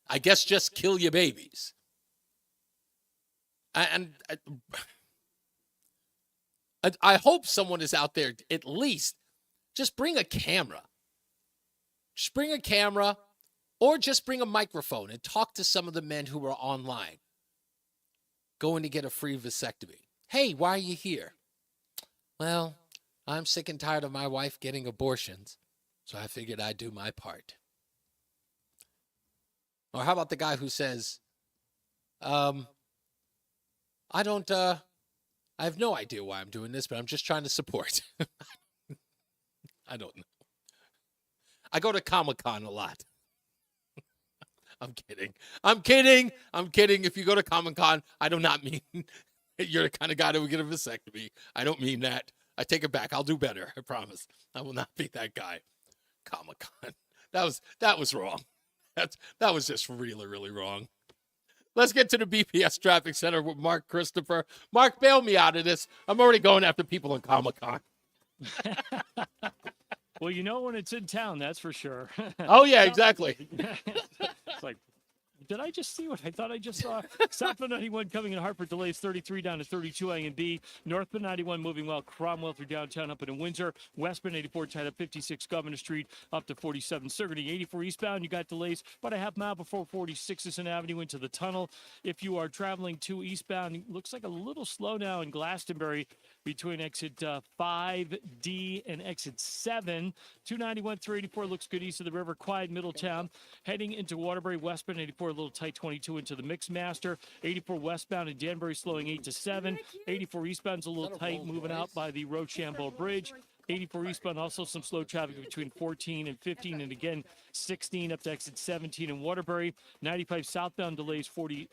I guess just kill your babies. And I hope someone is out there, at least, just bring a camera. Just bring a camera, or just bring a microphone and talk to some of the men who are online. going to get a free vasectomy. Hey, why are you here? Well, I'm sick and tired of my wife getting abortions, so I figured I'd do my part. Or how about the guy who says, I have no idea why I'm doing this, but I'm just trying to support. I don't know. I go to Comic-Con a lot. I'm kidding. If you go to Comic-Con, I do not mean you're the kind of guy that would get a vasectomy. I don't mean that. I take it back. I'll do better. I promise. I will not be that guy. Comic-Con. That was wrong. That was just really, really wrong. Let's get to the BPS Traffic Center with Mark Christopher. Mark, bail me out of this. I'm already going after people in Comic-Con. Well, you know when it's in town, that's for sure. Oh, yeah, exactly. It's like, did I just see what I thought I just saw? Southbound 91 coming in Hartford, delays 33 down to 32 A and B. Northbound 91 moving well, Cromwell through downtown up in Windsor. Westbound 84 tied up 56 Governor Street up to 47 Sigourney. 84 eastbound, you got delays about a half mile before 46 Avenue into the tunnel. If you are traveling to eastbound, it looks like a little slow now in Glastonbury between exit 5D and exit 7. 291 through 84 looks good east of the river. Quiet Middletown. Heading into Waterbury, westbound 84 a little tight 22 into the Mixmaster. 84 westbound in Danbury slowing 8 to 7. 84 eastbound's a little tight moving out by the Rochambeau Bridge. 84 eastbound, also some slow traffic between 14 and 15, and again, 16 up to exit 17 in Waterbury. 95 southbound delays 48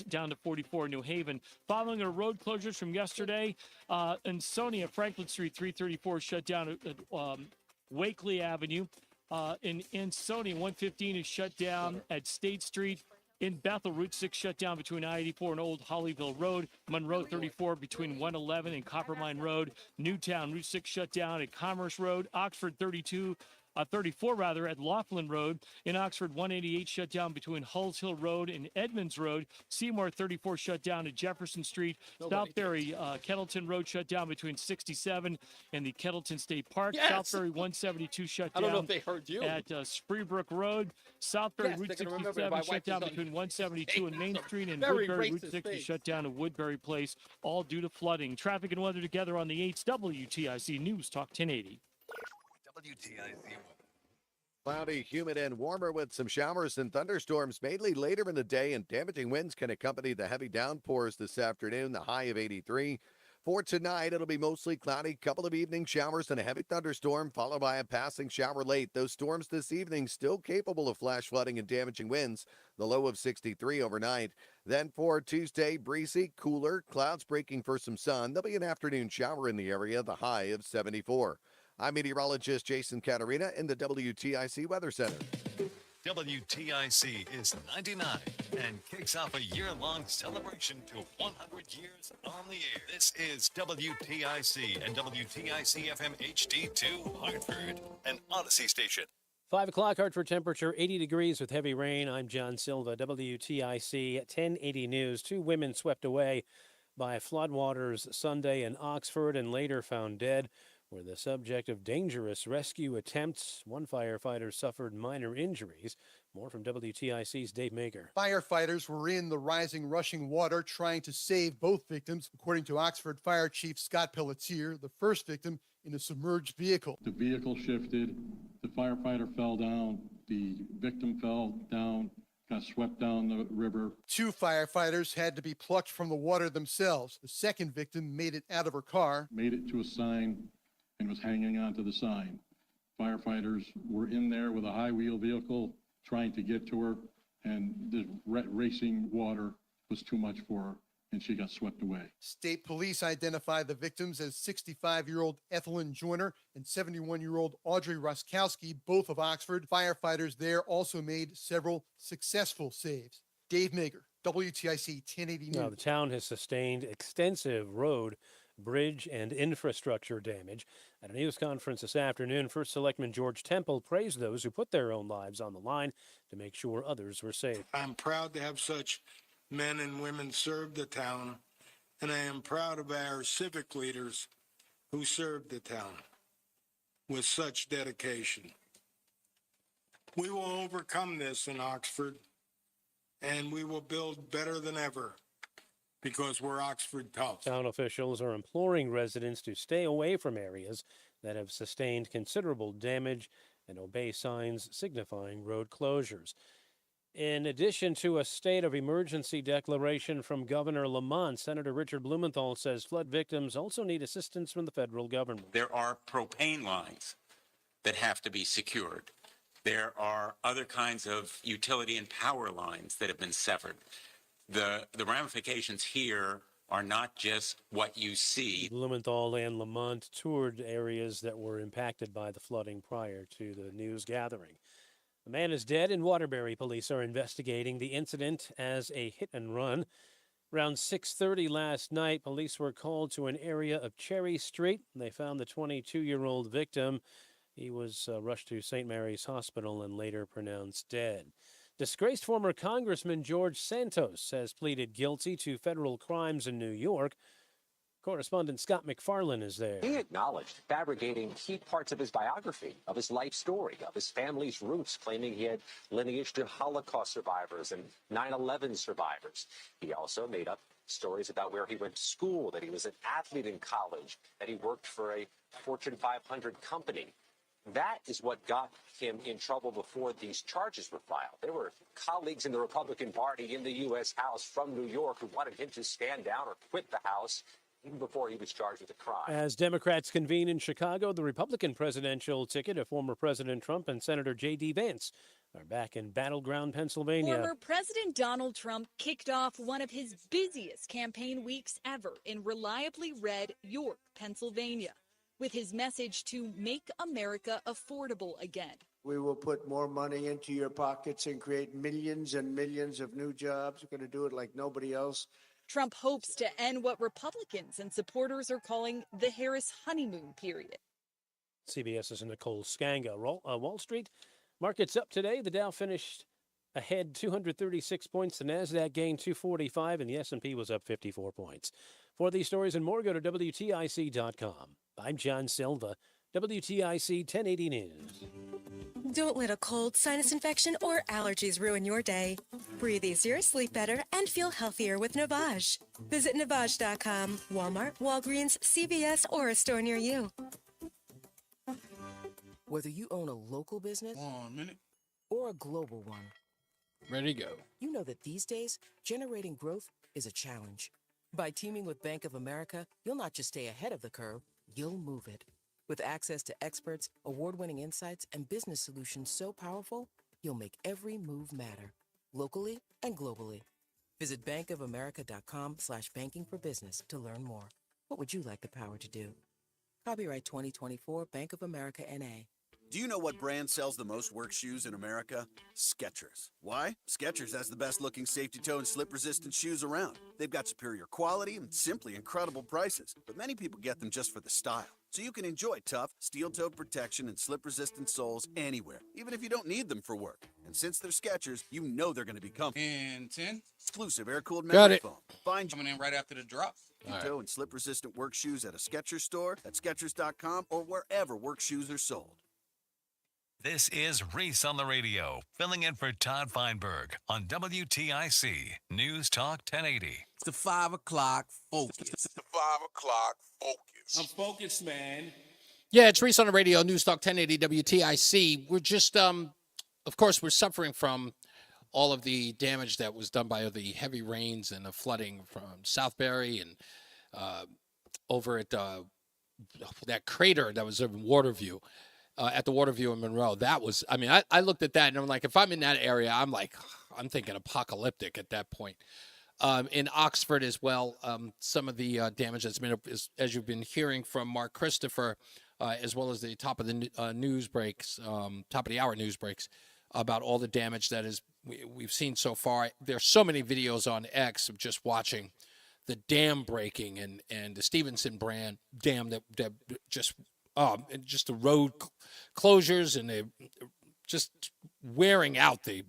down to 44 in New Haven. Following our road closures from yesterday, Ansonia, Franklin Street, 334 shut down at Wakely Avenue. In Ansonia, 115 is shut down at State Street. In Bethel, Route 6 shut down between I-84 and Old Hollyville Road. Monroe 34 between 111 and Coppermine Road. Newtown, Route 6 shut down at Commerce Road. Oxford 34 at Laughlin Road. In Oxford, 188 shut down between Hulls Hill Road and Edmonds Road. Seymour 34 shut down at Jefferson Street. Southbury, Kettleton Road shut down between 67 and the Kettleton State Park. Yes! Southbury 172 shut down I don't know if they heard you. at Spreebrook Road. Southbury Yes, Route they can remember 67 my shut wife down is on between 172 and Main Street, and Very Woodbury Route racist 60 face. shut down at Woodbury Place, all due to flooding. Traffic and weather together on the 8th WTIC News Talk 1080. WTIC. Cloudy, humid, and warmer with some showers and thunderstorms mainly later in the day, and damaging winds can accompany the heavy downpours this afternoon, the high of 83. For tonight, it'll be mostly cloudy, couple of evening showers and a heavy thunderstorm, followed by a passing shower late. Those storms this evening still capable of flash flooding and damaging winds, the low of 63 overnight. Then for Tuesday, breezy, cooler, clouds breaking for some sun. There'll be an afternoon shower in the area, the high of 74. I'm meteorologist Jason Caterina in the WTIC Weather Center. WTIC is 99 and kicks off a year-long celebration to 100 years on the air. This is WTIC and WTIC FM HD2 Hartford, an Odyssey station. 5 o'clock, Hartford temperature 80 degrees with heavy rain. I'm John Silva, WTIC 1080 News. 2 women swept away by floodwaters Sunday in Oxford and later found dead were the subject of dangerous rescue attempts. One firefighter suffered minor injuries. More from WTIC's Dave Maker. Firefighters were in the rising, rushing water trying to save both victims. According to Oxford Fire Chief Scott Pelletier, the first victim in a submerged vehicle. The vehicle shifted, the firefighter fell down, the victim fell down, got swept down the river. 2 firefighters had to be plucked from the water themselves. The second victim made it out of her car. Made it to a sign and was hanging onto the sign. Firefighters were in there with a high-wheel vehicle trying to get to her, and the racing water was too much for her, and she got swept away. State police identified the victims as 65-year-old Ethelyn Joyner and 71-year-old Audrey Roskowski, both of Oxford. Firefighters there also made several successful saves. Dave Mager, WTIC 1080 News. Now, the town has sustained extensive road, bridge, and infrastructure damage. At a news conference this afternoon, First Selectman George Temple praised those who put their own lives on the line to make sure others were safe. I'm proud to have such men and women serve the town, and I am proud of our civic leaders who serve the town with such dedication. We will overcome this in Oxford, and we will build better than ever. because we're Oxford tough. Town officials are imploring residents to stay away from areas that have sustained considerable damage and obey signs signifying road closures. In addition to a state of emergency declaration from Governor Lamont, Senator Richard Blumenthal says flood victims also need assistance from the federal government. There are propane lines that have to be secured. There are other kinds of utility and power lines that have been severed. The ramifications here are not just what you see. Blumenthal and Lamont toured areas that were impacted by the flooding prior to the news gathering. A man is dead, and Waterbury police are investigating the incident as a hit and run. Around 6:30 last night, police were called to an area of Cherry Street. They found the 22-year-old victim. He was rushed to St. Mary's Hospital and later pronounced dead. Disgraced former Congressman George Santos has pleaded guilty to federal crimes in New York. Correspondent Scott McFarlane is there. He acknowledged fabricating key parts of his biography, of his life story, of his family's roots, claiming he had lineage to Holocaust survivors and 9/11 survivors. He also made up stories about where he went to school, that he was an athlete in college, that he worked for a Fortune 500 company. That is what got him in trouble before these charges were filed. There were colleagues in the Republican Party in the U.S. House from New York who wanted him to stand down or quit the House even before he was charged with a crime. As Democrats convene in Chicago, the Republican presidential ticket of former President Trump and Senator J.D. Vance are back in battleground Pennsylvania. Former President Donald Trump kicked off one of his busiest campaign weeks ever in reliably red York, Pennsylvania, with his message to make America affordable again. We will put more money into your pockets and create millions and millions of new jobs. We're going to do it like nobody else. Trump hopes to end what Republicans and supporters are calling the Harris honeymoon period. CBS's Nicole Skanga. Wall Street markets up today. The Dow finished ahead 236 points. The NASDAQ gained 245, and the S&P was up 54 points. For these stories and more, go to WTIC.com. I'm John Silva, WTIC 1080 News. Don't let a cold, sinus infection, or allergies ruin your day. Breathe easier, sleep better, and feel healthier with Navage. Visit Navage.com, Walmart, Walgreens, CVS, or a store near you. Whether you own a local business or a global one, ready to go. You know that these days, generating growth is a challenge. By teaming with Bank of America, you'll not just stay ahead of the curve, you'll move it. With access to experts, award-winning insights, and business solutions so powerful, you'll make every move matter, locally and globally. Visit bankofamerica.com/banking for business to learn more. What would you like the power to do? Copyright 2024 Bank of America N.A. Do you know what brand sells the most work shoes in America? Skechers. Why? Skechers has the best looking safety toe and slip resistant shoes around. They've got superior quality and simply incredible prices, but many people get them just for the style. So you can enjoy tough, steel-toed protection and slip-resistant soles anywhere, even if you don't need them for work. And since they're Skechers, you know they're going to be comfortable. And 10. Exclusive air-cooled Got memory it. foam. Find Coming in right after the drop. toe and slip-resistant work shoes at a Skechers store, at Skechers.com, or wherever work shoes are sold. This is Reese on the Radio, filling in for Todd Feinberg on WTIC News Talk 1080. It's the 5 o'clock focus. It's the 5 o'clock focus. I'm focused, man. Yeah, it's Reese on the Radio, News Talk 1080 WTIC. We're just, of course, we're suffering from all of the damage that was done by the heavy rains and the flooding from Southbury and over at that crater that was in Waterview. At the Waterview in Monroe. That was, I mean, I looked at that and I'm like, if I'm in that area, I'm thinking apocalyptic at that point. In Oxford as well, some of the damage that's been, as you've been hearing from Mark Christopher, as well as the top of the news breaks, top of the hour news breaks, about all the damage that we've seen so far. There's so many videos on X of just watching the dam breaking and the Stevenson brand dam that just... and just the road closures and they just wearing out the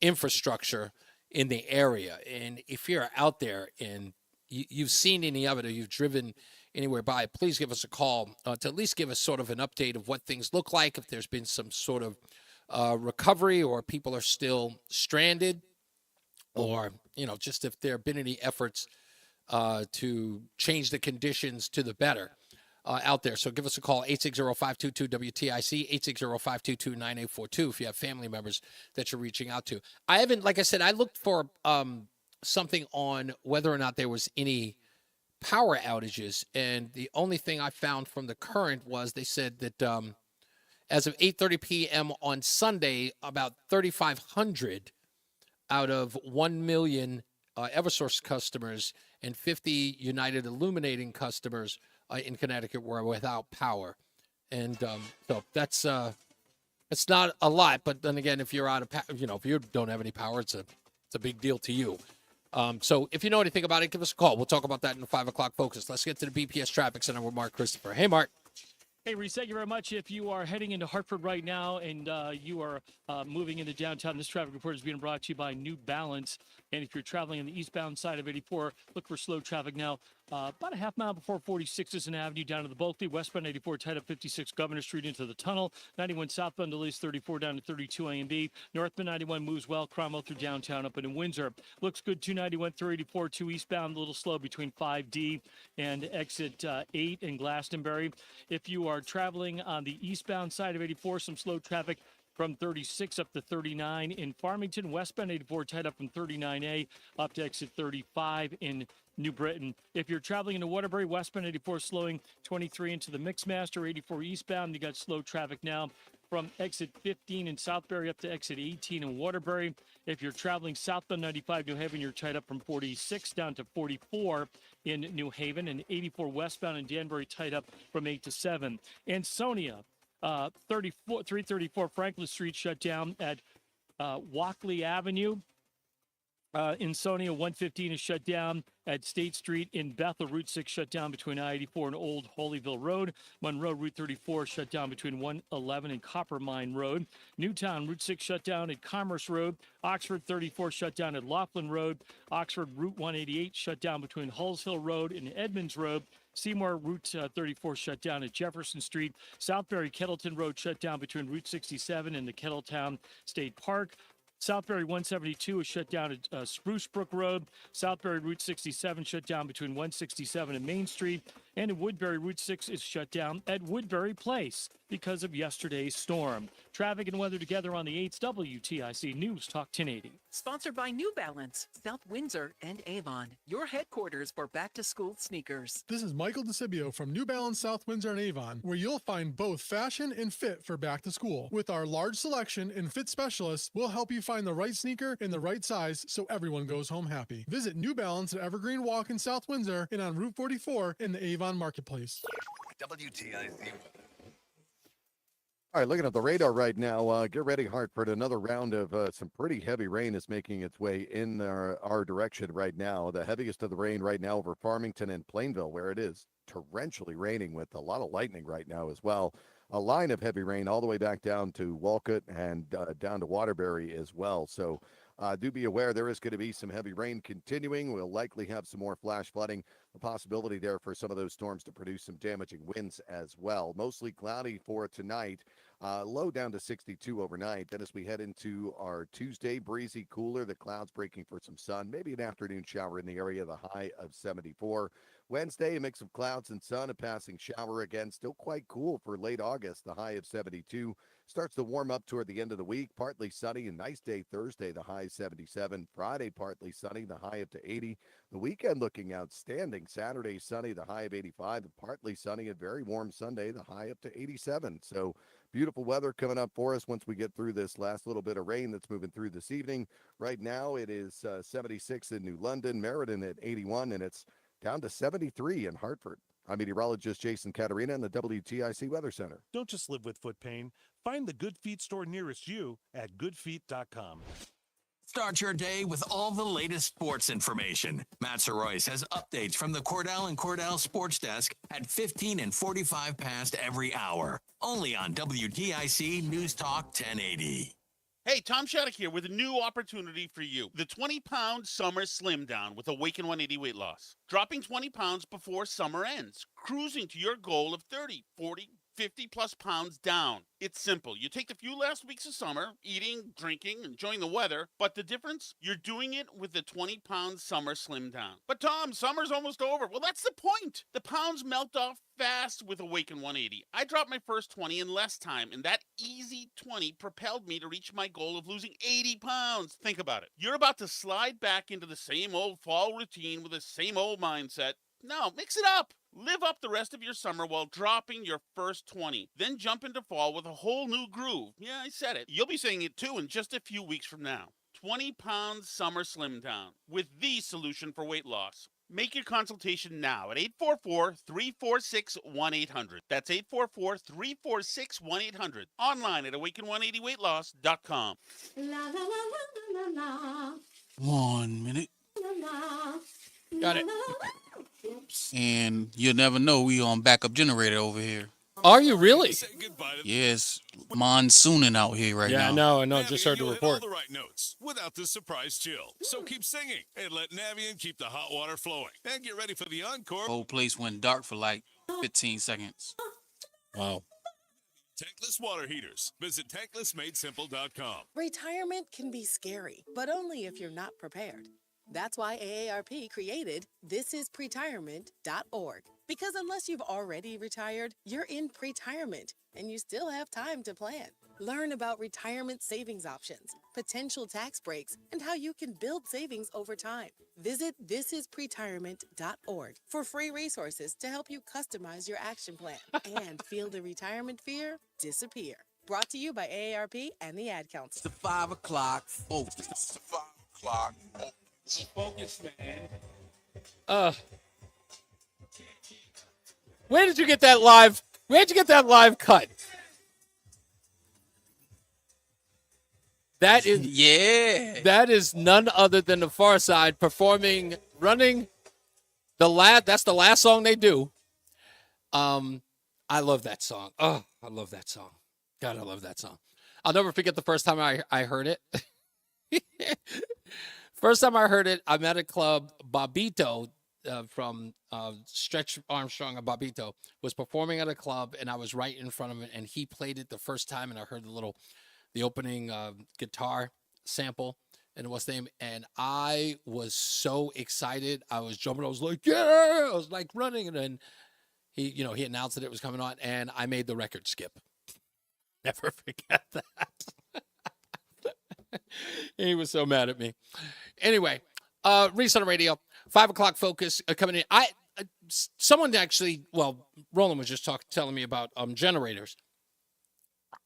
infrastructure in the area. And if you're out there and you've seen any of it or you've driven anywhere by, please give us a call to at least give us sort of an update of what things look like, if there's been some sort of recovery or people are still stranded, or, just if there have been any efforts to change the conditions to the better out there. So give us a call, 860-522-WTIC, 860-522-9842 if you have family members that you're reaching out to. I haven't, like I said, I looked for something on whether or not there was any power outages, and the only thing I found from the Current was they said that as of 8:30 p.m. on Sunday, about 3,500 out of 1 million Eversource customers and 50 United Illuminating customers in Connecticut were without power. And so that's it's not a lot, but then again, if you're out of if you don't have any power, it's a big deal to you. So if you know anything about it, give us a call. We'll talk about that in the 5 o'clock focus. Let's get to the BPS Traffic Center with Mark Christopher. Hey, Mark. Hey, Reese, thank you very much. If you are heading into Hartford right now and you are moving into downtown, this traffic report is being brought to you by New Balance. And if you're traveling on the eastbound side of 84, look for slow traffic now. About a half mile before 46th Avenue down to the Bulkley, westbound 84 tied up 56 Governor Street into the tunnel. 91 southbound delays 34 down to 32 A&B. Northbound 91 moves well, Cromwell through downtown up into Windsor. Looks good, 291 through 84, 2 eastbound, a little slow between 5D and exit 8 in Glastonbury. If you are traveling on the eastbound side of 84, some slow traffic from 36 up to 39 in Farmington, westbound 84 tied up from 39A up to exit 35 in New Britain. If you're traveling into Waterbury, westbound 84 slowing 23 into the Mixmaster, 84 eastbound. You got slow traffic now from exit 15 in Southbury up to exit 18 in Waterbury. If you're traveling southbound 95 New Haven, you're tied up from 46 down to 44 in New Haven, and 84 westbound in Danbury tied up from 8 to 7. Ansonia, 334 Franklin Street shut down at Walkley Avenue. Insonia 115 is shut down at State Street in Bethel. Route 6 shut down between I-84 and Old Holyville Road. Monroe Route 34 shut down between 111 and Copper Mine Road. Newtown Route 6 shut down at Commerce Road. Oxford 34 shut down at Laughlin Road. Oxford Route 188 shut down between Hulls Hill Road and Edmonds Road. Seymour Route 34 shut down at Jefferson Street. Southbury Kettleton Road shut down between Route 67 and the Kettletown State Park. Southbury 172 is shut down at Spruce Brook Road. Southbury Route 67 shut down between 167 and Main Street. And in Woodbury, Route 6 is shut down at Woodbury Place because of yesterday's storm. Traffic and weather together on the 8th WTIC News Talk 1080. Sponsored by New Balance, South Windsor, and Avon, your headquarters for back-to-school sneakers. This is Michael DeCibio from New Balance South Windsor and Avon, where you'll find both fashion and fit for back to school. With our large selection and fit specialists, we'll help you find the right sneaker in the right size so everyone goes home happy. Visit New Balance at Evergreen Walk in South Windsor and on Route 44 in the Avon Marketplace. WTIC. All right, looking at the radar right now, get ready, Hartford. Another round of some pretty heavy rain is making its way in our direction right now. The heaviest of the rain right now over Farmington and Plainville, where it is torrentially raining with a lot of lightning right now as well. A line of heavy rain all the way back down to Walcott and down to Waterbury as well. So do be aware there is going to be some heavy rain continuing. We'll likely have some more flash flooding, a possibility there for some of those storms to produce some damaging winds as well. Mostly cloudy for tonight. Low down to 62 overnight. Then as we head into our Tuesday, breezy, cooler, the clouds breaking for some sun, maybe an afternoon shower in the area, the high of 74. Wednesday, a mix of clouds and sun, a passing shower again. Still quite cool for late August, the high of 72. Starts to warm up toward the end of the week. Partly sunny, a nice day Thursday, the high 77. Friday, partly sunny, the high up to 80. The weekend looking outstanding. Saturday, sunny, the high of 85. Partly sunny and very warm Sunday, the high up to 87. So beautiful weather coming up for us once we get through this last little bit of rain that's moving through this evening. Right now, it is 76 in New London, Meriden at 81, and it's down to 73 in Hartford. I'm meteorologist Jason Caterina in the WTIC Weather Center. Don't just live with foot pain. Find the Good Feet store nearest you at goodfeet.com. Start your day with all the latest sports information. Matt Soroyce has updates from the Cordell and Cordell Sports Desk at 15 and 45 past every hour. Only on WTIC News Talk 1080. Hey, Tom Shattuck here with a new opportunity for you. The 20-pound summer slim down with Awaken 180 weight loss. Dropping 20 pounds before summer ends. Cruising to your goal of 30, 40, 50 plus pounds down. It's simple. You take the few last weeks of summer, eating, drinking, enjoying the weather, but the difference? You're doing it with the 20-pound summer slim down. But Tom, summer's almost over. Well, that's the point. The pounds melt off fast with Awaken 180. I dropped my first 20 in less time, and that easy 20 propelled me to reach my goal of losing 80 pounds. Think about it. You're about to slide back into the same old fall routine with the same old mindset. No, mix it up. Live up the rest of your summer while dropping your first 20. Then jump into fall with a whole new groove. Yeah, I said it. You'll be saying it too in just a few weeks from now. 20-pound summer slim down with the solution for weight loss. Make your consultation now at 844-346-1800. That's 844-346-1800. Online at awaken180weightloss.com. 1 minute. Got it. And you'll never know we on backup generator over here. Are you really? Yes, monsooning out here right now. I know. Just heard the report. All the right notes without the surprise chill. So keep singing and let Navien keep the hot water flowing. And get ready for the encore. Whole place went dark for like 15 seconds. Wow. Tankless water heaters. Visit tanklessmadesimple.com. Retirement can be scary, but only if you're not prepared. That's why AARP created thisispretirement.org. Because unless you've already retired, you're in pretirement, and you still have time to plan. Learn about retirement savings options, potential tax breaks, and how you can build savings over time. Visit thisispretirement.org for free resources to help you customize your action plan and feel the retirement fear disappear. Brought to you by AARP and the Ad Council. It's the 5 o'clock focus. It's the 5 o'clock focus, man. Where did you get that live? Where'd you get that live cut? That is That is none other than the Far Side performing, running the that's the last song they do. I love that song. Oh, I love that song. God, I love that song. I'll never forget the first time I heard it. First time I heard it, I'm at a club. Bobito from Stretch Armstrong and Bobito was performing at a club, and I was right in front of him, and he played it the first time, and I heard the opening guitar sample, and what's the name, and I was so excited. I was jumping. I was like, yeah! I was like running, and then he announced that it was coming on, and I made the record skip. Never forget that. He was so mad at me. Anyway, Reese on the Radio, 5 o'clock focus coming in. Someone actually, Roland was just telling me about generators.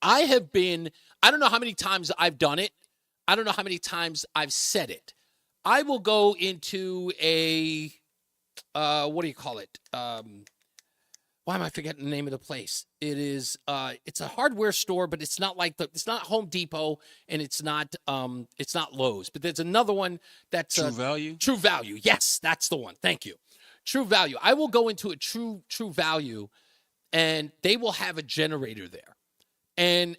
I don't know how many times I've done it. I don't know how many times I've said it. I will go into a, what do you call it? Why am I forgetting the name of the place? It is, it's a hardware store, but it's not like it's not Home Depot, and it's not Lowe's, but there's another one that's True Value. True Value. Yes, that's the one. Thank you. True Value. I will go into a True Value, and they will have a generator there. And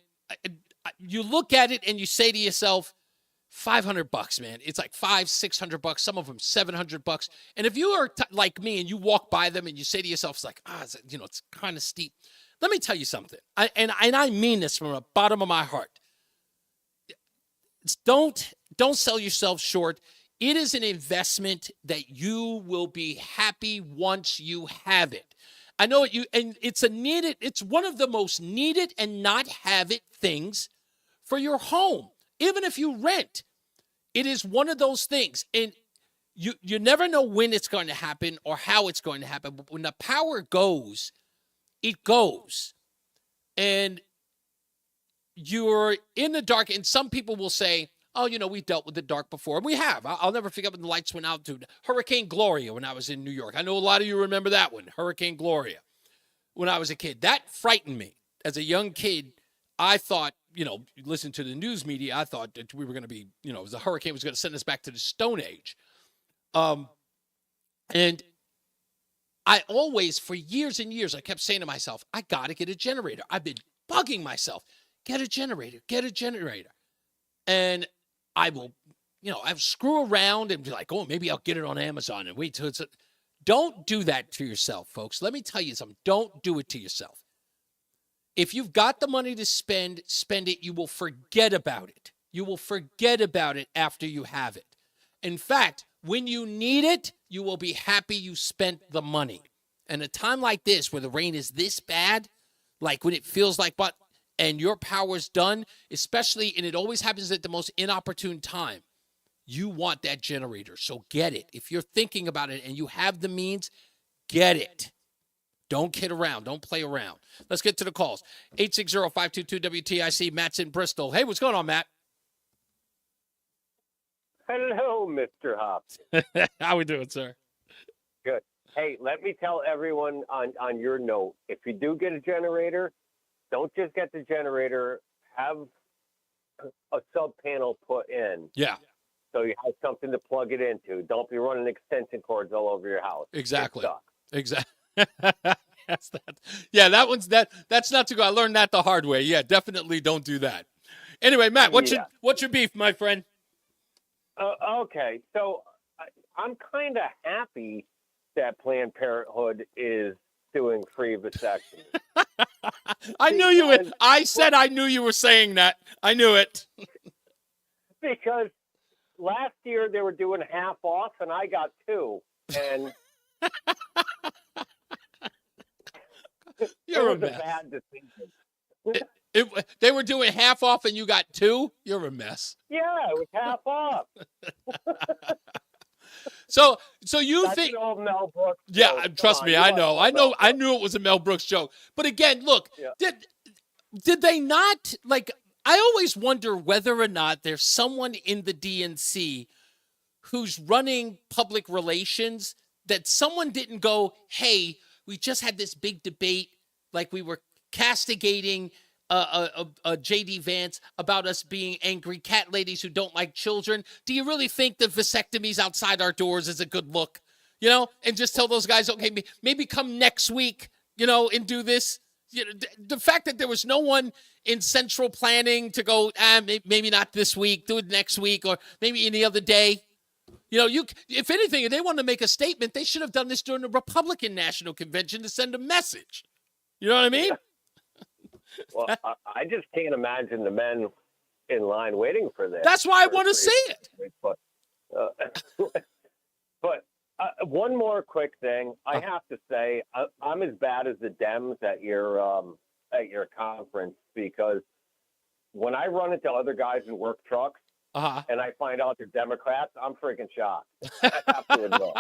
you look at it and you say to yourself, $500, man. It's like $500-600. Some of them $700. And if you are like me and you walk by them and you say to yourself, it's like, it's kind of steep. Let me tell you something. I mean this from the bottom of my heart. Don't sell yourself short. It is an investment that you will be happy once you have it. I know it's one of the most needed and not have it things for your home. Even if you rent, it is one of those things. And you never know when it's going to happen or how it's going to happen. But when the power goes, it goes. And you're in the dark. And some people will say, oh, we've dealt with the dark before. And we have. I'll never forget when the lights went out to Hurricane Gloria when I was in New York. I know a lot of you remember that one, Hurricane Gloria, when I was a kid. That frightened me. As a young kid, I thought, listen to the news media, I thought that we were going to be, the hurricane was going to send us back to the Stone Age. And I always, for years and years, I kept saying to myself, I got to get a generator. I've been bugging myself, get a generator. And I will, I screw around and be like, oh, maybe I'll get it on Amazon and wait till it's. Don't do that to yourself, folks. Let me tell you something. Don't do it to yourself. If you've got the money to spend it. You will forget about it. You will forget about it after you have it. In fact, when you need it, you will be happy you spent the money. And a time like this, where the rain is this bad, like when it feels like, and your power's done, especially, and it always happens at the most inopportune time, you want that generator. So get it. If you're thinking about it and you have the means, get it. Don't kid around. Don't play around. Let's get to the calls. 860-522-WTIC. Matt's in Bristol. Hey, what's going on, Matt? Hello, Mr. Hobbs. How we doing, sir? Good. Hey, let me tell everyone on your note, if you do get a generator, don't just get the generator. Have a sub panel put in. Yeah. So you have something to plug it into. Don't be running extension cords all over your house. Exactly. Exactly. Yes, that's not too good. I learned that the hard way. Yeah, definitely don't do that. Anyway, Matt, what's your beef, my friend? Okay, so I'm kind of happy that Planned Parenthood is doing free vasectomy. I knew you would. I said I knew you were saying that. I knew it. Because last year they were doing half off, and I got 2, and You're it was a mess. a bad decision. They were doing half off and you got 2? You're a mess. Yeah, it was half off. So you That's think? an old Mel Brooks Yeah, joke. trust Come me, on, I you know. I knew it was a Mel Brooks joke. But again, look, Yeah. did they not, like, I always wonder whether or not there's someone in the DNC who's running public relations that someone didn't go, hey, we just had this big debate, like we were castigating J.D. Vance about us being angry cat ladies who don't like children. Do you really think that vasectomies outside our doors is a good look? You know, and just tell those guys, okay, maybe come next week, you know, and do this. You know, the fact that there was no one in central planning to go, maybe not this week, do it next week, or maybe any other day. You know, if anything, if they want to make a statement, they should have done this during the Republican National Convention to send a message. You know what I mean? Well, I just can't imagine the men in line waiting for this. That's why I want to see it. But one more quick thing. I have to say, I'm as bad as the Dems at your conference, because when I run into other guys in work trucks and I find out they're Democrats, I'm freaking shocked. I have to admit.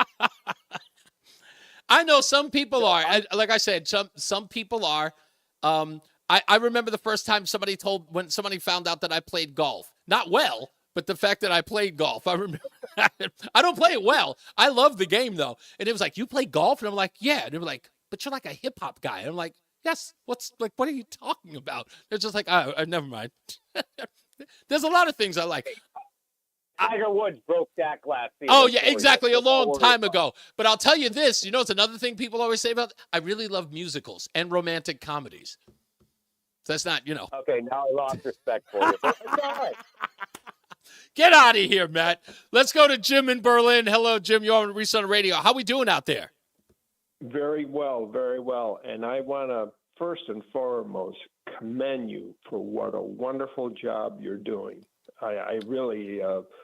I know some people are. Like I said, some people are. I remember the first time when somebody found out that I played golf. Not well, but the fact that I played golf. I remember. I don't play it well. I love the game, though. And it was like, you play golf? And I'm like, yeah. And they were like, but you're like a hip-hop guy. And I'm like, yes. What are you talking about? They're just like, oh, never mind. There's a lot of things I like. Tiger Woods broke that glass ceiling. Oh, yeah, exactly. A long time ago. But I'll tell you this. You know, it's another thing people always say about, I really love musicals and romantic comedies. So that's not, you know. Okay, now I lost respect for you. But it's all right. Get out of here, Matt. Let's go to Jim in Berlin. Hello, Jim. You're on Reese On The Radio. How we doing out there? Very well, very well. And I want to first and foremost commend you for what a wonderful job you're doing. I really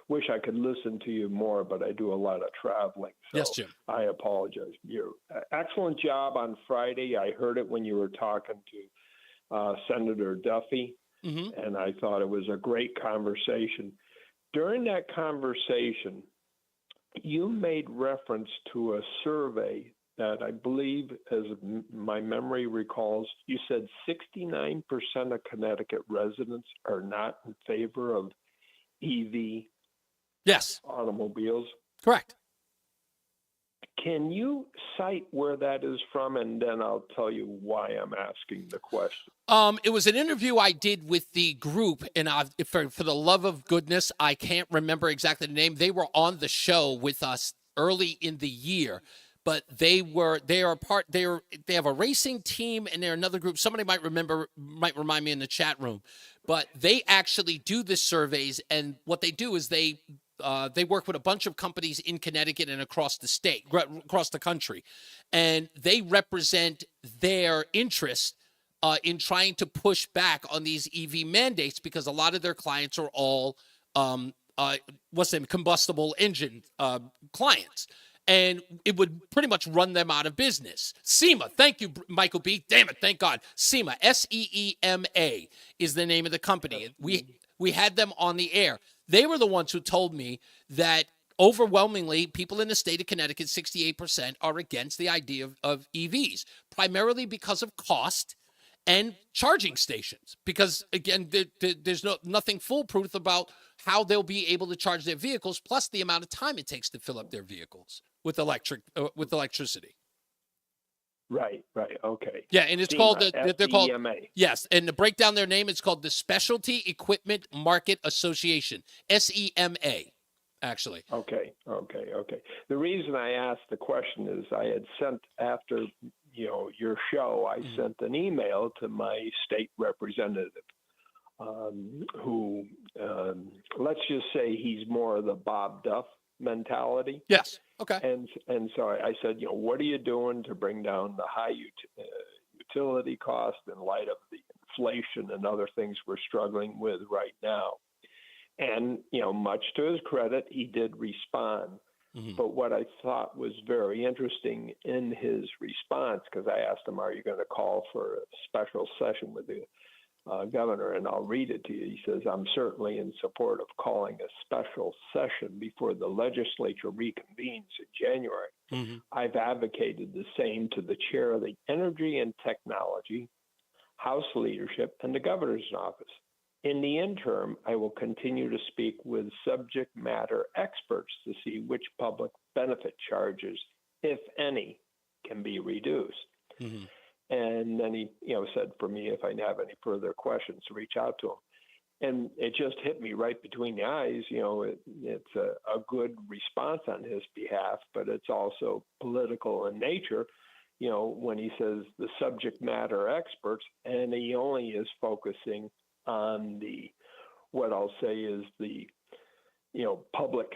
wish I could listen to you more, but I do a lot of traveling. So yes, Jim. I apologize. You're excellent job on Friday. I heard it when you were talking to Senator Duffy, and I thought it was a great conversation. During that conversation, you made reference to a survey that I believe, as my memory recalls, you said 69% of Connecticut residents are not in favor of EV automobiles. Correct. Can you cite where that is from, and then I'll tell you why I'm asking the question. It was an interview I did with the group, and for the love of goodness, I can't remember exactly the name. They were on the show with us early in the year, but they have a racing team, and they're another group. Somebody might remind me in the chat room, but they actually do the surveys, and what they do is they work with a bunch of companies in Connecticut and across the state, across the country, and they represent their interests in trying to push back on these EV mandates because a lot of their clients are all combustible engine clients. And it would pretty much run them out of business. SEMA, thank you, Michael B. Damn it, thank God. SEMA, SEEMA is the name of the company. We had them on the air. They were the ones who told me that overwhelmingly, people in the state of Connecticut, 68%, are against the idea of EVs, primarily because of cost and charging stations. Because, again, there's nothing foolproof about how they'll be able to charge their vehicles, plus the amount of time it takes to fill up their vehicles with electricity. Right. Okay. Yeah, and it's SEMA, called they're called SEMA. yes, and to break down their name, it's called the Specialty Equipment Market Association, SEMA, actually. Okay. The reason I asked the question is I had sent after your show, I sent an email to my state representative, who let's just say he's more of the Bob Duff mentality. Yes. Okay. And so I said, what are you doing to bring down the high utility cost in light of the inflation and other things we're struggling with right now? And, much to his credit, he did respond. Mm-hmm. But what I thought was very interesting in his response, because I asked him, are you going to call for a special session with the governor? And I'll read it to you. He says, I'm certainly in support of calling a special session before the legislature reconvenes in January. Mm-hmm. I've advocated the same to the chair of the Energy and Technology, House leadership, and the governor's office. In the interim, I will continue to speak with subject matter experts to see which public benefit charges, if any, can be reduced. Mm-hmm. And then he, said for me, if I have any further questions, reach out to him. And it just hit me right between the eyes. It's a good response on his behalf, but it's also political in nature. When he says the subject matter experts, and he only is focusing on what I'll say is the public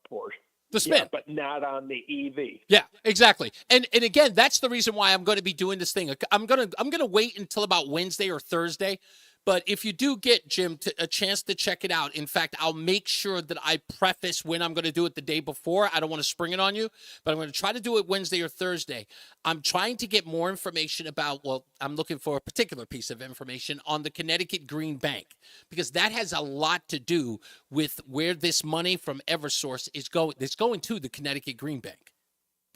portion. The spin. Yeah, but not on the EV. Yeah, exactly. And again, that's the reason why I'm going to be doing this thing. I'm going to wait until about Wednesday or Thursday. But if you do get, Jim, a chance to check it out, in fact, I'll make sure that I preface when I'm going to do it the day before. I don't want to spring it on you, but I'm going to try to do it Wednesday or Thursday. I'm trying to get more information about, I'm looking for a particular piece of information on the Connecticut Green Bank, because that has a lot to do with where this money from Eversource is going. It's going to the Connecticut Green Bank.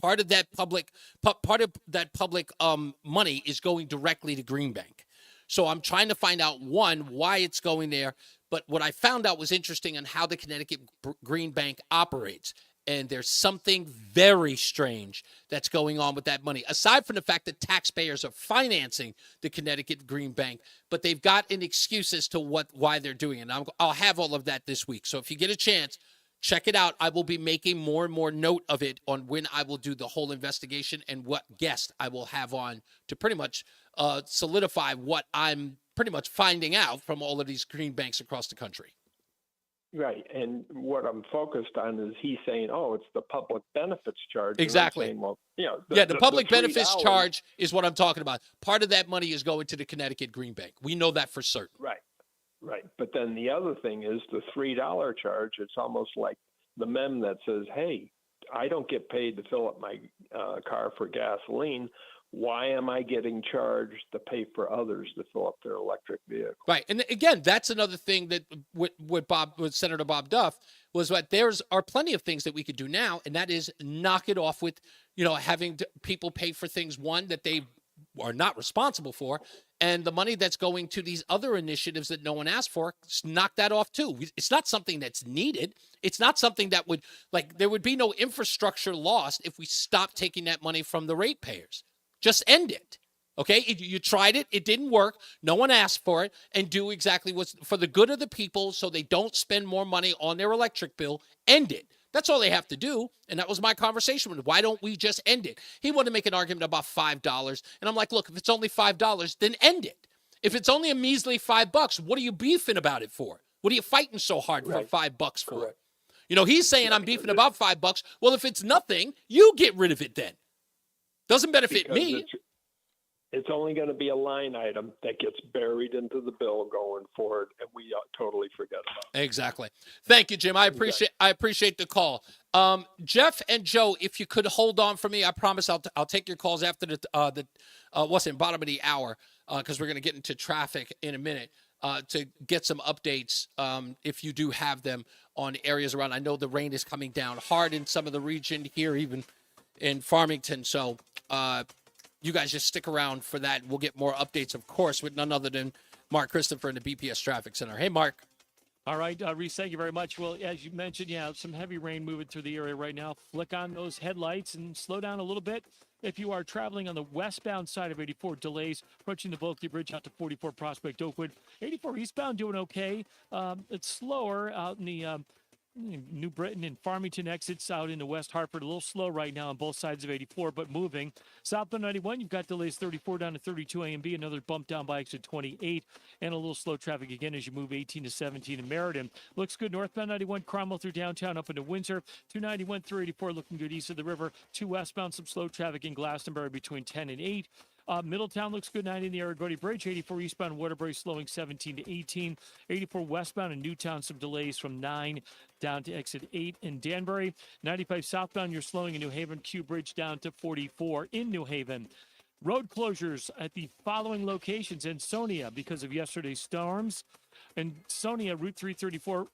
Part of that public money is going directly to Green Bank. So I'm trying to find out, one, why it's going there. But what I found out was interesting on how the Connecticut Green Bank operates. And there's something very strange that's going on with that money. Aside from the fact that taxpayers are financing the Connecticut Green Bank, but they've got an excuse as to why they're doing it. And I'll have all of that this week. So if you get a chance, check it out. I will be making more and more note of it on when I will do the whole investigation and what guest I will have on to pretty much solidify what I'm pretty much finding out from all of these green banks across the country. Right. And what I'm focused on is he's saying, it's the public benefits charge. Exactly. Saying, the public benefits charge is what I'm talking about. Part of that money is going to the Connecticut Green Bank. We know that for certain. Right. But then the other thing is the $3 charge. It's almost like the mem that says, hey, I don't get paid to fill up my car for gasoline. Why am I getting charged to pay for others to fill up their electric vehicle? Right. And again, that's another thing that with Senator Bob Duff was that there's are plenty of things that we could do now. And that is knock it off with, having people pay for things, one, that they are not responsible for. And the money that's going to these other initiatives that no one asked for, knock that off too. It's not something that's needed. It's not something that would, there would be no infrastructure lost if we stopped taking that money from the ratepayers. Just end it. Okay? You tried it. It didn't work. No one asked for it. And do exactly what's for the good of the people so they don't spend more money on their electric bill. End it. That's all they have to do. And that was my conversation with him. Why don't we just end it? He wanted to make an argument about $5. And I'm like, look, if it's only $5, then end it. If it's only a measly $5, what are you beefing about it for? What are you fighting so hard for $5 for? Correct. He's saying I'm beefing about $5. Well, if it's nothing, you get rid of it then. Doesn't benefit me. It's only going to be a line item that gets buried into the bill going forward, and we totally forget about it. Exactly. Thank you, Jim. I appreciate the call. Jeff and Joe, if you could hold on for me, I promise I'll take your calls after the bottom of the hour, because we're going to get into traffic in a minute, to get some updates, if you do have them, on areas around. I know the rain is coming down hard in some of the region here, even in Farmington. So you guys just stick around for that. We'll get more updates, of course, with none other than Mark Christopher in the BPS Traffic Center. Hey, Mark. All right, Reese, thank you very much. Well, as you mentioned, some heavy rain moving through the area right now. Flick on those headlights and slow down a little bit. If you are traveling on the westbound side of 84, delays approaching the Bulkley Bridge out to 44 Prospect Oakwood. 84 eastbound doing okay. It's slower out in the New Britain and Farmington exits out into West Hartford. A little slow right now on both sides of 84, but moving. Southbound 91, you've got delays 34 down to 32 A and B, another bump down by exit 28, and a little slow traffic again as you move 18 to 17 in Meriden. Looks good northbound 91, Cromwell through downtown up into Windsor. 291 through 84 looking good east of the river. 2 westbound, some slow traffic in Glastonbury between 10 and 8. Middletown looks good 90 in the Aragodi Bridge. 84 eastbound Waterbury slowing 17 to 18. 84 westbound in Newtown, some delays from 9 down to exit 8 in Danbury. 95 southbound, you're slowing in New Haven. Q Bridge down to 44 in New Haven. Road closures at the following locations. Ansonia because of yesterday's storms. Ansonia, Route 334,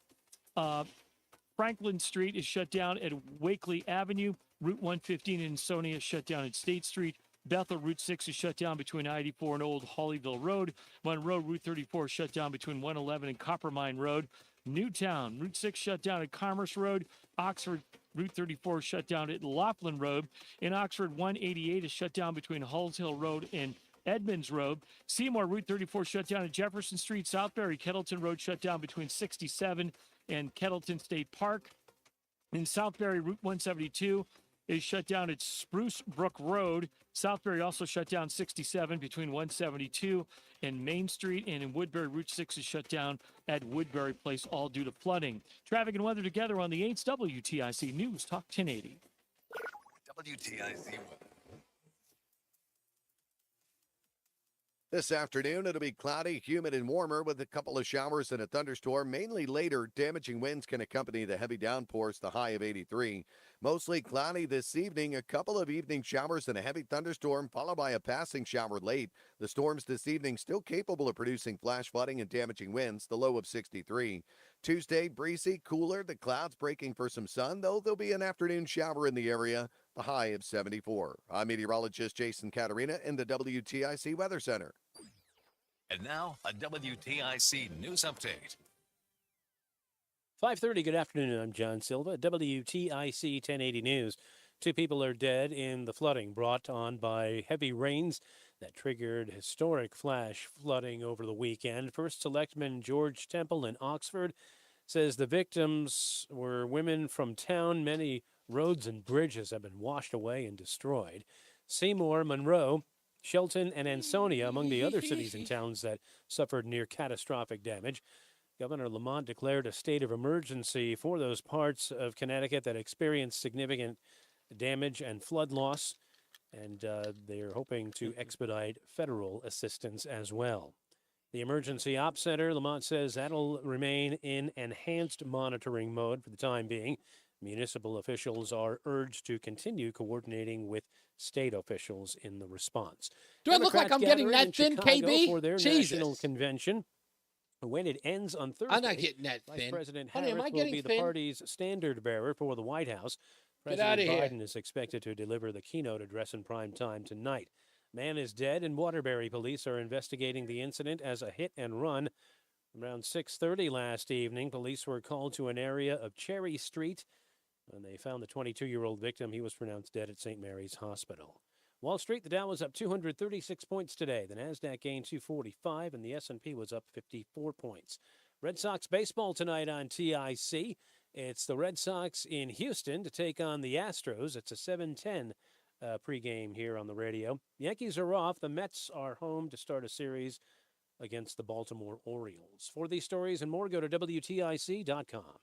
Franklin Street is shut down at Wakely Avenue. Route 115 in Ansonia is shut down at State Street. Bethel, Route 6 is shut down between I-84 and Old Hollyville Road. Monroe, Route 34 is shut down between 111 and Coppermine Road. Newtown, Route 6 shut down at Commerce Road. Oxford, Route 34 is shut down at Laughlin Road. In Oxford, 188 is shut down between Hulls Hill Road and Edmonds Road. Seymour, Route 34 shut down at Jefferson Street. Southbury, Kettleton Road shut down between 67 and Kettleton State Park. In Southbury, Route 172 is shut down at Spruce Brook Road. Southbury also shut down 67 between 172 and Main Street. And in Woodbury, Route 6 is shut down at Woodbury Place, all due to flooding. Traffic and weather together on the 8th WTIC News Talk 1080. WTIC weather. This afternoon, it'll be cloudy, humid, and warmer with a couple of showers and a thunderstorm. Mainly later, damaging winds can accompany the heavy downpours, the high of 83. Mostly cloudy this evening, a couple of evening showers and a heavy thunderstorm, followed by a passing shower late. The storms this evening still capable of producing flash flooding and damaging winds, the low of 63. Tuesday, breezy, cooler, the clouds breaking for some sun, though there'll be an afternoon shower in the area, a high of 74. I'm meteorologist Jason Caterina in the WTIC Weather Center. And now, a WTIC news update. 5:30, good afternoon. I'm John Silva, WTIC 1080 News. 2 people are dead in the flooding brought on by heavy rains that triggered historic flash flooding over the weekend. First Selectman George Temple in Oxford says the victims were women from town. Many roads and bridges have been washed away and destroyed. Seymour, Monroe, Shelton, and Ansonia among the other cities and towns that suffered near catastrophic damage. Governor Lamont declared a state of emergency for those parts of Connecticut that experienced significant damage and flood loss, and they're hoping to expedite federal assistance as well. The Emergency Ops Center, Lamont says, that'll remain in enhanced monitoring mode for the time being. Municipal officials are urged to continue coordinating with state officials in the response. Do I look like I'm getting that thin, KB? For their Jesus. national convention. When it ends on Thursday, I'm not getting that Vice thin. President Honey, Harris will be the thin? party's standard bearer for the White House. Get outta President here. Biden is expected to deliver the keynote address in prime time tonight. Man is dead, and Waterbury police are investigating the incident as a hit and run. Around 6:30 last evening, police were called to an area of Cherry Street. When they found the 22-year-old victim, he was pronounced dead at St. Mary's Hospital. Wall Street, the Dow was up 236 points today. The Nasdaq gained 245, and the S&P was up 54 points. Red Sox baseball tonight on TIC. It's the Red Sox in Houston to take on the Astros. It's a 7:10 pregame here on the radio. Yankees are off. The Mets are home to start a series against the Baltimore Orioles. For these stories and more, go to WTIC.com.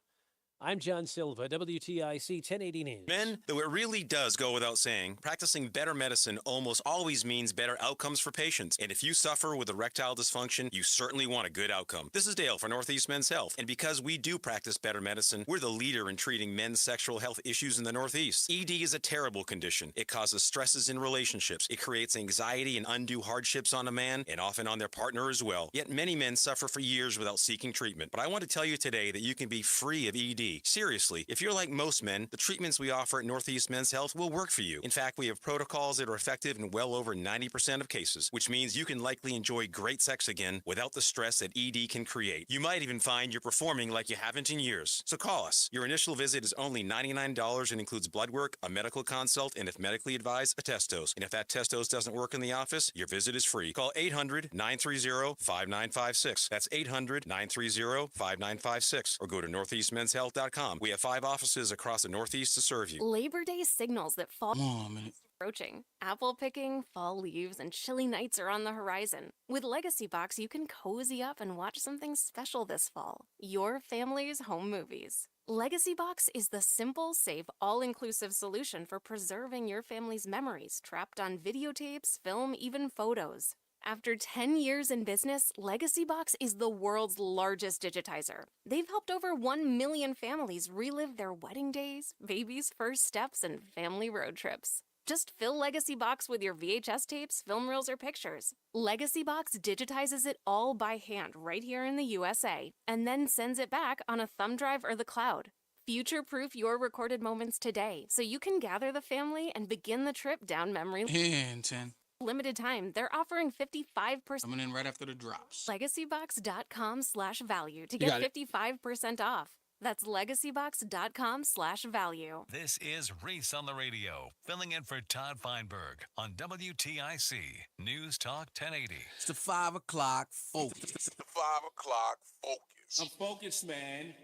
I'm John Silva, WTIC 1080 News. Men, though it really does go without saying, practicing better medicine almost always means better outcomes for patients. And if you suffer with erectile dysfunction, you certainly want a good outcome. This is Dale for Northeast Men's Health. And because we do practice better medicine, we're the leader in treating men's sexual health issues in the Northeast. ED is a terrible condition. It causes stresses in relationships. It creates anxiety and undue hardships on a man and often on their partner as well. Yet many men suffer for years without seeking treatment. But I want to tell you today that you can be free of ED. Seriously, if you're like most men, the treatments we offer at Northeast Men's Health will work for you. In fact, we have protocols that are effective in well over 90% of cases, which means you can likely enjoy great sex again without the stress that ED can create. You might even find you're performing like you haven't in years. So call us. Your initial visit is only $99 and includes blood work, a medical consult, and if medically advised, a test dose. And if that test dose doesn't work in the office, your visit is free. Call 800-930-5956. That's 800-930-5956. Or go to northeastmenshealth.com. We have 5 offices across the Northeast to serve you. Labor Day signals that fall Mom, approaching. Apple picking, fall leaves, and chilly nights are on the horizon. With Legacy Box, you can cozy up and watch something special this fall. Your family's home movies. Legacy Box is the simple, safe, all-inclusive solution for preserving your family's memories trapped on videotapes, film, even photos. After 10 years in business, Legacy Box is the world's largest digitizer. They've helped over 1 million families relive their wedding days, babies' first steps, and family road trips. Just fill Legacy Box with your VHS tapes, film reels, or pictures. Legacy Box digitizes it all by hand right here in the USA, and then sends it back on a thumb drive or the cloud. Future-proof your recorded moments today, so you can gather the family and begin the trip down memory lane. 10. Limited time, they're offering 55%. Coming in right after the drops. LegacyBox.com/value to get 55% off. That's LegacyBox.com/value. This is Reese on the Radio, filling in for Todd Feinberg on WTIC News Talk 1080. It's the 5 o'clock focus. It's the 5 o'clock focus. I'm focused, man.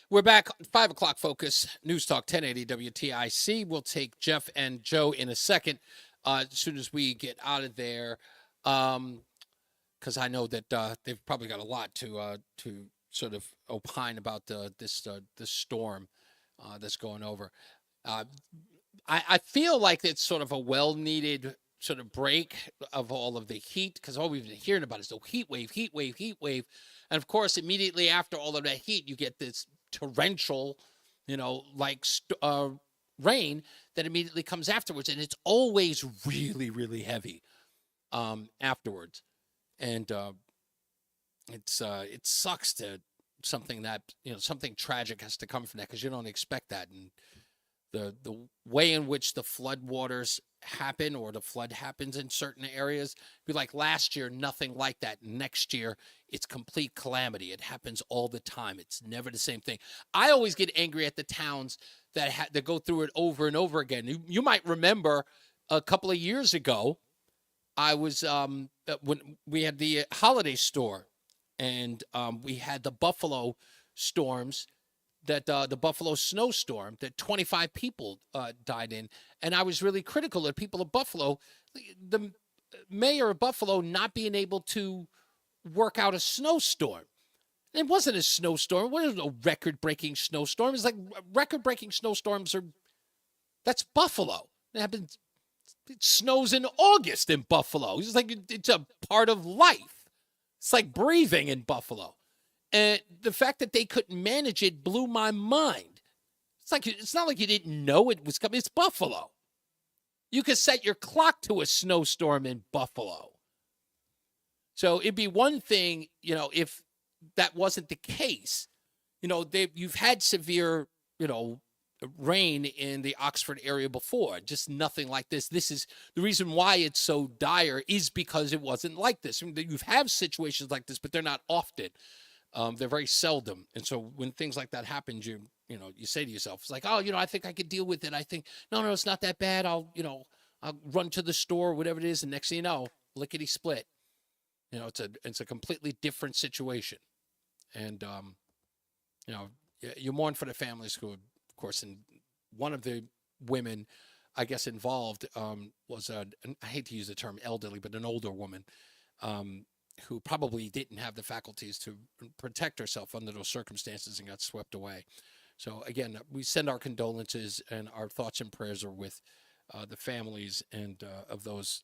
We're back, 5 o'clock focus, News Talk 1080 WTIC. We'll take Jeff and Joe in a second. As soon as we get out of there, because I know that they've probably got a lot to sort of opine about this storm that's going over. I feel like it's sort of a well-needed sort of break of all of the heat, because all we've been hearing about is the heat wave. And, of course, immediately after all of that heat, you get this torrential, rain that immediately comes afterwards, and it's always really, really heavy afterwards. And it sucks that something tragic has to come from that, because you don't expect that. And the way in which the flood waters happen, or the flood happens in certain areas, be like last year, nothing like that. Next year, it's complete calamity. It happens all the time. It's never the same thing. I always get angry at the towns that go through it over and over again. You might remember a couple of years ago, I was when we had the holiday store, and we had the Buffalo storms, that the Buffalo snowstorm that 25 people died in. And I was really critical of people of Buffalo, the mayor of Buffalo not being able to work out a snowstorm. It wasn't a snowstorm. It wasn't a record-breaking snowstorm. It's like record-breaking snowstorms that's Buffalo. It snows in August in Buffalo. It's like it's a part of life. It's like breathing in Buffalo. And the fact that they couldn't manage it blew my mind. It's not like you didn't know it was coming. It's Buffalo. You could set your clock to a snowstorm in Buffalo. So it'd be one thing, if that wasn't the case. You've had severe, rain in the Oxford area before, just nothing like this. This is the reason why it's so dire, is because it wasn't like this. I mean, you've had situations like this, but they're not often. They're very seldom. And so when things like that happen, you say to yourself, it's like, oh, I think I could deal with it. I think, no, it's not that bad. I'll run to the store, whatever it is. And next thing you know, lickety split. It's a completely different situation. And, you mourn for the families who, of course, and one of the women, I guess, involved was, I hate to use the term elderly, but an older woman who probably didn't have the faculties to protect herself under those circumstances and got swept away. So again, we send our condolences, and our thoughts and prayers are with the families and of those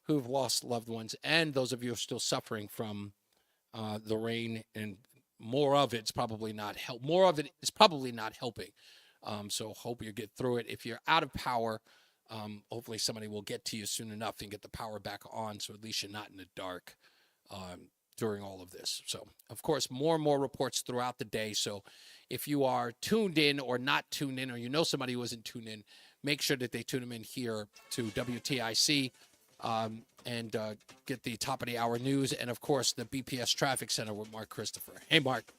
who've lost loved ones, and those of you who are still suffering from the rain, and more of it's probably not help. More of it is probably not helping. So hope you get through it. If you're out of power, hopefully somebody will get to you soon enough and get the power back on, so at least you're not in the dark during all of this. So, of course, more and more reports throughout the day. So if you are tuned in or not tuned in, or you know somebody who isn't tuned in, make sure that they tune them in here to WTIC and get the top of the hour news. And, of course, the BPS Traffic Center with Mark Christopher. Hey, Mark.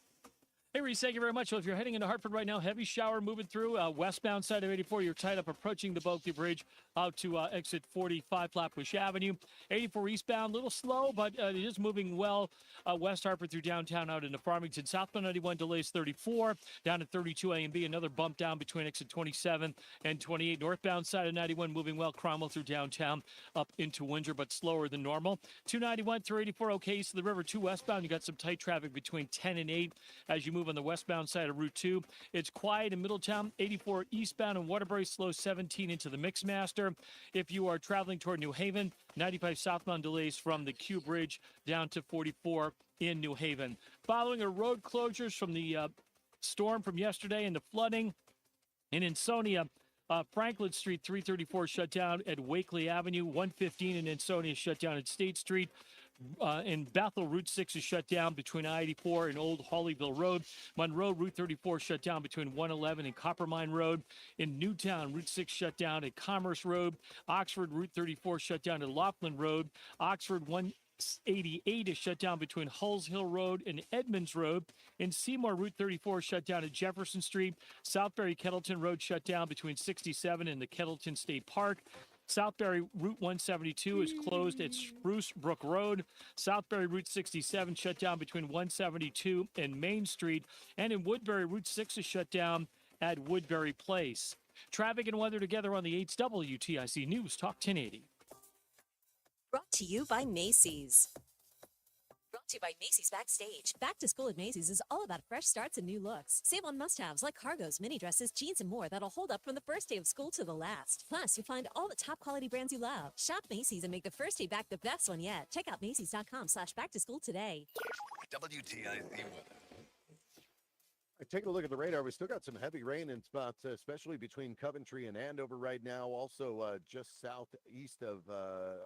Hey, Reese, thank you very much. Well, if you're heading into Hartford right now, heavy shower moving through westbound side of 84. You're tied up approaching the Bulkley Bridge out to exit 45 Flatbush Avenue. 84 eastbound, a little slow, but it is moving well. West Hartford through downtown out into Farmington. Southbound 91 delays 34 down to 32 A and B. Another bump down between exit 27 and 28. Northbound side of 91 moving well. Cromwell through downtown up into Windsor, but slower than normal. 291 through 84 okay east of the river. 2 westbound. You got some tight traffic between 10 and 8 as you move on the westbound side of Route 2. It's quiet in Middletown. 84 eastbound in Waterbury, slow 17 into the Mixmaster. If you are traveling toward New Haven, 95 southbound delays from the Q Bridge down to 44 in New Haven. Following a road closures from the storm from yesterday and the flooding in Ansonia, Franklin Street 334 shut down at Wakely Avenue. 115 in Ansonia shut down at State Street. In Bethel, Route 6 is shut down between I-84 and Old Hollyville Road. Monroe, Route 34 shut down between 111 and Coppermine Road. In Newtown, Route 6 shut down at Commerce Road. Oxford, Route 34 shut down at Laughlin Road. Oxford, 188 is shut down between Hulls Hill Road and Edmonds Road. In Seymour, Route 34 shut down at Jefferson Street. Southbury Kettleton Road shut down between 67 and the Kettleton State Park. Southbury Route 172 is closed at Spruce Brook Road. Southbury Route 67 shut down between 172 and Main Street. And in Woodbury, Route 6 is shut down at Woodbury Place. Traffic and weather together on the 8's WTIC News Talk 1080. Brought to you by Macy's. Brought to you by Macy's Backstage. Back to school at Macy's is all about fresh starts and new looks. Save on must-haves like cargos, mini dresses, jeans, and more that'll hold up from the first day of school to the last. Plus, you'll find all the top quality brands you love. Shop Macy's and make the first day back the best one yet. Check out Macy's.com/back-to-school today. WTIC weather. Taking a look at the radar, we still got some heavy rain in spots, especially between Coventry and Andover right now. Also, just southeast of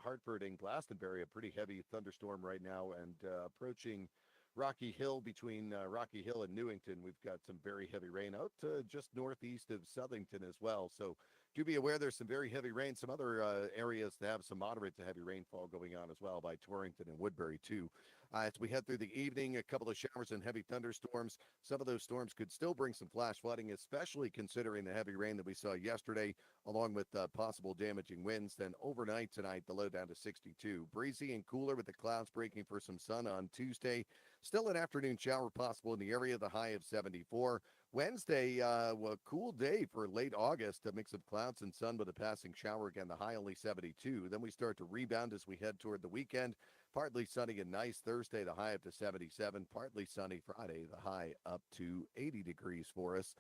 Hartford and Glastonbury, a pretty heavy thunderstorm right now, and approaching Rocky Hill between Rocky Hill and Newington. We've got some very heavy rain out just northeast of Southington as well. So do be aware there's some very heavy rain. Some other areas that have some moderate to heavy rainfall going on as well by Torrington and Woodbury too. As we head through the evening, a couple of showers and heavy thunderstorms. Some of those storms could still bring some flash flooding, especially considering the heavy rain that we saw yesterday, along with possible damaging winds. Then overnight tonight, the low down to 62. Breezy and cooler with the clouds breaking for some sun on Tuesday. Still an afternoon shower possible in the area, the high of 74. Wednesday, a cool day for late August, a mix of clouds and sun with a passing shower. Again, the high only 72. Then we start to rebound as we head toward the weekend. Partly sunny and nice Thursday, the high up to 77. Partly sunny Friday, the high up to 80 degrees for us.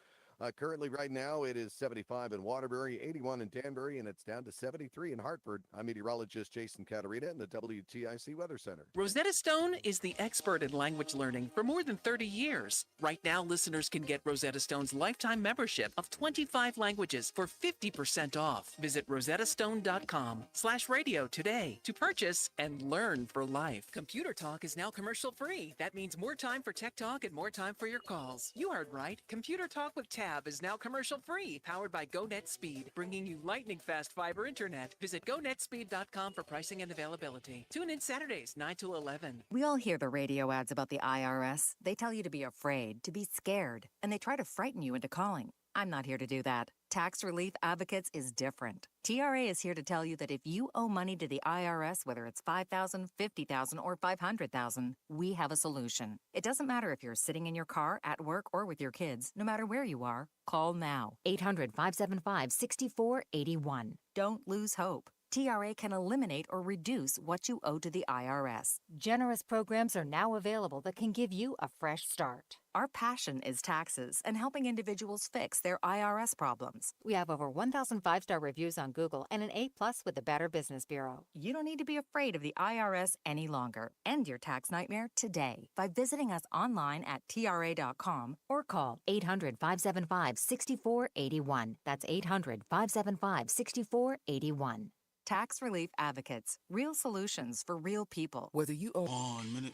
Currently, right now, it is 75 in Waterbury, 81 in Danbury, and it's down to 73 in Hartford. I'm meteorologist Jason Caterina in the WTIC Weather Center. Rosetta Stone is the expert in language learning for more than 30 years. Right now, listeners can get Rosetta Stone's lifetime membership of 25 languages for 50% off. Visit rosettastone.com/radio today to purchase and learn for life. Computer Talk is now commercial free. That means more time for tech talk and more time for your calls. You heard right. Computer Talk with Tab is now commercial free, powered by GoNet Speed, bringing you lightning fast fiber internet. Visit gonetspeed.com for pricing and availability. Tune in Saturdays 9 to 11. We all hear the radio ads about the IRS. They tell you to be afraid, to be scared, and they try to frighten you into calling. I'm not here to do that. Tax Relief Advocates is different. TRA is here to tell you that if you owe money to the IRS, whether it's $5,000, $50,000, or $500,000, we have a solution. It doesn't matter if you're sitting in your car, at work, or with your kids. No matter where you are, call now. 800-575-6481. Don't lose hope. TRA can eliminate or reduce what you owe to the IRS. Generous programs are now available that can give you a fresh start. Our passion is taxes and helping individuals fix their IRS problems. We have over 1,000 five-star reviews on Google and an A+ with the Better Business Bureau. You don't need to be afraid of the IRS any longer. End your tax nightmare today by visiting us online at TRA.com or call 800-575-6481. That's 800-575-6481. Tax Relief Advocates. Real solutions for real people. Whether you own 1 minute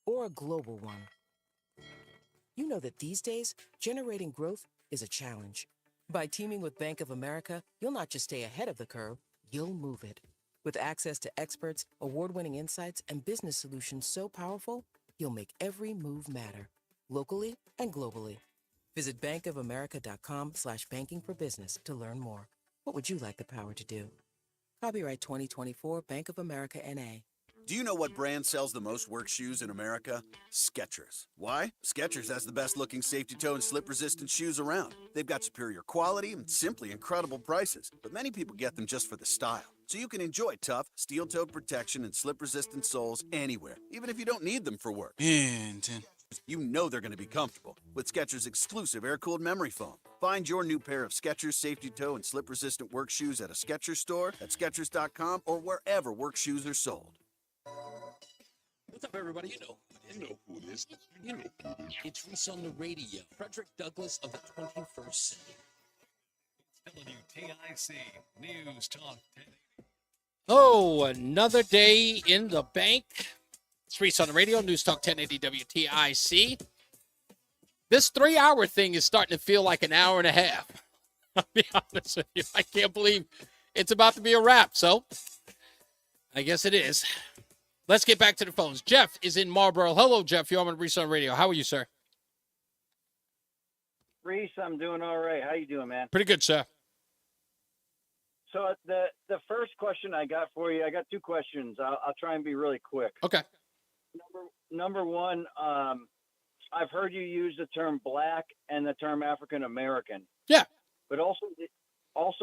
or a global one, you know that these days, generating growth is a challenge. By teaming with Bank of America, you'll not just stay ahead of the curve, you'll move it. With access to experts, award-winning insights, and business solutions so powerful, you'll make every move matter, locally and globally. Visit bankofamerica.com/banking for business to learn more. What would you like the power to do? Copyright 2024 Bank of America N.A. Do you know what brand sells the most work shoes in America? Skechers. Why? Skechers has the best looking safety toe and slip resistant shoes around. They've got superior quality and simply incredible prices, but many people get them just for the style. So you can enjoy tough, steel-toed protection and slip resistant soles anywhere, even if you don't need them for work. You know they're going to be comfortable with Skechers' exclusive air-cooled memory foam. Find your new pair of Skechers safety toe and slip resistant work shoes at a Skechers store, at Skechers.com, or wherever work shoes are sold. What's up, everybody? You know who it is. It's Reese on the Radio. Frederick Douglass of the 21st century. WTIC News Talk 1080. Oh, another day in the bank. It's Reese on the Radio, News Talk 1080 WTIC. This 3-hour thing is starting to feel like an hour and a half. I'll be honest with you. I can't believe it's about to be a wrap, so I guess it is. Let's get back to the phones. Jeff is in Marlboro. Hello, Jeff. You're on Reese on Radio. How are you, sir? Reese, I'm doing all right. How you doing, man? Pretty good, sir. So the first question I got for you, I got two questions. I'll try and be really quick. Okay. Number one, I've heard you use the term black and the term African American. Yeah. But also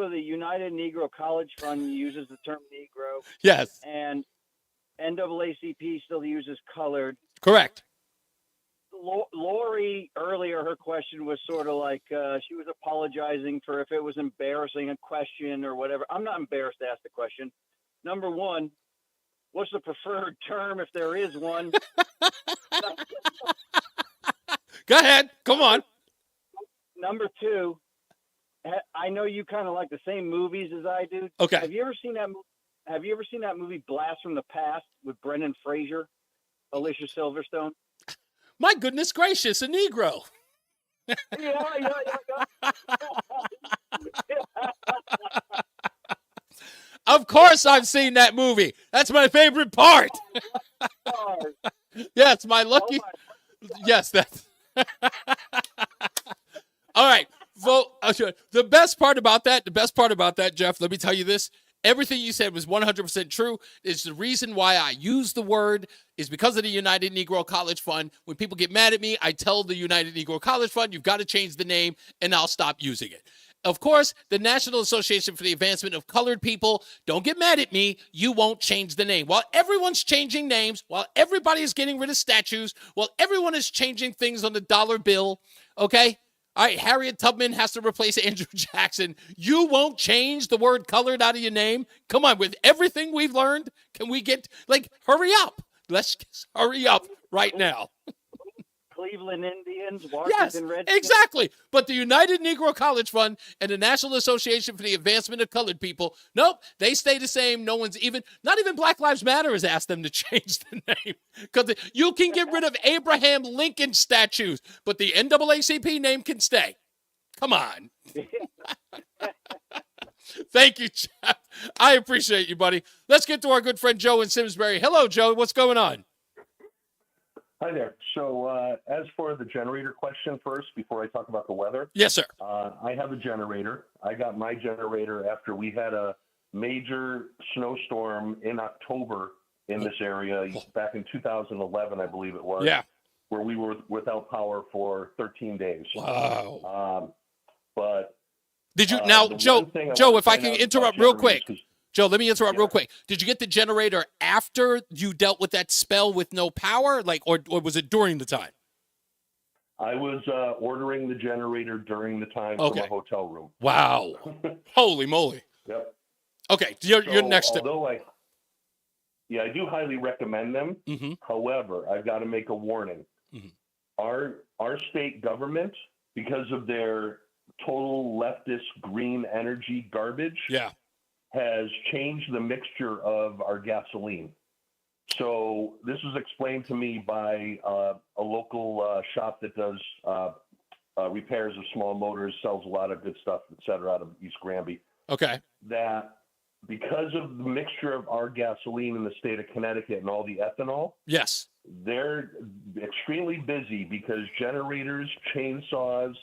the United Negro College Fund uses the term Negro. Yes. And NAACP still uses colored. Correct. Lori, earlier, her question was sort of like she was apologizing for if it was embarrassing a question or whatever. I'm not embarrassed to ask the question. Number one, what's the preferred term if there is one? Go ahead. Come on. Number two, I know you kind of like the same movies as I do. Okay. Have you ever seen that movie Blast from the Past with Brendan Fraser, Alicia Silverstone? My goodness gracious, a Negro. Yeah. Of course I've seen that movie. That's my favorite part. Yes, my lucky. Yes, that's. All right. Well, the best part about that, Jeff, let me tell you this. Everything you said was 100% true. It's the reason why I use the word is because of the United Negro College Fund. When people get mad at me, I tell the United Negro College Fund, you've got to change the name, and I'll stop using it. Of course, the National Association for the Advancement of Colored People, don't get mad at me, you won't change the name. While everyone's changing names, while everybody is getting rid of statues, while everyone is changing things on the dollar bill, okay? All right, Harriet Tubman has to replace Andrew Jackson. You won't change the word colored out of your name? Come on, with everything we've learned, can we get, hurry up. Let's hurry up right now. Cleveland Indians, Washington Redskins. Yes, exactly. But the United Negro College Fund and the National Association for the Advancement of Colored People, nope, they stay the same. No one's not even Black Lives Matter has asked them to change the name. Because you can get rid of Abraham Lincoln statues, but the NAACP name can stay. Come on. Thank you, Jeff. I appreciate you, buddy. Let's get to our good friend Joe in Simsbury. Hello, Joe. What's going on? Hi there. So as for the generator question first, before I talk about the weather. Yes, sir. I have a generator. I got my generator after we had a major snowstorm in October in this area back in 2011, I believe it was. Yeah. Where we were without power for 13 days. Wow. But did you now, Joe, if I can interrupt real quick. Joe, let me interrupt real quick. Did you get the generator after you dealt with that spell with no power, or was it during the time? I was ordering the generator during the time from a hotel room. Wow. Holy moly. Yep. Okay, you're next. Although I do highly recommend them. Mm-hmm. However, I've got to make a warning. Mm-hmm. Our state government, because of their total leftist green energy garbage, has changed the mixture of our gasoline. So this was explained to me by a local shop that does repairs of small motors, sells a lot of good stuff, et cetera, out of East Granby. Okay. That because of the mixture of our gasoline in the state of Connecticut and all the ethanol, yes, they're extremely busy because generators, chainsaws,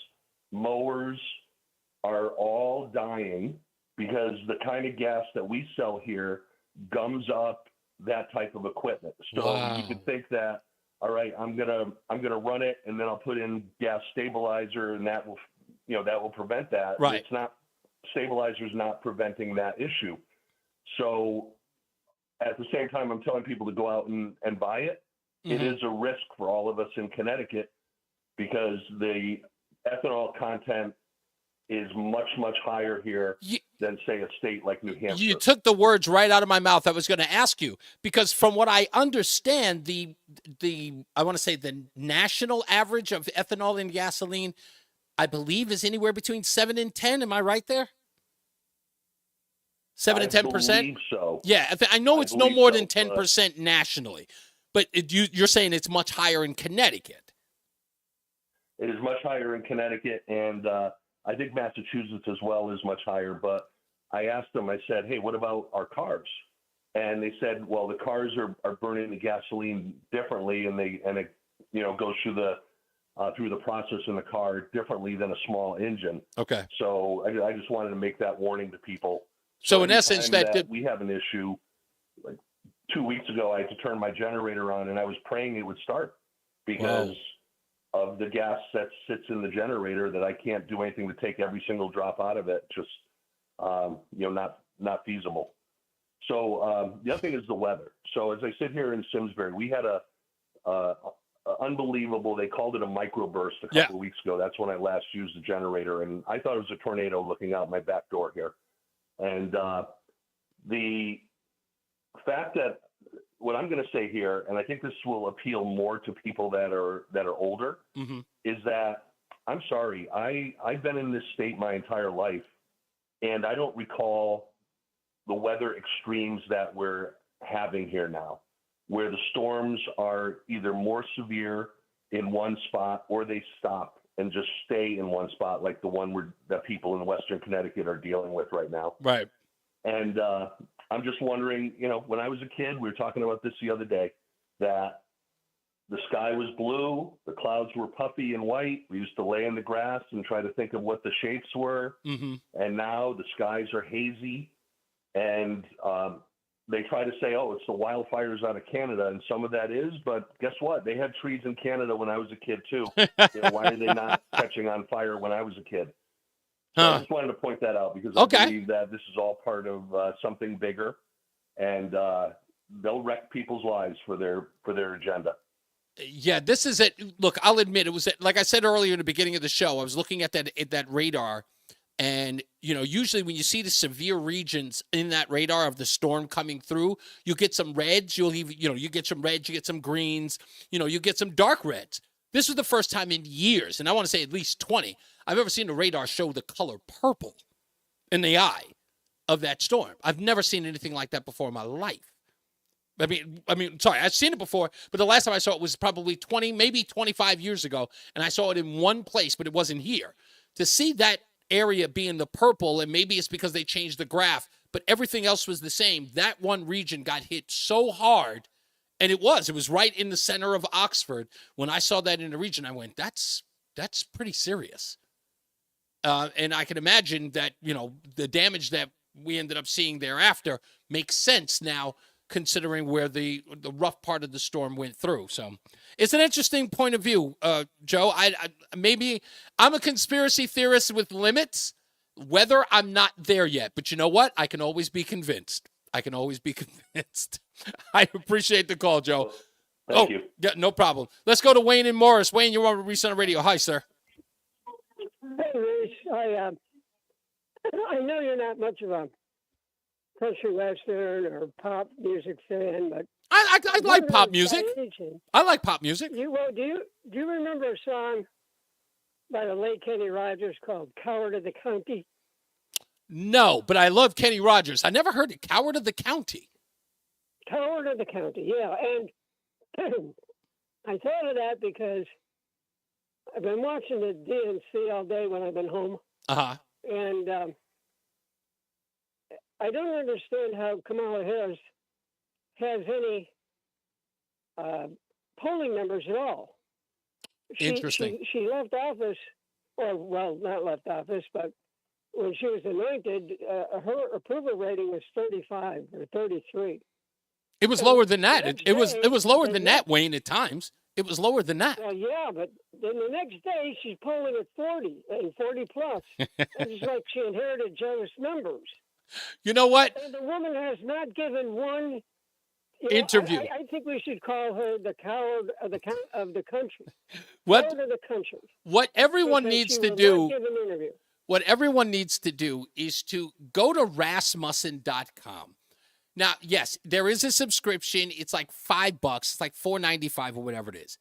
mowers are all dying because the kind of gas that we sell here gums up that type of equipment. So you could think that, all right, I'm gonna run it and then I'll put in gas stabilizer and that will prevent that. Right. It's not, stabilizer's not preventing that issue. So at the same time, I'm telling people to go out and buy it. Mm-hmm. It is a risk for all of us in Connecticut because the ethanol content is much, much higher here than, say, a state like New Hampshire. You took the words right out of my mouth. I was going to ask you, because from what I understand, the I want to say the national average of ethanol in gasoline, I believe, is anywhere between 7 and 10. Am I right there? 7 and 10%? I believe so. Yeah, I know it's no more than 10% nationally, but you're saying it's much higher in Connecticut. It is much higher in Connecticut, and I think Massachusetts as well is much higher. But I asked them, I said, hey, what about our cars? And they said, well, the cars are burning the gasoline differently, and it goes through the process in the car differently than a small engine. Okay. So I just wanted to make that warning to people. So in essence, that we have an issue. Like 2 weeks ago, I had to turn my generator on, and I was praying it would start because of the gas that sits in the generator that I can't do anything to take every single drop out of it. Just not feasible. So the other thing is the weather. So as I sit here in Simsbury, we had a unbelievable. They called it a microburst a couple of weeks ago. That's when I last used the generator, and I thought it was a tornado looking out my back door here. And the fact that what I'm going to say here, and I think this will appeal more to people that are older, mm-hmm. is that I'm sorry, I've been in this state my entire life, and I don't recall the weather extremes that we're having here now, where the storms are either more severe in one spot or they stop and just stay in one spot, like the one that people in Western Connecticut are dealing with right now. Right. And I'm just wondering, when I was a kid, we were talking about this the other day, that the sky was blue, the clouds were puffy and white. We used to lay in the grass and try to think of what the shapes were. Mm-hmm. And now the skies are hazy. And they try to say, oh, it's the wildfires out of Canada. And some of that is, but guess what? They had trees in Canada when I was a kid too. Why are they not catching on fire when I was a kid? So I just wanted to point that out because I believe that this is all part of something bigger, and they'll wreck people's lives for their agenda. Yeah, this is it. Look, I'll admit it was like I said earlier in the beginning of the show. I was looking at that radar, and usually when you see the severe regions in that radar of the storm coming through, you get some reds. You get some reds, you get some greens. You get some dark reds. This was the first time in years, and I want to say at least 20, I've ever seen the radar show the color purple in the eye of that storm. I've never seen anything like that before in my life. I mean, sorry, I've seen it before, but the last time I saw it was probably 20, maybe 25 years ago, and I saw it in one place, but it wasn't here. To see that area being the purple, and maybe it's because they changed the graph, but everything else was the same. That one region got hit so hard. And it was right in the center of Oxford. When I saw that in the region, I went, that's pretty serious. And I can imagine that, the damage that we ended up seeing thereafter makes sense now, considering where the rough part of the storm went through. So it's an interesting point of view, Joe. Maybe I'm a conspiracy theorist with limits. Whether I'm not there yet, but you know what? I can always be convinced. I appreciate the call, Joe. Thank you. Yeah, no problem. Let's go to Wayne and Morris. Wayne, you're on Reese On The Radio. Hi, sir. Hey, Reese. I know you're not much of a country western or pop music fan, but I like pop music. I like pop music. Do you remember a song by the late Kenny Rogers called "Coward of the County"? No, but I love Kenny Rogers. I never heard it. Coward of the County. Coward of the County, yeah. And I thought of that because I've been watching the DNC all day when I've been home. Uh-huh. And I don't understand how Kamala Harris has any polling numbers at all. Interesting. She left office, or, well, not left office, but when she was anointed, her approval rating was 35 or 33. It was lower than that. It was lower than that, Wayne, at times. It was lower than that. Well, yeah, but then the next day she's polling at 40 and 40 plus. It's like she inherited Joe's numbers. You know what? And the woman has not given one interview. I think we should call her the coward of the country. What? Coward of the country. What everyone Because needs she to will do. not give an interview. What everyone needs to do is to go to Rasmussen.com. Now, yes, there is a subscription. It's like $5. It's like $4.95 or whatever it is.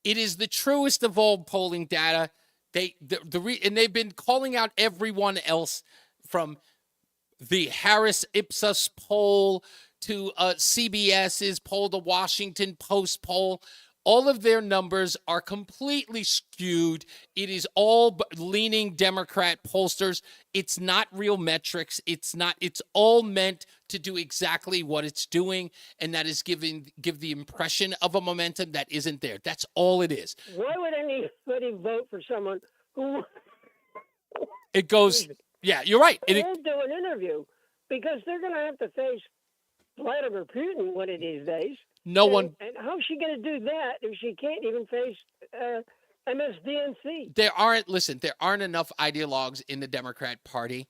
It is the truest of all polling data. And they've been calling out everyone else, from the Harris Ipsos poll to CBS's poll, the Washington Post poll. All of their numbers are completely skewed. It is all leaning Democrat pollsters. It's not real metrics. It's all meant to do exactly what it's doing, and that is give the impression of a momentum that isn't there. That's all it is. Why would anybody vote for someone who... It goes... Yeah, you're right. won't do an interview because they're going to have to face Vladimir Putin one of these days. And how's she going to do that if she can't even face MSDNC? There aren't enough ideologues in the Democrat Party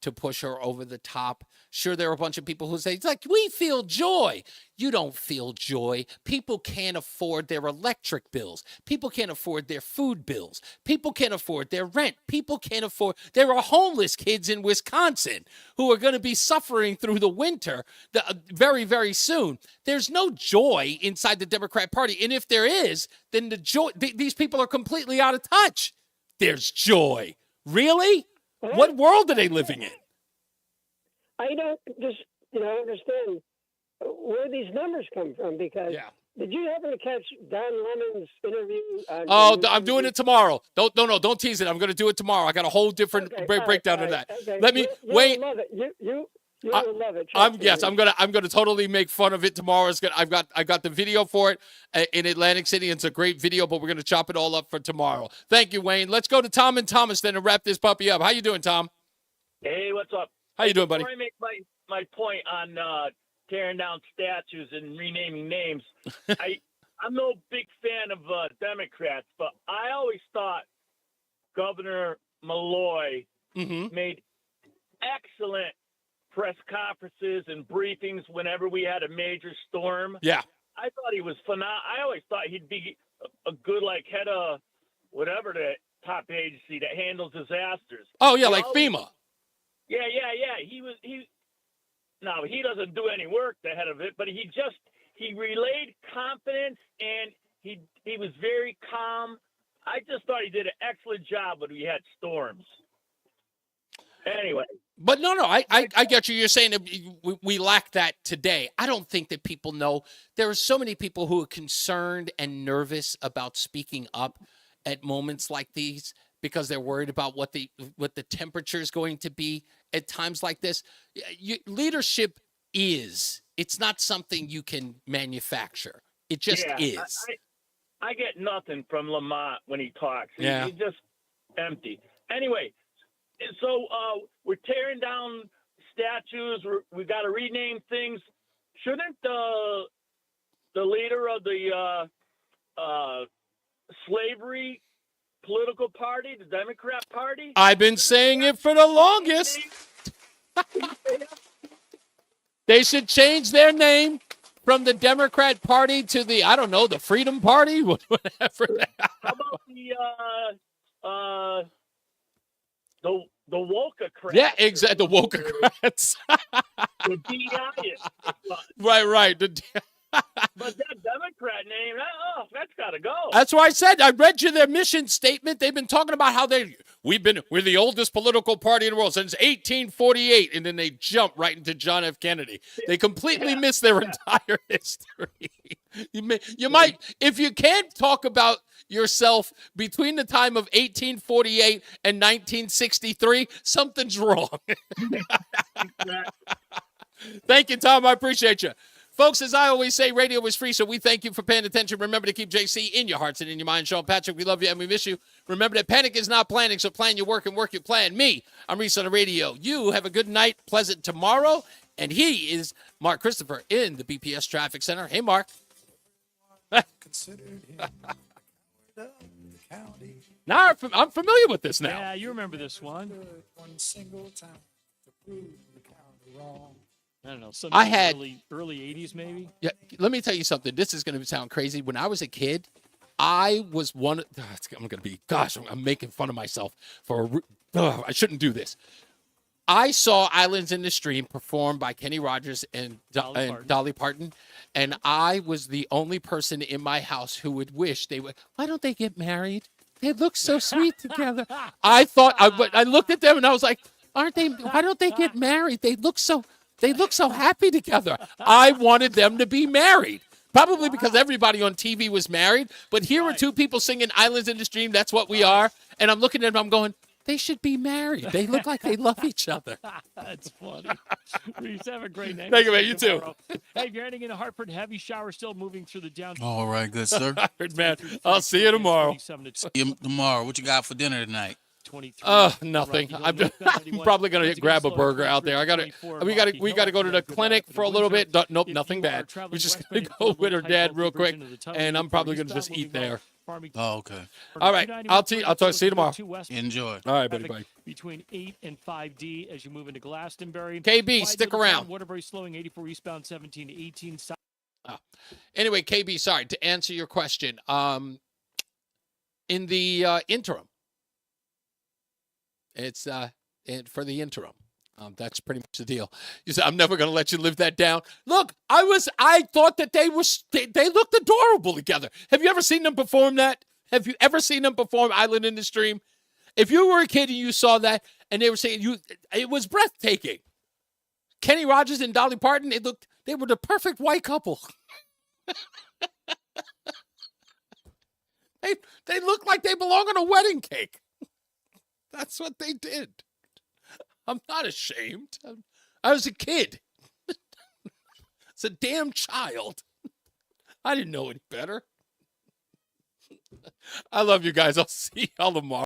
to push her over the top. Sure, there are a bunch of people who say, it's like, we feel joy. You don't feel joy. People can't afford their electric bills. People can't afford their food bills. People can't afford their rent. People can't afford... There are homeless kids in Wisconsin who are going to be suffering through the winter very, very soon. There's no joy inside the Democrat Party. And if there is, then the joy... These people are completely out of touch. There's joy. Really? What world are they living in? I don't just, understand where these numbers come from, because did you happen to catch Don Lemon's interview? I'm doing it tomorrow. Don't tease it. I'm going to do it tomorrow. I got a whole different breakdown of that. Okay. Let me wait. Love it. You will love it. I'm going to totally make fun of it tomorrow. I've got the video for it in Atlantic City. It's a great video, but we're going to chop it all up for tomorrow. Thank you, Wayne. Let's go to Tom and Thomas then and wrap this puppy up. How you doing, Tom? Hey, what's up? How you doing, buddy? Before I make my point on tearing down statues and renaming names, I'm no big fan of Democrats, but I always thought Governor Malloy made excellent press conferences and briefings whenever we had a major storm. Yeah. I thought he was phenomenal. I always thought he'd be a good, head of whatever the top agency that handles disasters. Oh, yeah, FEMA. Yeah. He doesn't do any work, the head of it, but he relayed confidence, and he was very calm. I just thought he did an excellent job when we had storms. Anyway. But no, I get you. You're saying that we lack that today. I don't think that people know. There are so many people who are concerned and nervous about speaking up at moments like these because they're worried about what the temperature is going to be at times like this. Leadership it's not something you can manufacture. It just is. I get nothing from Lamont when he talks. Yeah. He's just empty. Anyway, so we're tearing down statues. We got to rename things. Shouldn't the leader of the slavery political party, the Democrat Party? I've been saying it for the longest. They should change their name from the Democrat Party to the, I don't know, the Freedom Party, whatever. How about the Wokacrats? Yeah, exactly. The Wokacrats. The DEI. Right. But that Democrat name, that's got to go. That's why I said, I read you their mission statement. They've been talking about how we're the oldest political party in the world since 1848, and then they jump right into John F. Kennedy. They completely miss their entire history. You might, if you can't talk about yourself between the time of 1848 and 1963, something's wrong. Thank you, Tom. I appreciate you. Folks, as I always say, radio is free, so we thank you for paying attention. Remember to keep JC in your hearts and in your mind. Sean Patrick, we love you and we miss you. Remember that panic is not planning, so plan your work and work your plan. Me, I'm Reese On The Radio. You have a good night, pleasant tomorrow. And he is Mark Christopher in the BPS Traffic Center. Hey, Mark. Now I'm familiar with this now. Yeah, you remember this one. One single time to prove the county wrong. I don't know. I had early 80s, maybe. Yeah, let me tell you something. This is going to sound crazy. When I was a kid, I was one. I'm going to be. Gosh, I'm making fun of myself for. I shouldn't do this. I saw Islands in the Stream performed by Kenny Rogers and Dolly Parton, and I was the only person in my house who would wish they would. Why don't they get married? They look so sweet together. I thought I looked at them and I was like, aren't they? Why don't they get married? They look so happy together. I wanted them to be married. Probably because everybody on TV was married. But here are two people singing Islands in the Stream. That's what we are. And I'm looking at them. I'm going, they should be married. They look like they love each other. That's funny. Reese, have a great night. Thank you, man. You too. Hey, if you're heading into Hartford, heavy shower still moving through the downtown. All right, good sir. Man, I'll see you tomorrow. See you tomorrow. What you got for dinner tonight? Nothing. I'm probably gonna grab a burger out there. We gotta go to the clinic for a little bit. Nope, nothing bad. We're just gonna go with her dad real quick, and I'm probably gonna just eat there. Oh, okay. All right. I'll see you tomorrow. Enjoy. All right, buddy. Bye. Between 8 and 5D as you move into Glastonbury. KB, stick around. Waterbury slowing 84 eastbound, 17 to 18. Anyway, KB, sorry to answer your question. In the interim. It's for the interim. That's pretty much the deal. You said, I'm never going to let you live that down. Look, I thought that they looked adorable together. Have you ever seen them perform that? Have you ever seen them perform Island in the Stream? If you were a kid and you saw that and they were saying it was breathtaking. Kenny Rogers and Dolly Parton, they were the perfect white couple. They looked like they belong on a wedding cake. That's what they did. I'm not ashamed. I was a kid. It's a damn child. I didn't know any better. I love you guys. I'll see y'all tomorrow.